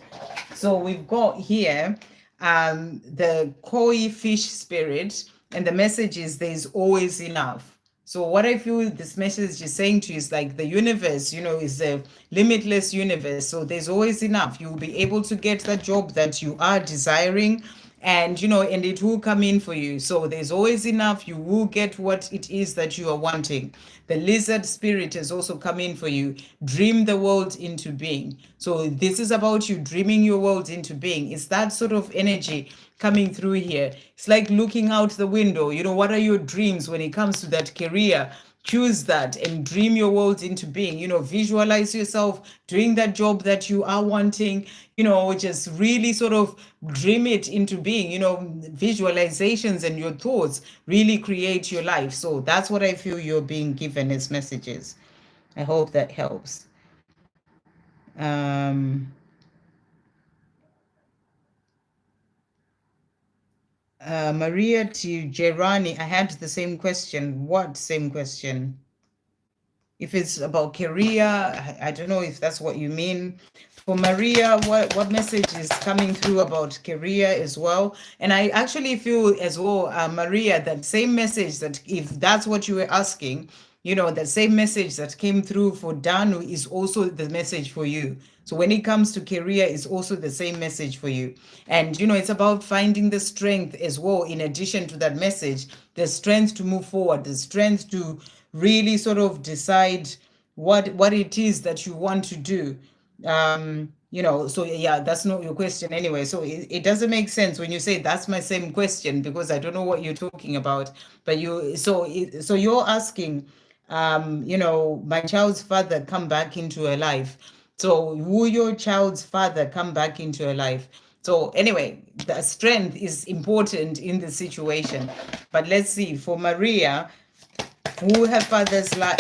So we've got here the koi fish spirit, and the message is there's always enough. So what I feel this message is saying to you is like the universe, is a limitless universe. So there's always enough. You'll be able to get that job that you are desiring, and and it will come in for you. So there's always enough. You will get what it is that you are wanting. The lizard spirit has also come in for you. Dream the world into being. So this is about you dreaming your world into being. It's that sort of energy coming through here. It's like looking out the window. What are your dreams when it comes to that career? Choose that and dream your world into being. Visualize yourself doing that job that you are wanting. Just really sort of dream it into being. Visualizations and your thoughts really create your life. So that's what I feel you're being given as messages. I hope that helps. Maria to Gerani, I had the same question. What same question? If it's about career, I don't know if that's what you mean. For Maria, what message is coming through about career as well? And I actually feel as well, Maria, that same message, that if that's what you were asking, that same message that came through for Danu is also the message for you. So when it comes to career, it's also the same message for you. And, it's about finding the strength as well, in addition to that message, the strength to move forward, the strength to really sort of decide what it is that you want to do. So yeah, that's not your question anyway. So it doesn't make sense when you say that's my same question, because I don't know what you're talking about. But so you're asking, my child's father come back into her life. So will your child's father come back into her life? So anyway, the strength is important in the situation. But let's see, for Maria, who her father's her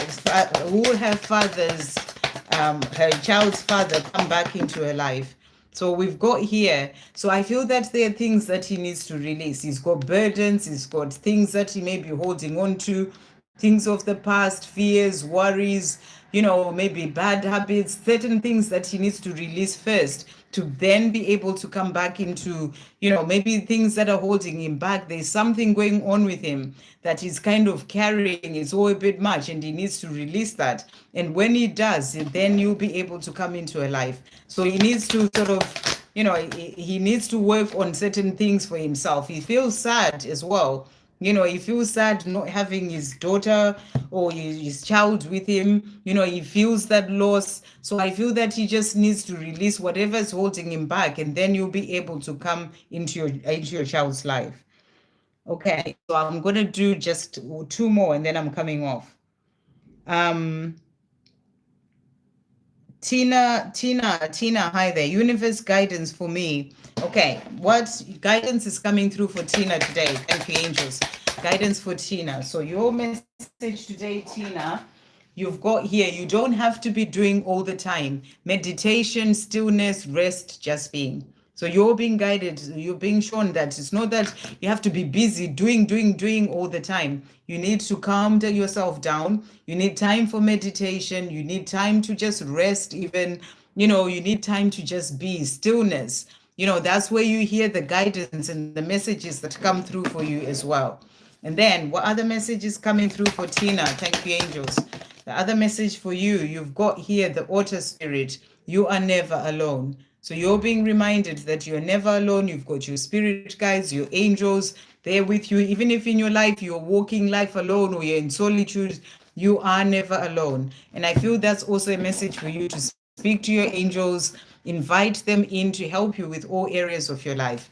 child's father come back into her life. So we've got here, so I feel that there are things that he needs to release. He's got burdens, he's got things that he may be holding on to, things of the past, fears, worries, maybe bad habits, certain things that he needs to release first, to then be able to come back into, maybe things that are holding him back. There's something going on with him that he's kind of carrying. It's all a bit much, and he needs to release that. And when he does, then you'll be able to come into a life. So he needs to sort of, he needs to work on certain things for himself. He feels sad as well. He feels sad not having his daughter or his child with him. He feels that loss. So I feel that he just needs to release whatever is holding him back, and then you'll be able to come into your child's life. Okay, so I'm going to do just 2 more, and then I'm coming off. Tina, hi there. Universe guidance for me. Okay, what guidance is coming through for Tina today? Thank you, angels. Guidance for Tina. So your message today, Tina, you've got here, you don't have to be doing all the time. Meditation, stillness, rest, just being. So you're being guided, you're being shown that it's not that you have to be busy doing all the time. You need to calm yourself down. You need time for meditation. You need time to just rest even. You need time to just be, stillness. That's where you hear the guidance and the messages that come through for you as well. And then what other message is coming through for Tina? Thank you, angels. The other message for you, you've got here the Otter Spirit. You are never alone. So you're being reminded that you're never alone. You've got your spirit guides, your angels, they're with you. Even if in your life you're walking life alone or you're in solitude, You are never alone. And I feel that's also a message for you to speak to your angels, invite them in to help you with all areas of your life.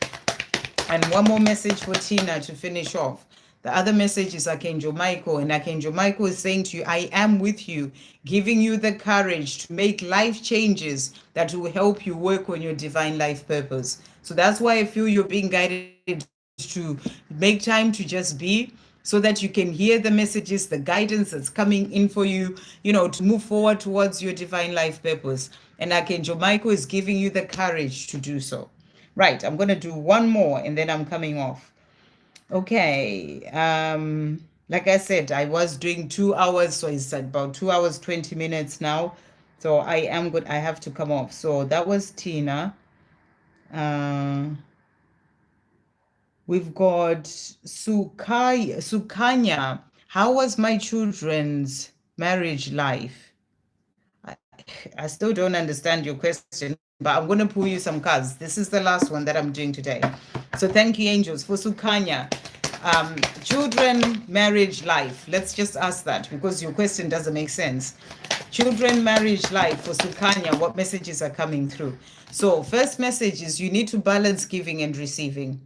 And one more message for Tina to finish off. The other message is Archangel Michael, and Archangel Michael is saying to you, I am with you, giving you the courage to make life changes that will help you work on your divine life purpose. So that's why I feel you're being guided to make time to just be, so that you can hear the messages, the guidance that's coming in for you, to move forward towards your divine life purpose. And Archangel Michael is giving you the courage to do so. Right, I'm going to do one more and then I'm coming off. Okay. Like I said, I was doing 2 hours, so it's about 2 hours, 20 minutes now. So I am good. I have to come off. So that was Tina. Uh, we've got Sukanya. How was my children's marriage life? I still don't understand your question, but I'm going to pull you some cards. This is the last one that I'm doing today. So thank you, angels. For Sukanya, children, marriage, life. Let's just ask that because your question doesn't make sense. Children, marriage, life. For Sukanya, what messages are coming through? So first message is you need to balance giving and receiving.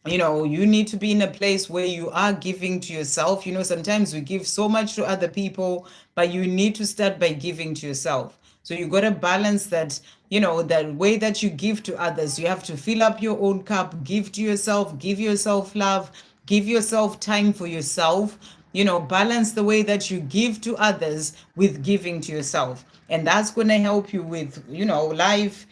You need to be in a place where you are giving to yourself. Sometimes we give so much to other people, but you need to start by giving to yourself. So you got to balance that, that way that you give to others. You have to fill up your own cup, give to yourself, give yourself love, give yourself time for yourself. Balance the way that you give to others with giving to yourself. And that's going to help you with, life,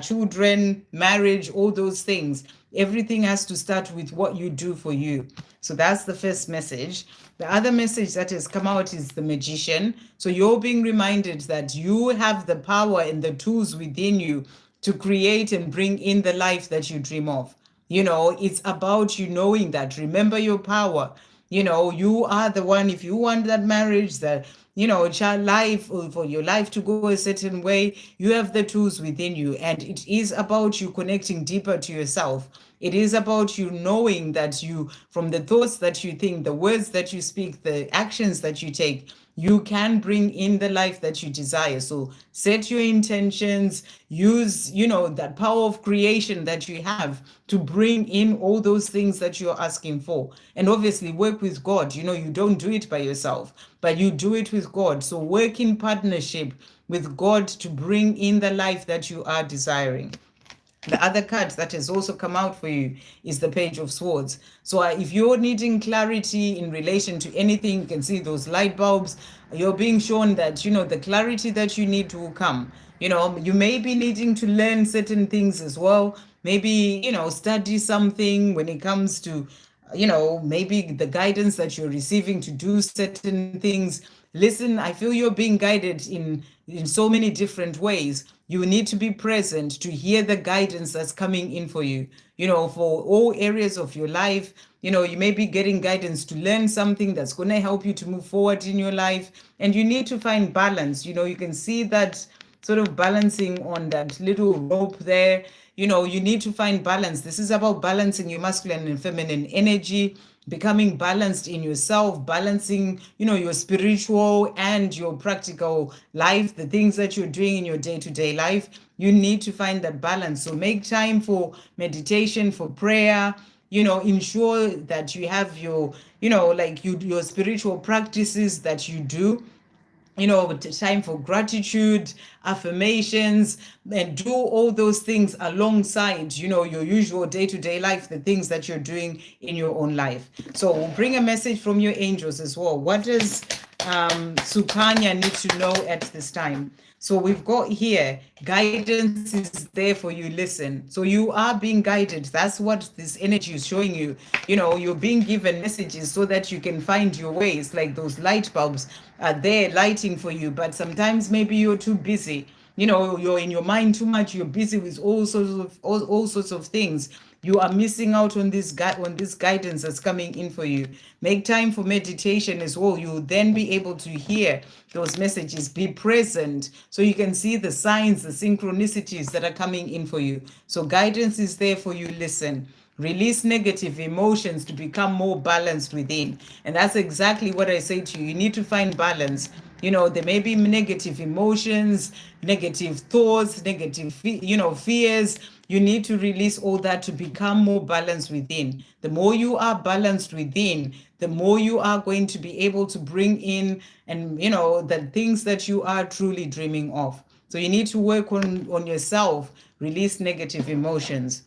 children, marriage, all those things. Everything has to start with what you do for you. So that's the first message. The other message that has come out is the magician. So you're being reminded that you have the power and the tools within you to create and bring in the life that you dream of. It's about you knowing that. Remember your power. You are the one. If you want that marriage, that child life, or for your life to go a certain way, you have the tools within you. And it is about you connecting deeper to yourself. It is about you knowing that you, from the thoughts that you think, the words that you speak, the actions that you take, you can bring in the life that you desire. So set your intentions, use, that power of creation that you have to bring in all those things that you're asking for. And obviously work with God. You don't do it by yourself, but you do it with God. So work in partnership with God to bring in the life that you are desiring. The other card that has also come out for you is the Page of Swords. So if you're needing clarity in relation to anything, you can see those light bulbs. You're being shown that, the clarity that you need will come. You may be needing to learn certain things as well. Maybe, study something when it comes to, maybe the guidance that you're receiving to do certain things. Listen, I feel you're being guided in so many different ways. You need to be present to hear the guidance that's coming in for you, for all areas of your life. You may be getting guidance to learn something that's going to help you to move forward in your life. And you need to find balance. You can see that sort of balancing on that little rope there. You need to find balance. This is about balancing your masculine and feminine energy, becoming balanced in yourself, balancing, your spiritual and your practical life, the things that you're doing in your day-to-day life. You need to find that balance. So make time for meditation, for prayer. Ensure that you have your, your spiritual practices that you do. Time for gratitude, affirmations, and do all those things alongside, your usual day-to-day life, the things that you're doing in your own life. So we'll bring a message from your angels as well. What does Sukanya need to know at this time? So we've got here, guidance is there for you, listen. So you are being guided. That's what this energy is showing you. You're being given messages so that you can find your ways, like those light bulbs are there lighting for you. But sometimes maybe you're too busy. You're in your mind too much. You're busy with all sorts of things. You are missing out on this guidance that's coming in for you. Make time for meditation as well. You'll then be able to hear those messages. Be present so you can see the signs, the synchronicities that are coming in for you. So guidance is there for you. Listen. release negative emotions to become more balanced within. And that's exactly what I say to you. You need to find balance. There may be negative emotions, negative thoughts, negative fears. You need to release all that to become more balanced within. The more you are balanced within, the more you are going to be able to bring in, and the things that you are truly dreaming of. So you need to work on yourself, release negative emotions.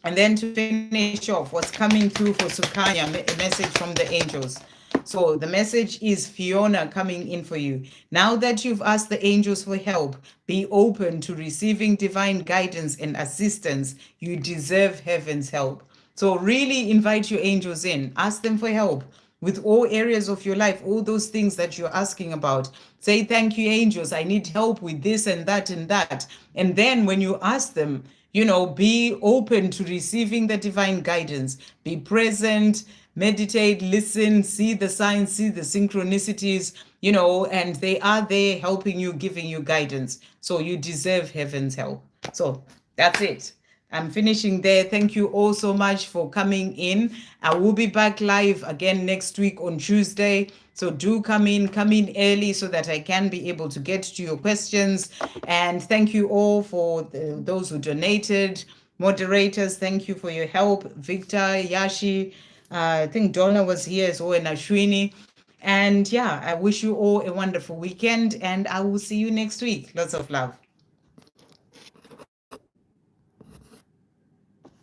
And then to finish off, what's coming through for Sukanya, a message from the angels. So the message is Fiona coming in for you. Now that you've asked the angels for help, be open to receiving divine guidance and assistance. You deserve heaven's help. So really invite your angels in. Ask them for help with all areas of your life, all those things that you're asking about. Say, thank you, angels. I need help with this and that and that. And then when you ask them, be open to receiving the divine guidance. Be present, meditate, listen, see the signs, see the synchronicities, and they are there helping you, giving you guidance. So you deserve heaven's help. So that's it. I'm finishing there. Thank you all so much for coming in. I will be back live again next week on Tuesday. So do come in early so that I can be able to get to your questions. And thank you all for those who donated. Moderators, thank you for your help. Victor, Yashi, I think Donna was here as well, and Ashwini. And yeah, I wish you all a wonderful weekend, and I will see you next week. Lots of love.